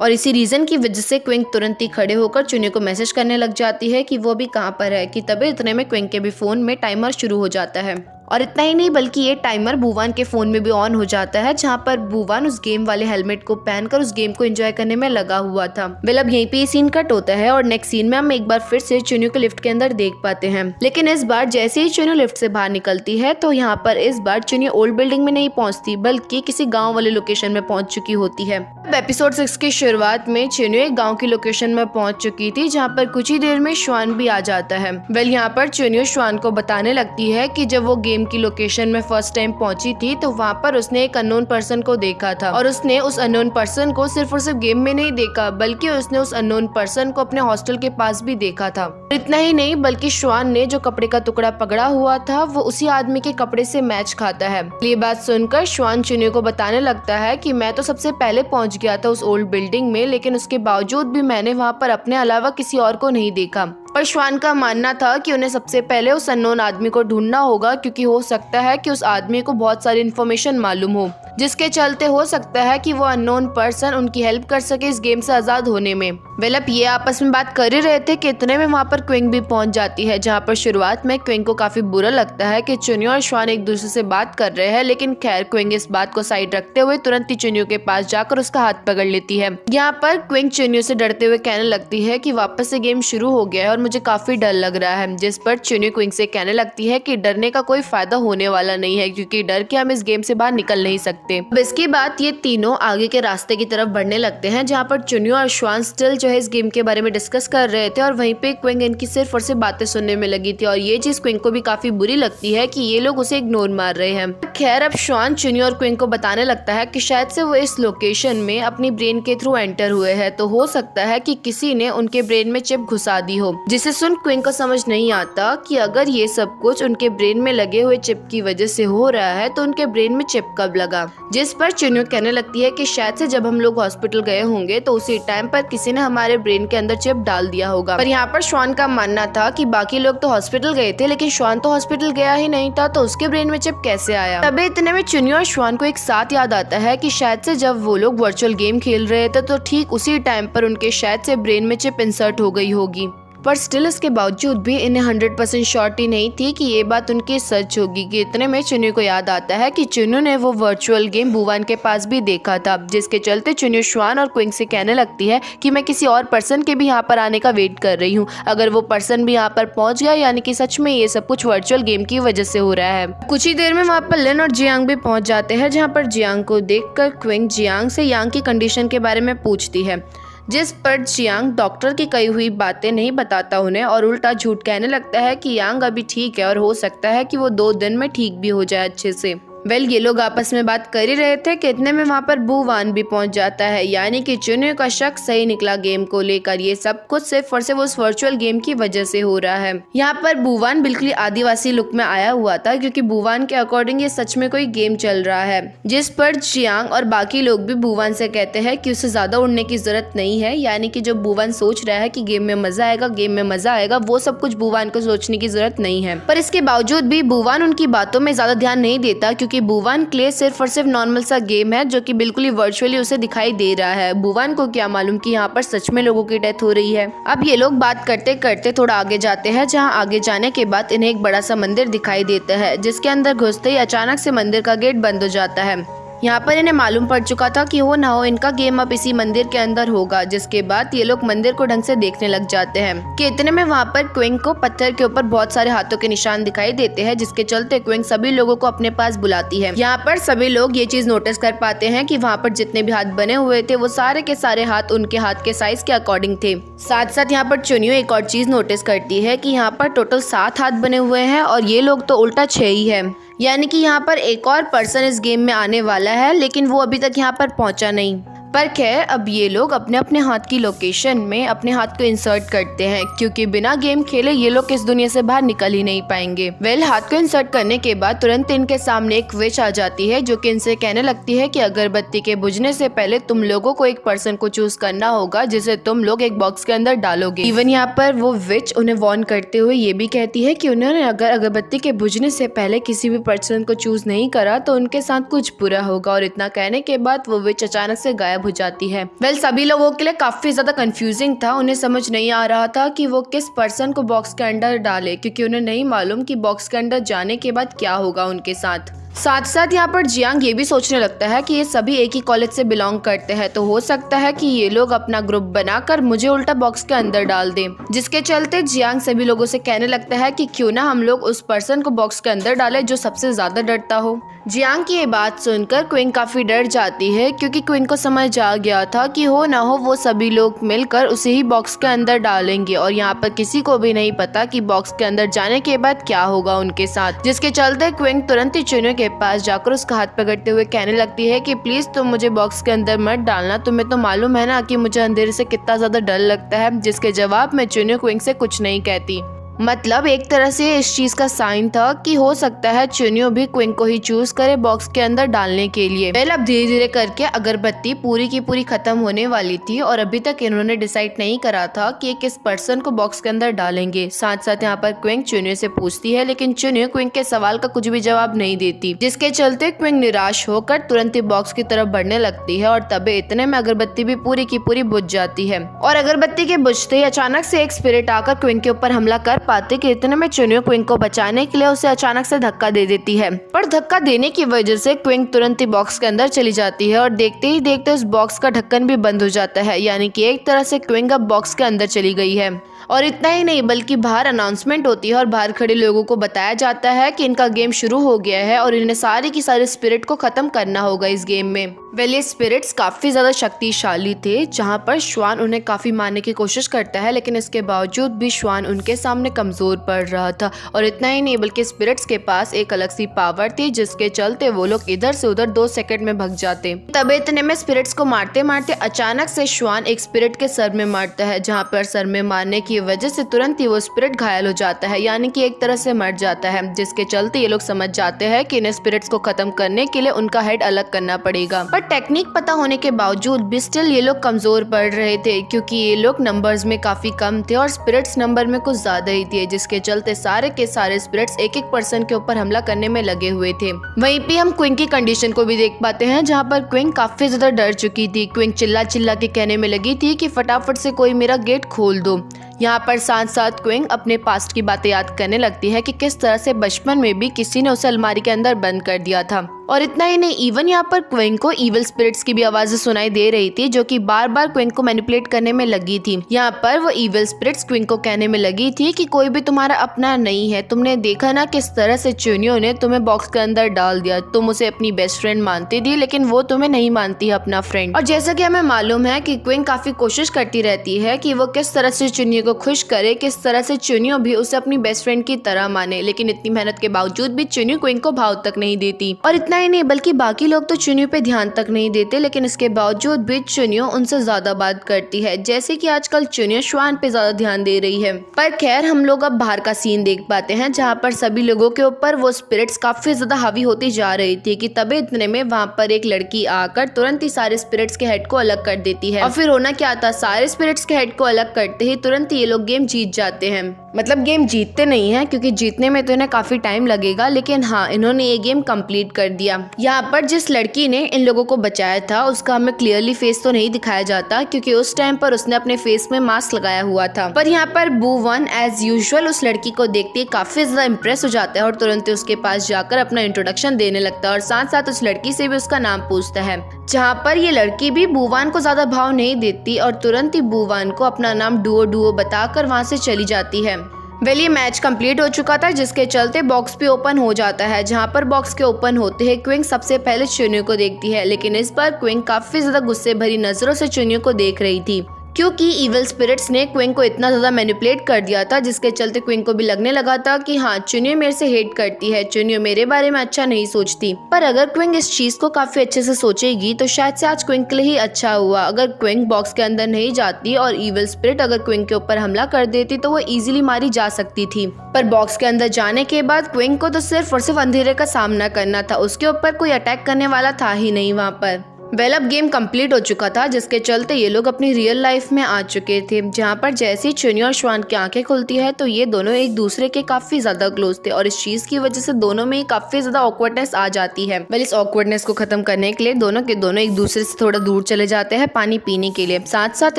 और इसी रीजन की वजह से क्विंग तुरंत ही खड़े होकर चुनियो को मैसेज करने लग जाती है कि वो भी कहाँ पर है, कि तभी इतने में क्विंग के भी फोन में टाइमर शुरू हो जाता है। और इतना ही नहीं बल्कि ये टाइमर बुवान के फोन में भी ऑन हो जाता है, जहाँ पर बुवान उस गेम वाले हेलमेट को पहनकर उस गेम को एंजॉय करने में लगा हुआ था। वेल अब यहीं पे ये सीन कट होता है और नेक्स्ट सीन में हम एक बार फिर से चुनियो को लिफ्ट के अंदर देख पाते हैं। लेकिन इस बार जैसे ही चुनियो लिफ्ट से बाहर निकलती है तो यहाँ पर इस बार चुनियो ओल्ड बिल्डिंग में नहीं पहुंचती बल्कि किसी गाँव वाले लोकेशन में पहुंच चुकी होती है। अब एपिसोड 6 की शुरुआत में चुनियो एक गाँव की लोकेशन में पहुंच चुकी थी, जहाँ पर कुछ ही देर में श्वान भी आ जाता है। वेल यहाँ पर चुनियो श्वान को बताने लगती है कि जब वो गेम की लोकेशन में फर्स्ट टाइम पहुंची थी तो वहाँ पर उसने एक अननोन पर्सन को देखा था, और उसने उस अननोन पर्सन को सिर्फ और सिर्फ गेम में नहीं देखा बल्कि उसने उस अननोन पर्सन को अपने हॉस्टल के पास भी देखा था। इतना ही नहीं बल्कि श्वान ने जो कपड़े का टुकड़ा पकड़ा हुआ था वो उसी आदमी के कपड़े से मैच खाता है। ये बात सुनकर श्वान चुनियो को बताने लगता है कि मैं तो सबसे पहले पहुंच गया था उस ओल्ड बिल्डिंग में, लेकिन उसके बावजूद भी मैंने वहाँ पर अपने अलावा किसी और को नहीं देखा। और श्वान का मानना था कि उन्हें सबसे पहले उस अननोन आदमी को ढूंढना होगा, क्योंकि हो सकता है कि उस आदमी को बहुत सारी इन्फॉर्मेशन मालूम हो, जिसके चलते हो सकता है कि वो अननोन पर्सन उनकी हेल्प कर सके इस गेम से आजाद होने में। वेल अब ये आपस में बात कर ही रहे थे कि इतने में वहाँ पर क्विंग भी पहुंच जाती है, जहाँ पर शुरुआत में क्विंग को काफी बुरा लगता है कि चुनियो और श्वान एक दूसरे से बात कर रहे हैं, लेकिन खैर क्विंग इस बात को साइड रखते हुए तुरंत ही चुनियो के पास जाकर उसका हाथ पकड़ लेती है। यहाँ पर क्विंग चुनियो से डरते हुए कहने लगती है कि वापस से गेम शुरू हो गया है और मुझे काफी डर लग रहा है, जिस पर चुनियो क्विंग से कहने लगती है कि डरने का कोई फायदा होने वाला नहीं है, क्योंकि डर के हम इस गेम से बाहर निकल नहीं सकते। अब इसके बाद ये तीनों आगे के रास्ते की तरफ बढ़ने लगते हैं, जहाँ पर चुनियो और श्वान स्टिल जो है इस गेम के बारे में डिस्कस कर रहे थे, और वहीं पे क्विंग इनकी सिर्फ और सिर्फ बातें सुनने में लगी थी, और ये चीज क्विंग को भी काफी बुरी लगती है कि ये लोग उसे इग्नोर मार रहे हैं। खैर अब श्वान चुनियो और क्विंग को बताने लगता है कि शायद से वो इस लोकेशन में अपनी ब्रेन के थ्रू एंटर हुए हैं, तो हो सकता है कि किसी ने उनके ब्रेन में चिप घुसा दी हो, जिसे सुन क्विंग को समझ नहीं आता कि अगर ये सब कुछ उनके ब्रेन में लगे हुए चिप की वजह से हो रहा है तो उनके ब्रेन में चिप कब लगा। जिस पर चुन्यू कहने लगती है कि शायद से जब हम लोग हॉस्पिटल गए होंगे तो उसी टाइम पर किसी ने हमारे ब्रेन के अंदर चिप डाल दिया होगा। पर यहाँ पर श्वान का मानना था कि बाकी लोग तो हॉस्पिटल गए थे लेकिन श्वान तो हॉस्पिटल गया ही नहीं था, तो उसके ब्रेन में चिप कैसे आया। तभी इतने में चुन्यू और श्वान को एक साथ याद आता है कि शायद से जब वो लोग वर्चुअल गेम खेल रहे थे तो ठीक उसी टाइम पर उनके शायद से ब्रेन में चिप इंसर्ट हो गई होगी। पर स्टिल इसके बावजूद भी इन्हें 100% श्योरिटी नहीं थी कि ये बात उनकी सच होगी कि इतने में चुन्यू को याद आता है कि चुन्यू ने वो वर्चुअल गेम बुवान के पास भी देखा था, जिसके चलते चुन्यू श्वान और क्विंग से कहने लगती है कि मैं किसी और पर्सन के भी यहाँ पर आने का वेट कर रही हूँ। अगर वो पर्सन भी यहाँ पर पहुँच गया यानी कि सच में ये सब कुछ वर्चुअल गेम की वजह से हो रहा है। कुछ ही देर में वहाँ पर लिन और जियांग भी पहुँच जाते हैं, जहाँ पर जियांग को देखकर क्विंग जियांग से यांग की कंडीशन के बारे में पूछती है, जिस पर जियांग डॉक्टर की कही हुई बातें नहीं बताता उन्हें और उल्टा झूठ कहने लगता है कि यांग अभी ठीक है और हो सकता है कि वो 2 दिन में ठीक भी हो जाए अच्छे से। ये लोग आपस में बात कर ही रहे थे कि इतने में वहाँ पर बुवान भी पहुँच जाता है, यानी कि चुन्यू का शक सही निकला गेम को लेकर। ये सब कुछ सिर्फ और सिर्फ उस वर्चुअल गेम की वजह से हो रहा है। यहाँ पर बुवान बिल्कुल आदिवासी लुक में आया हुआ था, क्योंकि बुवान के अकॉर्डिंग ये सच में कोई गेम चल रहा है, जिस पर जियांग और बाकी लोग भी बुवान से कहते हैं कि उसे ज्यादा उड़ने की जरूरत नहीं है, यानी कि जो बुवान सोच रहा है कि गेम में मजा आएगा, वो सब कुछ बुवान को सोचने की जरूरत नहीं है। पर इसके बावजूद भी बुवान उनकी बातों में ज्यादा ध्यान नहीं देता, क्योंकि बुवान के लिए सिर्फ और सिर्फ नॉर्मल सा गेम है जो कि बिल्कुल ही वर्चुअली उसे दिखाई दे रहा है। बुवान को क्या मालूम कि यहाँ पर सच में लोगों की डेथ हो रही है। अब ये लोग बात करते करते थोड़ा आगे जाते हैं, जहाँ आगे जाने के बाद इन्हें एक बड़ा सा मंदिर दिखाई देता है, जिसके अंदर घुसते ही अचानक से मंदिर का गेट बंद हो जाता है। यहाँ पर इन्हें मालूम पड़ चुका था कि हो ना हो इनका गेम अब इसी मंदिर के अंदर होगा, जिसके बाद ये लोग मंदिर को ढंग से देखने लग जाते हैं कि इतने में वहाँ पर क्विंग को पत्थर के ऊपर बहुत सारे हाथों के निशान दिखाई देते हैं, जिसके चलते क्विंग सभी लोगों को अपने पास बुलाती है। यहाँ पर सभी लोग ये चीज नोटिस कर पाते हैं कि वहाँ पर जितने भी हाथ बने हुए थे वो सारे के सारे हाथ उनके हाथ के साइज के अकॉर्डिंग थे। साथ साथ यहाँ पर चुन्यू एक और चीज नोटिस करती है कि यहाँ पर टोटल 7 हाथ बने हुए हैं और ये लोग तो उल्टा 6 ही है, यानी कि यहाँ पर एक और पर्सन इस गेम में आने वाला है, लेकिन वो अभी तक यहाँ पर पहुंचा नहीं। पर खैर अब ये लोग अपने अपने हाथ की लोकेशन में अपने हाथ को इंसर्ट करते हैं, क्योंकि बिना गेम खेले ये लोग इस दुनिया से बाहर निकल ही नहीं पाएंगे। हाथ को इंसर्ट करने के बाद तुरंत इनके सामने एक विच आ जाती है, जो कि इनसे कहने लगती है कि अगरबत्ती के बुझने से पहले तुम लोगों को एक पर्सन को चूज करना होगा, जिसे तुम लोग एक बॉक्स के अंदर डालोगे। इवन यहाँ पर वो विच उन्हें वार्न करते हुए ये भी कहती है कि उन्होंने अगर अगरबत्ती के बुझने से पहले किसी भी पर्सन को चूज नहीं करा तो उनके साथ कुछ बुरा होगा। और इतना कहने के बाद वो विच अचानक से गायब हो जाती है। सभी लोगों के लिए काफी ज्यादा कंफ्यूजिंग था, उन्हें समझ नहीं आ रहा था कि वो किस पर्सन को बॉक्स के अंदर डाले, क्योंकि उन्हें नहीं मालूम कि बॉक्स के अंदर जाने के बाद क्या होगा उनके साथ। साथ साथ यहाँ पर जियांग ये भी सोचने लगता है कि ये सभी एक ही कॉलेज से बिलोंग करते हैं, तो हो सकता है कि ये लोग अपना ग्रुप बनाकर मुझे उल्टा बॉक्स के अंदर डाल दें, जिसके चलते जियांग सभी लोगों से कहने लगता है कि क्यों ना हम लोग उस पर्सन को बॉक्स के अंदर डालें जो सबसे ज्यादा डरता हो। जियांग की ये बात सुनकर क्विंग काफी डर जाती है, क्योंकि क्विंग को समझ आ गया था कि हो ना हो वो सभी लोग मिलकर उसे ही बॉक्स के अंदर डालेंगे और यहाँ पर किसी को भी नहीं पता कि बॉक्स के अंदर जाने के बाद क्या होगा उनके साथ। जिसके चलते क्विंग तुरंत ही चुन्यू के पास जाकर उसका हाथ पकड़ते हुए कहने लगती है कि प्लीज तुम मुझे बॉक्स के अंदर मत डालना, तुम्हें तो मालूम है ना कि मुझे अंधेरे से कितना ज्यादा डर लगता है। जिसके जवाब में चुन्यू क्विंग से कुछ नहीं कहती। मतलब एक तरह से इस चीज का साइन था कि हो सकता है चुन्यू भी क्विंग को ही चूज करे बॉक्स के अंदर डालने के लिए। अब धीरे धीरे करके अगरबत्ती पूरी की पूरी खत्म होने वाली थी और अभी तक इन्होंने डिसाइड नहीं करा था कि किस पर्सन को बॉक्स के अंदर डालेंगे। साथ साथ यहाँ पर क्विंग चुन्यू से पूछती है, लेकिन चुन्यू क्विंग के सवाल का कुछ भी जवाब नहीं देती, जिसके चलते क्विंग निराश होकर तुरंत ही बॉक्स की तरफ बढ़ने लगती है और तभी इतने में अगरबत्ती भी पूरी की पूरी बुझ जाती है। और अगरबत्ती के बुझते ही अचानक से एक स्पिरिट आकर क्विंग के ऊपर हमला कर पाते कि इतने में चुन्यू क्विंग को बचाने के लिए उसे अचानक से धक्का दे देती है। पर धक्का देने की वजह से क्विंग तुरंत ही बॉक्स के अंदर चली जाती है और देखते ही देखते उस बॉक्स का ढक्कन भी बंद हो जाता है, यानी कि एक तरह से क्विंग अब बॉक्स के अंदर चली गई है। और इतना ही नहीं बल्कि बाहर अनाउंसमेंट होती है और बाहर खड़े लोगों को बताया जाता है कि इनका गेम शुरू हो गया है और इन्हें सारी की सारी स्पिरिट को खत्म करना होगा इस गेम में। ये स्पिरिट्स काफी ज्यादा शक्तिशाली थे, जहां पर श्वान उन्हें काफी मारने की कोशिश करता है, लेकिन इसके बावजूद भी श्वान उनके सामने कमज़ोर पड़ रहा था। और इतना ही नहीं बल्कि स्पिरिट्स के पास एक अलग सी पावर थी जिसके चलते वो लोग इधर से उधर 2 सेकंड में भाग जाते। तब इतने में स्पिरिट्स को मारते मारते अचानक से श्वान एक स्पिरिट के सर में मारता है, जहाँ पर सर में मारने की वजह से तुरंत ही वो स्पिरिट घायल हो जाता है, यानी कि एक तरह से मर जाता है, जिसके चलते ये लोग समझ जाते हैं कि इन स्पिरिट्स को खत्म करने के लिए उनका हेड अलग करना पड़ेगा। पर टेक्निक पता होने के बावजूद भी स्टिल ये लोग कमजोर पड़ रहे थे, क्योंकि ये लोग नंबर्स में काफी कम थे और स्पिरिट्स नंबर में कुछ ज्यादा ही थे, जिसके चलते सारे के सारे स्पिरिट्स एक एक पर्सन के ऊपर हमला करने में लगे हुए थे। वहीं पे हम क्विंग की कंडीशन को भी देख पाते हैं, जहाँ पर क्विंग काफी ज्यादा डर चुकी थी। क्विंग चिल्ला चिल्ला के कहने में लगी थी कि फटाफट से कोई मेरा गेट खोल दो। यहाँ पर साथ साथ क्विंग अपने पास्ट की बातें याद करने लगती है कि किस तरह से बचपन में भी किसी ने उसे अलमारी के अंदर बंद कर दिया था। और इतना ही नहीं, इवन यहाँ पर क्विंग को इविल स्पिरिट्स की भी आवाजें सुनाई दे रही थी, जो कि बार बार क्विंग को मैनिपुलेट करने में लगी थी। यहाँ पर वो इविल स्पिरिट्स क्विंग को कहने में लगी थी कि कोई भी तुम्हारा अपना नहीं है। तुमने देखा ना किस तरह से चुनियो ने तुम्हें बॉक्स के अंदर डाल दिया। तुम उसे अपनी बेस्ट फ्रेंड मानती थी, लेकिन वो तुम्हें नहीं मानती है अपना फ्रेंड। और जैसा कि हमें मालूम है कि क्विंग काफी कोशिश करती रहती है कि वो किस तरह से चुनियो को खुश करे, किस तरह से चुनियो भी उसे अपनी बेस्ट फ्रेंड की तरह माने, लेकिन इतनी मेहनत के बावजूद भी चुनियो क्विंग को भाव तक नहीं देती। और इतना ही नहीं बल्कि बाकी लोग तो चुनियो पे ध्यान तक नहीं देते, लेकिन इसके बावजूद भी चुनियो उनसे ज्यादा बात करती है, जैसे कि आजकल चुनियो श्वान पे ज्यादा ध्यान दे रही है। पर खैर हम लोग अब बाहर का सीन देख पाते हैं, जहाँ पर सभी लोगों के ऊपर वो स्पिरिट्स काफी ज्यादा हावी होती जा रही थी कि तभी इतने में वहाँ पर एक लड़की आकर तुरंत ही सारे स्पिरिट्स के हेड को अलग कर देती है। और फिर होना क्या था, सारे स्पिरिट्स के हेड को अलग करते ही तुरंत ही ये लोग गेम जीत जाते हैं। मतलब गेम जीतते नहीं है, क्योंकि जीतने में तो इन्हें काफी टाइम लगेगा, लेकिन हाँ इन्होंने ये गेम कंप्लीट कर दिया। यहाँ पर जिस लड़की ने इन लोगों को बचाया था उसका हमें क्लियरली फेस तो नहीं दिखाया जाता, क्योंकि उस टाइम पर उसने अपने फेस में मास्क लगाया हुआ था। पर यहाँ पर बू-1 एज यूजुअल उस लड़की को देखते काफी ज्यादा इम्प्रेस हो जाता है और तुरंत उसके पास जाकर अपना इंट्रोडक्शन देने लगता है और साथ साथ उस लड़की से भी उसका नाम पूछता है, जहाँ पर ये लड़की भी बू-1 को ज्यादा भाव नहीं देती और तुरंत ही बू-1 को अपना नाम डुओ डुओ बताकर वहाँ से चली जाती है। वेल ये मैच कंप्लीट हो चुका था, जिसके चलते बॉक्स भी ओपन हो जाता है। जहां पर बॉक्स के ओपन होते हैं क्विंग सबसे पहले चुनियो को देखती है, लेकिन इस बार क्विंग काफी ज्यादा गुस्से भरी नजरों से चुनियो को देख रही थी, क्योंकि इविल स्पिरिट्स ने क्विंग को इतना ज्यादा मैनिपुलेट कर दिया था, जिसके चलते क्विंग को भी लगने लगा था कि हाँ चुनियो मेरे से हेट करती है, चुनियो मेरे बारे में अच्छा नहीं सोचती। पर अगर क्विंग इस चीज को काफी अच्छे से सोचेगी तो शायद से आज क्विंग के लिए ही अच्छा हुआ। अगर क्विंग बॉक्स के अंदर नहीं जाती और इविल स्पिरिट अगर क्विंग के ऊपर हमला कर देती तो वो इजीली मारी जा सकती थी। पर बॉक्स के अंदर जाने के बाद क्विंग को तो सिर्फ और सिर्फ अंधेरे का सामना करना था, उसके ऊपर कोई अटैक करने वाला था ही नहीं वहाँ पर। वेल अब गेम कंप्लीट हो चुका था, जिसके चलते ये लोग अपनी रियल लाइफ में आ चुके थे, जहाँ पर जैसे ही चुनियो और श्वान की आंखें खुलती है तो ये दोनों एक दूसरे के काफी ज्यादा क्लोज थे और इस चीज की वजह से दोनों में काफी ज्यादा ऑकवर्डनेस आ जाती है। वेल इस ऑकवर्डनेस को खत्म करने के लिए दोनों के दोनों एक दूसरे से थोड़ा दूर चले जाते हैं पानी पीने के लिए। साथ साथ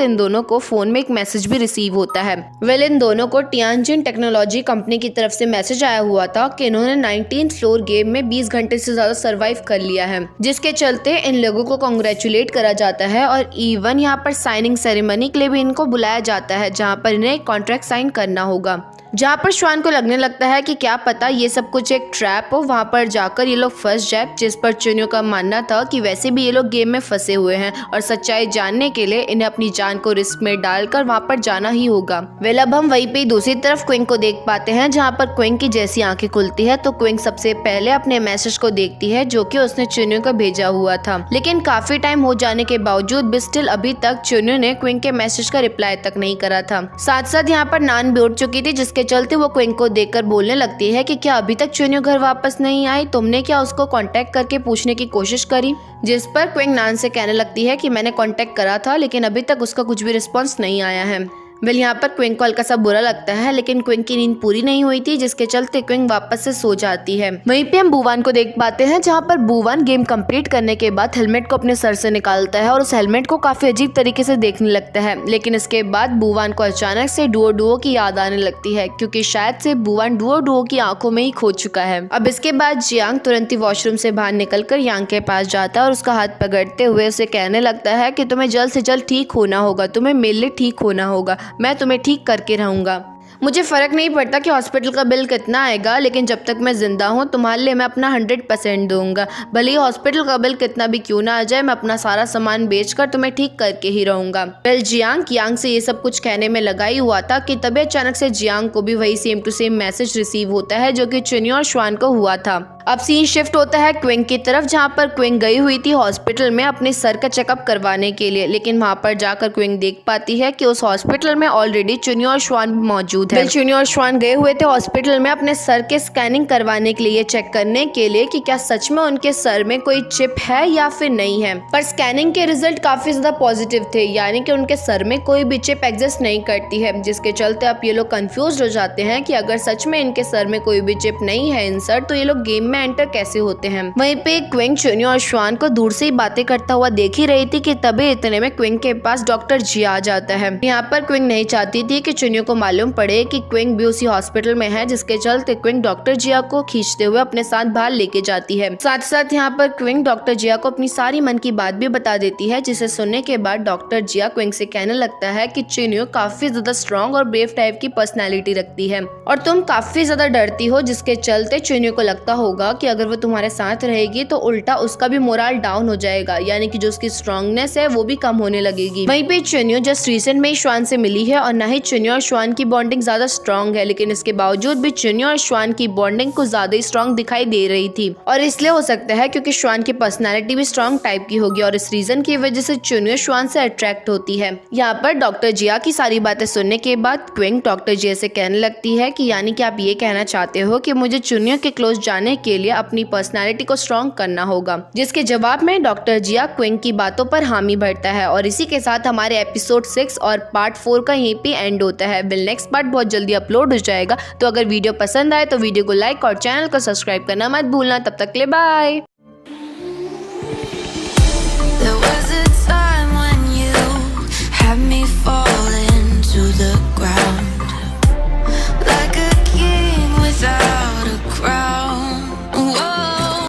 इन दोनों को फोन में एक मैसेज भी रिसीव होता है। वेल इन दोनों को टियानजिन टेक्नोलॉजी कंपनी की तरफ से मैसेज आया हुआ था कि इन्होंने 19th फ्लोर गेम में 20 घंटे से ज्यादा सर्वाइव कर लिया है, जिसके चलते इन लोगों को कांग्रेचुलेट करा जाता है और इवन यहाँ पर साइनिंग सेरेमनी के लिए भी इनको बुलाया जाता है, जहाँ पर इन्हें कॉन्ट्रैक्ट साइन करना होगा। जहाँ पर श्वान को लगने लगता है कि क्या पता ये सब कुछ एक ट्रैप हो, वहाँ पर जाकर ये लोग फंस जाए, जिस पर चुनियो का मानना था कि वैसे भी ये लोग गेम में फंसे हुए हैं और सच्चाई जानने के लिए इन्हें अपनी जान को रिस्क में डालकर वहाँ पर जाना ही होगा। वेल अब हम वहीं पे दूसरी तरफ क्विंग को देख पाते हैं, जहाँ पर क्विंग की जैसी आंखें खुलती है तो क्विंग सबसे पहले अपने मैसेज को देखती है जो कि उसने चुनियो को भेजा हुआ था, लेकिन काफी टाइम हो जाने के बावजूद भी स्टिल अभी तक चुनियो ने क्विंग के मैसेज का रिप्लाई तक नहीं करा था। साथ साथ यहाँ पर नान भी उठ चुकी थी, जिसके चलते वो क्विंग को देखकर बोलने लगती है कि क्या अभी तक चुनियो घर वापस नहीं आई, तुमने क्या उसको कांटेक्ट करके पूछने की कोशिश करी। जिस पर क्विंग नान से कहने लगती है कि मैंने कांटेक्ट करा था, लेकिन अभी तक उसका कुछ भी रिस्पॉन्स नहीं आया है। वेल यहाँ पर क्विंग को हल्का सा बुरा लगता है, लेकिन क्विंग की नींद पूरी नहीं हुई थी, जिसके चलते क्विंग वापस से सो जाती है। वहीं पे हम बू-1 को देख पाते हैं, जहाँ पर बू-1 गेम कंप्लीट करने के बाद हेलमेट को अपने सर से निकालता है और उस हेलमेट को काफी अजीब तरीके से देखने लगता है, लेकिन इसके बाद बू-1 को अचानक से डुओ डुओ की याद आने लगती है, क्योंकि शायद से बू-1 डुओ डुओ की आंखों में ही खो चुका है। अब इसके बाद जियांग तुरंत ही वॉशरूम से बाहर निकलकर यांग के पास जाता है और उसका हाथ पकड़ते हुए उसे कहने लगता है कि तुम्हें जल्द से जल्द ठीक होना होगा, तुम्हें मेरे लिए ठीक होना होगा, मैं तुम्हें ठीक करके रहूंगा। मुझे फ़र्क नहीं पड़ता कि हॉस्पिटल का बिल कितना आएगा, लेकिन जब तक मैं ज़िंदा हूँ तुम्हारे लिए मैं अपना 100% दूंगा। भले ही हॉस्पिटल का बिल कितना भी क्यों ना आ जाए, मैं अपना सारा सामान बेचकर तुम्हें ठीक करके ही रहूँगा। वेल जियांग से ये सब कुछ कहने में लगा ही हुआ था कि तभी अचानक से जियांग को भी वही same to same message receive होता है जो कि चुन्नी और श्वान को हुआ था। अब सीन शिफ्ट होता है क्विंग की तरफ, जहाँ पर क्विंग गई हुई थी हॉस्पिटल में अपने सर का चेकअप करवाने के लिए, लेकिन वहाँ पर जाकर क्विंग देख पाती है कि उस हॉस्पिटल में ऑलरेडी चुन्नी और श्वान मौजूद है। चुन्नी और श्वान गए हुए थे हॉस्पिटल में अपने सर के स्कैनिंग करवाने के लिए, चेक करने के लिए कि क्या सच में उनके सर में कोई चिप है या फिर नहीं है। पर स्कैनिंग के रिजल्ट काफी ज्यादा पॉजिटिव थे, यानी कि उनके सर में कोई भी चिप एग्जिस्ट नहीं करती है, जिसके चलते अब ये लोग कंफ्यूज हो जाते हैं कि अगर सच में इनके सर में कोई भी चिप नहीं है इंसर्ट, तो ये लोग गेम में एंटर कैसे होते हैं। वहीं पे क्विंग चुन्नी और श्वान को दूर से ही बातें करता हुआ देख ही रही थी कि तभी इतने में क्विंग के पास डॉक्टर जिया आ जाता है। यहाँ पर क्विंग नहीं चाहती थी कि चुन्नी को मालूम पड़े कि क्विंग भी उसी हॉस्पिटल में है, जिसके चलते क्विंग डॉक्टर जिया को खींचते हुए अपने साथ बाहर लेके जाती है। साथ साथ यहाँ पर क्विंग डॉक्टर जिया को अपनी सारी मन की बात भी बता देती है, जिसे सुनने के बाद डॉक्टर जिया क्विंग से कहने लगता है कि चुन्नी काफी ज्यादा स्ट्रॉन्ग और ब्रेव टाइप की पर्सनैलिटी रखती है और तुम काफी ज्यादा डरती हो, जिसके चलते चुन्नी को लगता होगा कि अगर वो तुम्हारे साथ रहेगी तो उल्टा उसका भी मोरल डाउन हो जाएगा, यानी कि जो उसकी स्ट्रॉन्गनेस है वो भी कम होने लगेगी। वहीं पे चुन्नी जस्ट रिसेंट में ही श्वान से मिली है और ना ही चुन्नी और श्वान की बॉन्डिंग ज्यादा स्ट्रॉन्ग है, लेकिन इसके बावजूद भी चुन्नी और श्वान की बॉन्डिंग कुछ ज्यादा ही स्ट्रॉन्ग दिखाई दे रही थी, और इसलिए हो सकता है क्योंकि श्वान की पर्सनैलिटी भी स्ट्रॉन्ग टाइप की होगी और इस रीजन की वजह से चुन्नी श्वान से अट्रैक्ट होती है। यहाँ पर डॉक्टर जिया की सारी बातें सुनने के बाद क्विंग डॉक्टर जिया से कहने लगती है कि यानी कि आप ये कहना चाहते हो कि मुझे चुन्नी के क्लोज जाने के लिए अपनी पर्सनैलिटी को स्ट्रॉन्ग करना होगा, जिसके जवाब में डॉक्टर जिया क्विंग की बातों पर हामी भरता है। और इसी के साथ हमारे एपिसोड 6 और पार्ट 4 का यहीं पे एंड होता है। बिल नेक्स्ट पार्ट बहुत जल्दी अपलोड हो जाएगा, तो अगर वीडियो पसंद आए तो वीडियो को लाइक और चैनल को सब्सक्राइब करना मत भूलना। तब तक के लिए बाय।